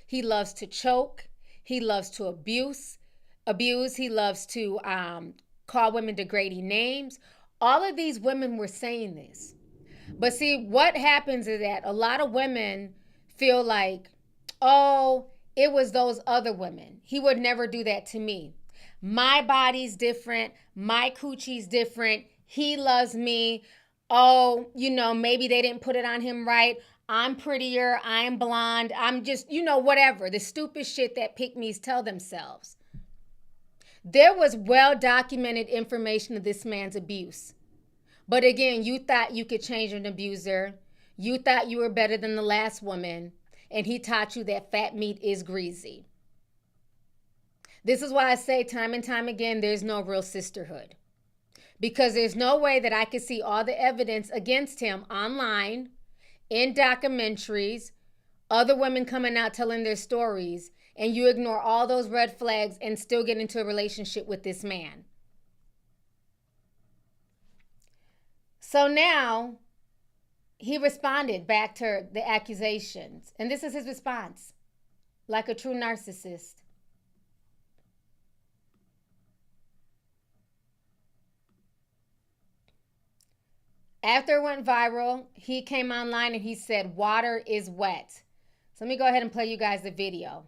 He loves to choke. He loves to abuse. He loves to call women degrading names. All of these women were saying this. But see, what happens is that a lot of women feel like, oh, it was those other women. He would never do that to me. My body's different. My coochie's different. He loves me. Oh, maybe they didn't put it on him right. I'm prettier. I'm blonde. I'm just, whatever. The stupid shit that pick-me's tell themselves. There was well-documented information of this man's abuse. But again, you thought you could change an abuser. You thought you were better than the last woman. And he taught you that fat meat is greasy. This is why I say time and time again, there's no real sisterhood. Because there's no way that I could see all the evidence against him online, in documentaries, other women coming out telling their stories, and you ignore all those red flags and still get into a relationship with this man. So now he responded back to the accusations. And this is his response, like a true narcissist. After it went viral, he came online and he said, water is wet. So let me go ahead and play you guys the video.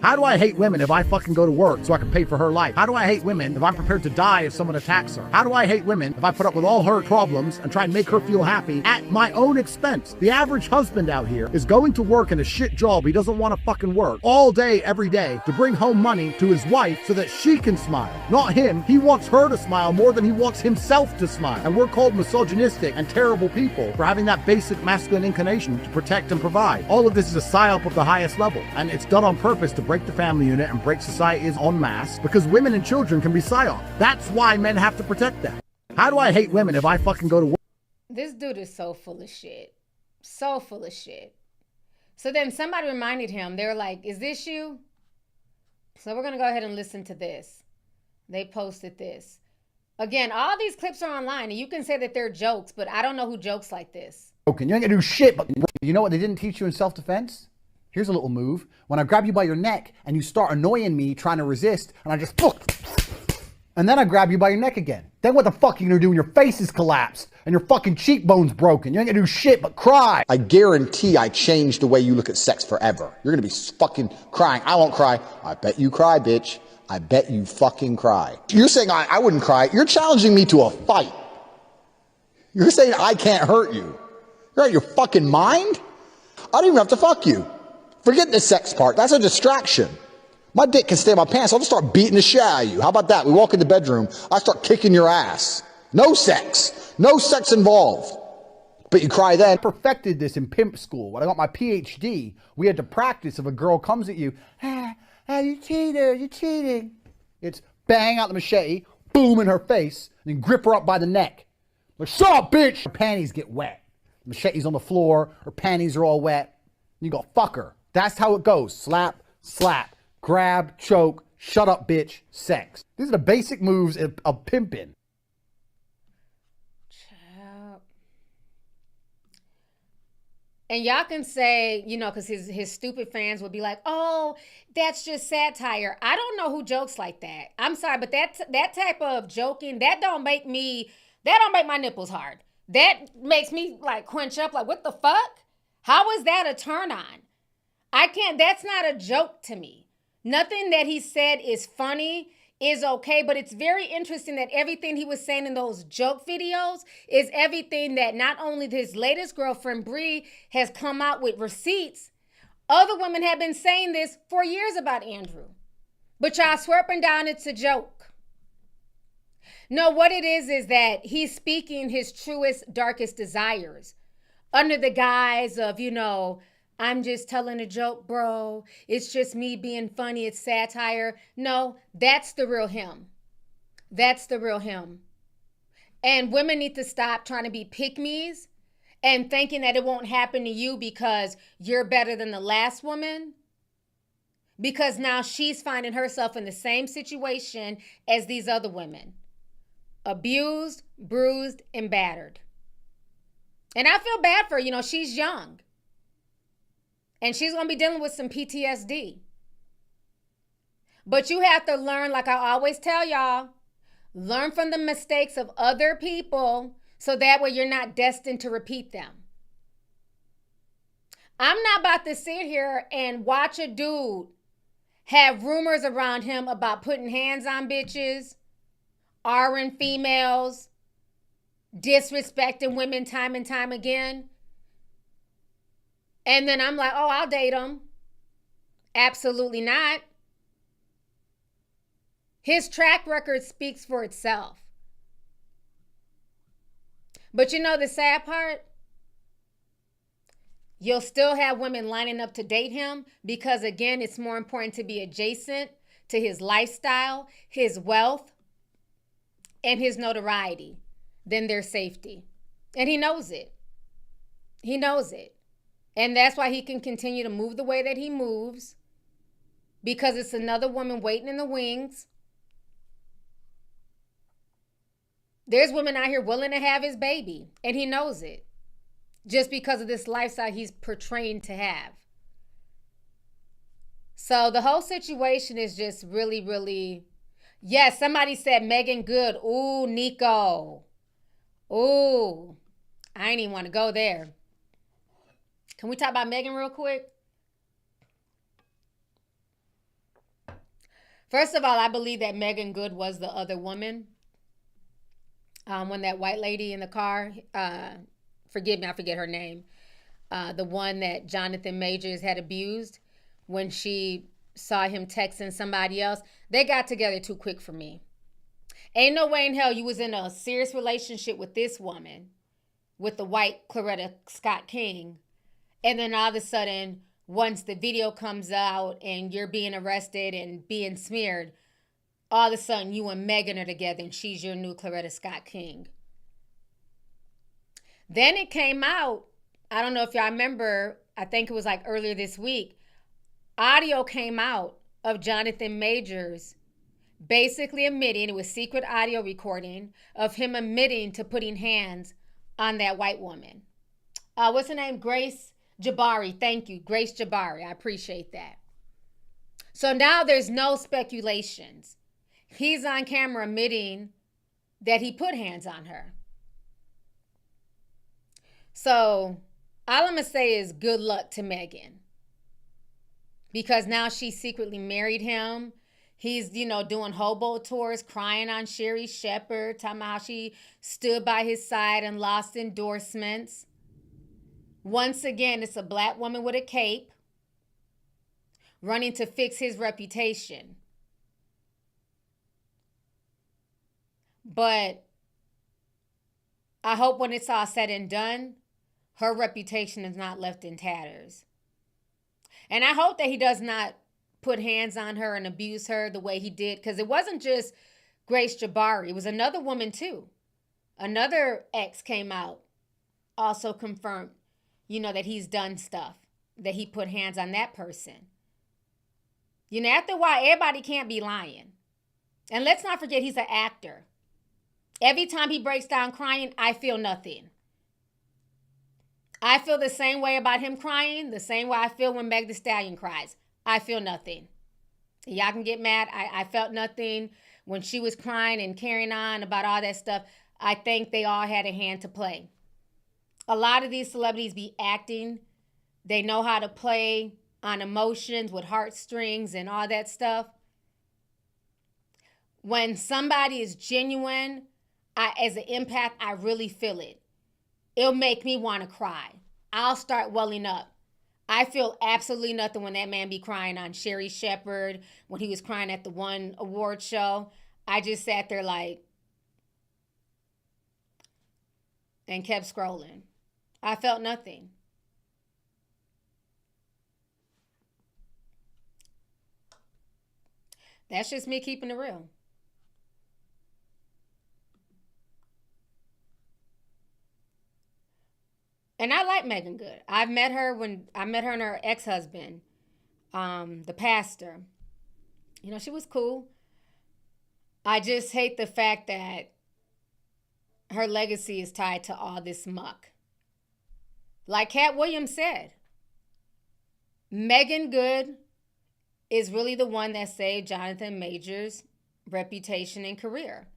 How do I hate women if I fucking go to work so I can pay for her life? How do I hate women if I'm prepared to die if someone attacks her? How do I hate women if I put up with all her problems and try and make her feel happy at my own expense? The average husband out here is going to work in a shit job he doesn't want to fucking work all day, every day to bring home money to his wife so that she can smile. Not him. He wants her to smile more than he wants himself to smile. And we're called misogynistic and terrible people for having that basic masculine inclination to protect and provide. All of this is a psyop of the highest level, and it's done on purpose to break the family unit and break societies en masse because women and children can be psyop. That's why men have to protect them. How do I hate women if I fucking go to work? This dude is so full of shit. So full of shit. So then somebody reminded him, they were like, is this you? So we're going to go ahead and listen to this. They posted this. Again, all these clips are online, and you can say that they're jokes, but I don't know who jokes like this. Okay, you ain't gonna do shit, but you know what they didn't teach you in self-defense? Here's a little move. When I grab you by your neck and you start annoying me trying to resist, and I just and then I grab you by your neck again. Then what the fuck are you gonna do when your face is collapsed and your fucking cheekbone's broken? You ain't gonna do shit but cry. I guarantee I changed the way you look at sex forever. You're gonna be fucking crying. I won't cry. I bet you cry, bitch. I bet you fucking cry. You're saying I wouldn't cry. You're challenging me to a fight. You're saying I can't hurt you. You're out of your fucking mind? I don't even have to fuck you. Forget the sex part. That's a distraction. My dick can stay in my pants. I'll just start beating the shit out of you. How about that? We walk in the bedroom. I start kicking your ass. No sex. No sex involved. But you cry then. I perfected this in pimp school. When I got my PhD, we had to practice if a girl comes at you, you cheater, you cheating. It's bang out the machete, boom in her face, and then grip her up by the neck. Like, shut up, bitch! Her panties get wet. The machete's on the floor, her panties are all wet. You go, fuck her. That's how it goes. Slap, slap, grab, choke, shut up, bitch, sex. These are the basic moves of pimping. And y'all can say, you know, because his stupid fans would be like, oh, that's just satire. I don't know who jokes like that. I'm sorry, but that type of joking, that don't make my nipples hard. That makes me like quench up, like, what the fuck? How is that a turn on? That's not a joke to me. Nothing that he said is funny, is okay, but it's very interesting that everything he was saying in those joke videos is everything that not only his latest girlfriend, Bree, has come out with receipts. Other women have been saying this for years about Andrew. But y'all swear up and down it's a joke. No, what it is that he's speaking his truest, darkest desires under the guise of, you know, I'm just telling a joke, bro. It's just me being funny. It's satire. No, that's the real him. That's the real him. And women need to stop trying to be pick-me's and thinking that it won't happen to you because you're better than the last woman. Because now she's finding herself in the same situation as these other women. Abused, bruised, and battered. And I feel bad for her. You know, she's young. And she's going to be dealing with some PTSD. But you have to learn, like I always tell y'all, learn from the mistakes of other people so that way you're not destined to repeat them. I'm not about to sit here and watch a dude have rumors around him about putting hands on bitches, R-ing females, disrespecting women time and time again. And then I'm like, oh, I'll date him. Absolutely not. His track record speaks for itself. But you know the sad part? You'll still have women lining up to date him because, again, it's more important to be adjacent to his lifestyle, his wealth, and his notoriety than their safety. And he knows it. He knows it. And that's why he can continue to move the way that he moves, because it's another woman waiting in the wings. There's women out here willing to have his baby, and he knows it, just because of this lifestyle he's portraying to have. So the whole situation is just really, really, yes, somebody said Megan Good. Ooh, Nico. Ooh, I ain't even want to go there. Can we talk about Megan real quick? First of all, I believe that Megan Good was the other woman. When that white lady in the car, forgive me, I forget her name, the one that Jonathan Majors had abused, when she saw him texting somebody else, they got together too quick for me. Ain't no way in hell you was in a serious relationship with this woman, with the white Coretta Scott King, and then all of a sudden, once the video comes out and you're being arrested and being smeared, all of a sudden you and Megan are together and she's your new Coretta Scott King. Then it came out, I don't know if y'all remember, I think it was like earlier this week, audio came out of Jonathan Majors basically admitting, it was secret audio recording of him admitting to putting hands on that white woman. What's her name? Grace Jabari. Thank you. Grace Jabari. I appreciate that. So now there's no speculations. He's on camera admitting that he put hands on her. So all I'm going to say is good luck to Megan. Because now she secretly married him. He's, doing hobo tours, crying on Sherry Shepherd, talking about how she stood by his side and lost endorsements. Once again, it's a black woman with a cape running to fix his reputation. But I hope when it's all said and done, her reputation is not left in tatters. And I hope that he does not put hands on her and abuse her the way he did, because it wasn't just Grace Jabari. It was another woman too. Another ex came out, also confirmed, that he's done stuff, that he put hands on that person. After a while, everybody can't be lying. And let's not forget, he's an actor. Every time he breaks down crying, I feel nothing. I feel the same way about him crying, the same way I feel when Meg Thee Stallion cries. I feel nothing. Y'all can get mad. I felt nothing when she was crying and carrying on about all that stuff. I think they all had a hand to play. A lot of these celebrities be acting. They know how to play on emotions with heartstrings and all that stuff. When somebody is genuine, as an empath, I really feel it. It'll make me want to cry. I'll start welling up. I feel absolutely nothing when that man be crying on Sherry Shepherd, when he was crying at the one award show. I just sat there and kept scrolling. I felt nothing. That's just me keeping it real. And I like Megan Good. I met her and her ex-husband, the pastor. She was cool. I just hate the fact that her legacy is tied to all this muck. Like Cat Williams said, Megan Good is really the one that saved Jonathan Majors' reputation and career.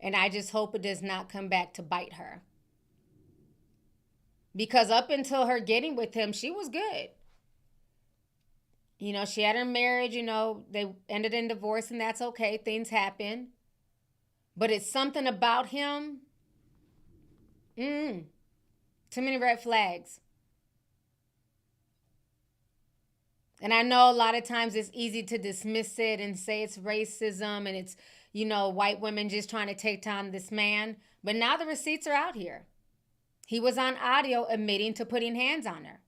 And I just hope it does not come back to bite her. Because up until her getting with him, she was good. She had her marriage, they ended in divorce, and that's okay. Things happen. But it's something about him. Too many red flags. And I know a lot of times it's easy to dismiss it and say it's racism and it's, white women just trying to take down this man. But now the receipts are out here. He was on audio admitting to putting hands on her.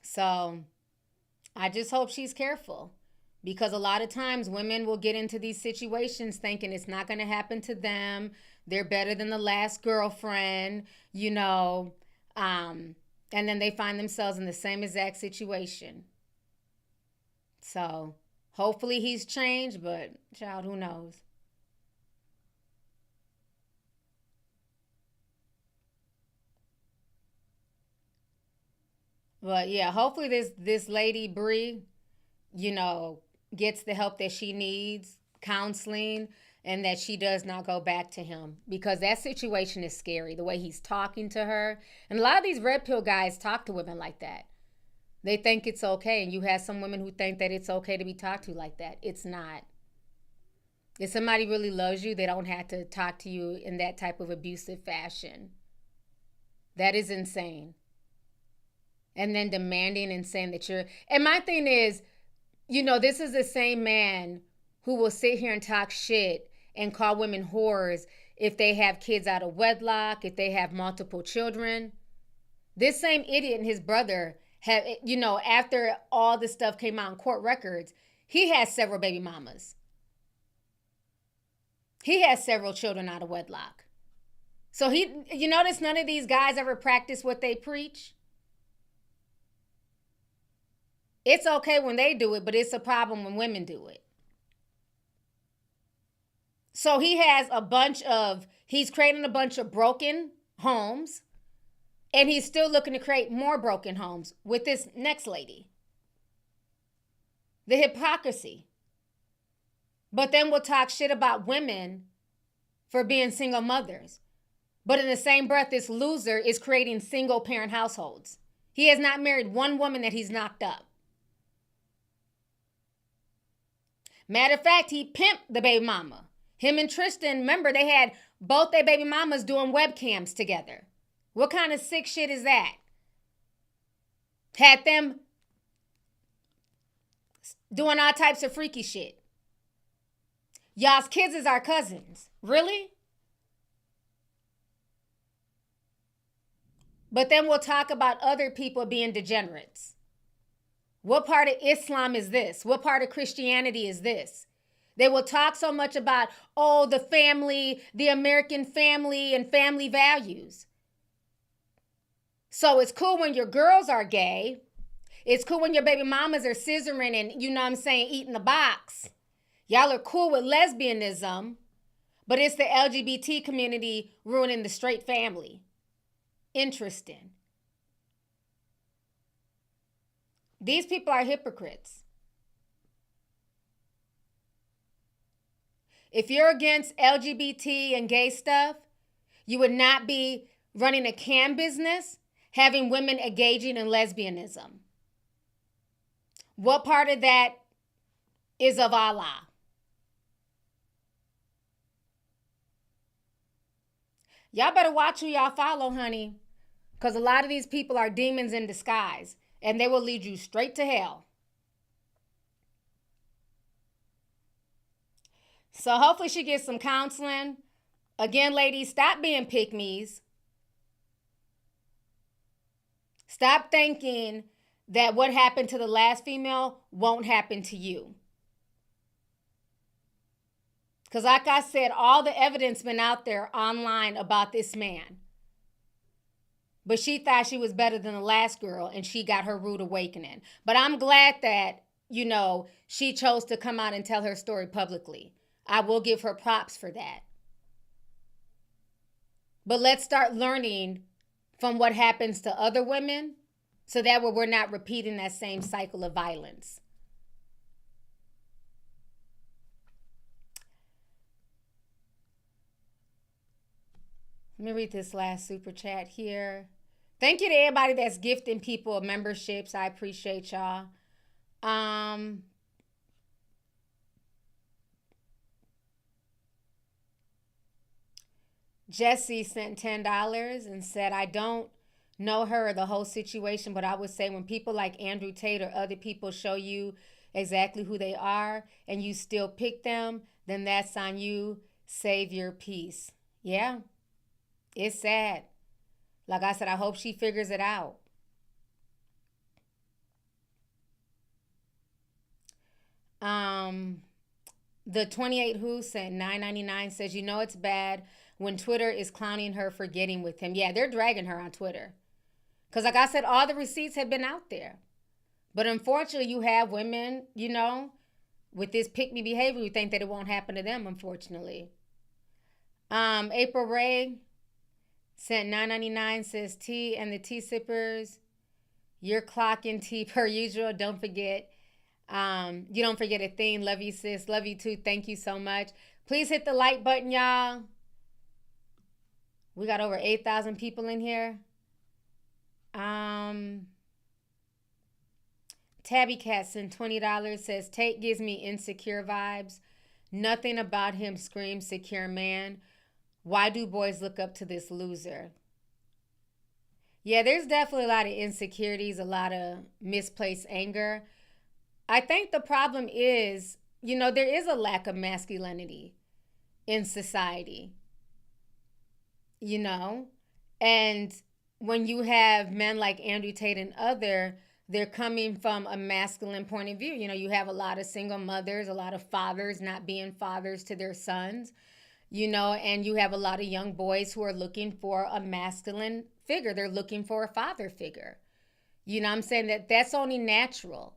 So I just hope she's careful, because a lot of times women will get into these situations thinking it's not going to happen to them. They're better than the last girlfriend, and then they find themselves in the same exact situation. So hopefully he's changed, but child, who knows? But yeah, hopefully this lady Bree, gets the help that she needs, counseling, and that she does not go back to him, because that situation is scary, the way he's talking to her. And a lot of these red pill guys talk to women like that. They think it's okay. And you have some women who think that it's okay to be talked to like that. It's not. If somebody really loves you, they don't have to talk to you in that type of abusive fashion. That is insane. And then demanding and saying that you're... And my thing is, you know, this is the same man who will sit here and talk shit and call women whores if they have kids out of wedlock, if they have multiple children. This same idiot and his brother have, you know, after all this stuff came out in court records, he has several baby mamas. He has several children out of wedlock. So you notice none of these guys ever practice what they preach? It's okay when they do it, but it's a problem when women do it. So he's creating a bunch of broken homes, and he's still looking to create more broken homes with this next lady. The hypocrisy. But then we'll talk shit about women for being single mothers. But in the same breath, this loser is creating single parent households. He has not married one woman that he's knocked up. Matter of fact, he pimped the baby mama. Him and Tristan, remember, they had both their baby mamas doing webcams together. What kind of sick shit is that? Had them doing all types of freaky shit. Y'all's kids is our cousins. Really? But then we'll talk about other people being degenerates. What part of Islam is this? What part of Christianity is this? They will talk so much about, oh, the family, the American family, and family values. So it's cool when your girls are gay. It's cool when your baby mamas are scissoring and, you know what I'm saying, eating the box. Y'all are cool with lesbianism, but it's the LGBT community ruining the straight family. Interesting. These people are hypocrites. If you're against LGBT and gay stuff, you would not be running a cam business, having women engaging in lesbianism. What part of that is of Allah? Y'all better watch who y'all follow, honey, because a lot of these people are demons in disguise, and they will lead you straight to hell. So hopefully she gets some counseling. Again, ladies, stop being pick-me's. Stop thinking that what happened to the last female won't happen to you. Because like I said, all the evidence been out there online about this man. But she thought she was better than the last girl, and she got her rude awakening. But I'm glad that, you know, she chose to come out and tell her story publicly. I will give her props for that. But let's start learning from what happens to other women so that way we're not repeating that same cycle of violence. Let me read this last super chat here. Thank you to everybody that's gifting people memberships. I appreciate y'all. Jesse sent $10 and said, I don't know her or the whole situation, but I would say when people like Andrew Tate or other people show you exactly who they are and you still pick them, then that's on you. Save your peace. Yeah, it's sad. Like I said, I hope she figures it out. The 28 Who sent $9.99 says, you know it's bad when Twitter is clowning her for getting with him. Yeah, they're dragging her on Twitter. Because like I said, all the receipts have been out there. But unfortunately, you have women, you know, with this pick-me behavior who think that it won't happen to them, unfortunately. April Ray sent $9.99, says, T and the tea sippers, you're clocking tea per usual. Don't forget. You don't forget a thing. Love you, sis. Love you too. Thank you so much. Please hit the like button, y'all. We got over 8,000 people in here. Tabby Catson, $20 says, Tate gives me insecure vibes. Nothing about him screams secure man. Why do boys look up to this loser? Yeah, there's definitely a lot of insecurities, a lot of misplaced anger. I think the problem is, there is a lack of masculinity in society, and when you have men like Andrew Tate and they're coming from a masculine point of view. You have a lot of single mothers, a lot of fathers not being fathers to their sons, and you have a lot of young boys who are looking for a masculine figure. They're looking for a father figure. I'm saying that's only natural.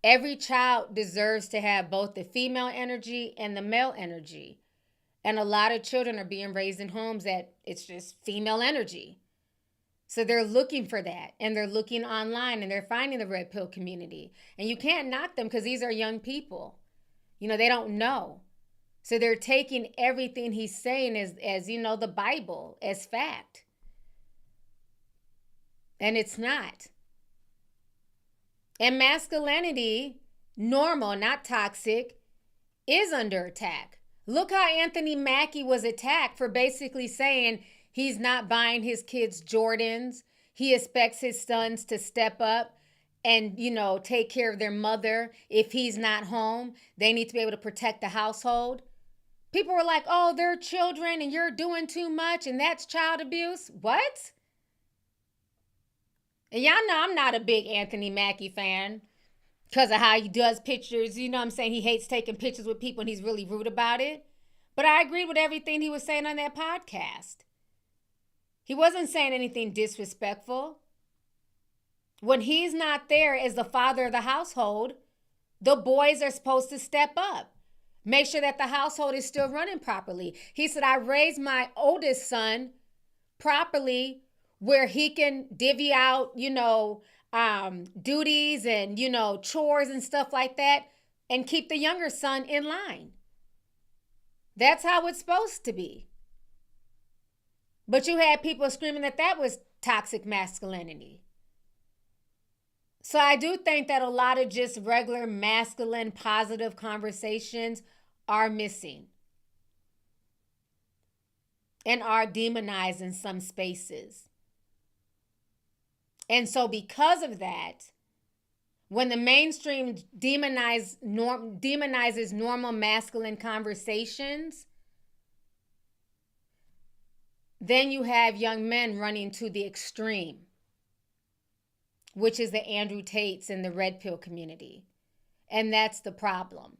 Every child deserves to have both the female energy and the male energy. And a lot of children are being raised in homes that it's just female energy. So they're looking for that, and they're looking online, and they're finding the red pill community. And you can't knock them because these are young people. They don't know. So they're taking everything he's saying as the Bible, as fact. And it's not. And masculinity, normal, not toxic, is under attack. Look how Anthony Mackie was attacked for basically saying he's not buying his kids Jordans. He expects his sons to step up and, take care of their mother. If he's not home, they need to be able to protect the household. People were like, oh, they're children and you're doing too much and that's child abuse. What? And y'all know I'm not a big Anthony Mackie fan because of how he does pictures. He hates taking pictures with people and he's really rude about it. But I agreed with everything he was saying on that podcast. He wasn't saying anything disrespectful. When he's not there as the father of the household, the boys are supposed to step up. Make sure that the household is still running properly. He said, I raised my oldest son properly where he can divvy out, duties and, chores and stuff like that and keep the younger son in line. That's how it's supposed to be. But you had people screaming that was toxic masculinity. So I do think that a lot of just regular masculine positive conversations are missing and are demonized in some spaces. And so because of that, when the mainstream demonizes normal masculine conversations, then you have young men running to the extreme, which is the Andrew Tates and the red pill community. And that's the problem.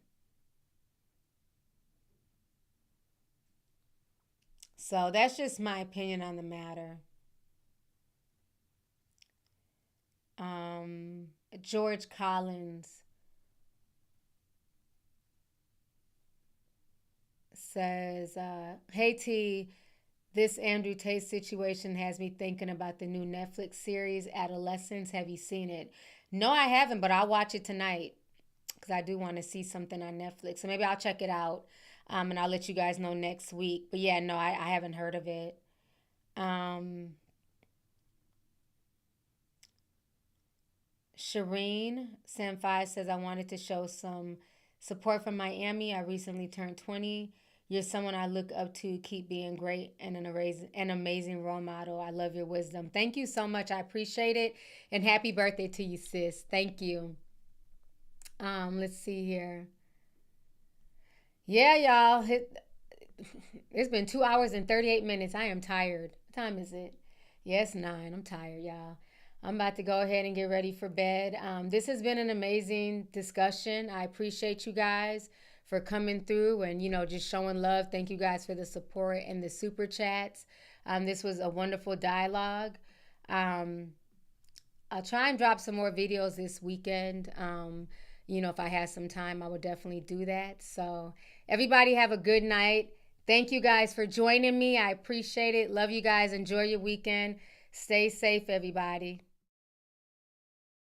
So that's just my opinion on the matter. George Collins says, hey T, this Andrew Tate situation has me thinking about the new Netflix series, Adolescence. Have you seen it? No, I haven't, but I'll watch it tonight because I do want to see something on Netflix. So maybe I'll check it out and I'll let you guys know next week. But yeah, no, I haven't heard of it. Shireen Sam5 says, I wanted to show some support from Miami. I recently turned 20. You're someone I look up to. Keep being great and an amazing role model. I love your wisdom. Thank you so much. I appreciate it. And happy birthday to you, sis. Thank you. Let's see here. Yeah, y'all. It's been 2 hours and 38 minutes. I am tired. What time is it? Yes, 9. I'm tired, y'all. I'm about to go ahead and get ready for bed. This has been an amazing discussion. I appreciate you guys for coming through and, just showing love. Thank you guys for the support and the super chats. This was a wonderful dialogue. I'll try and drop some more videos this weekend. If I had some time, I would definitely do that. So everybody have a good night. Thank you guys for joining me. I appreciate it. Love you guys. Enjoy your weekend. Stay safe, everybody.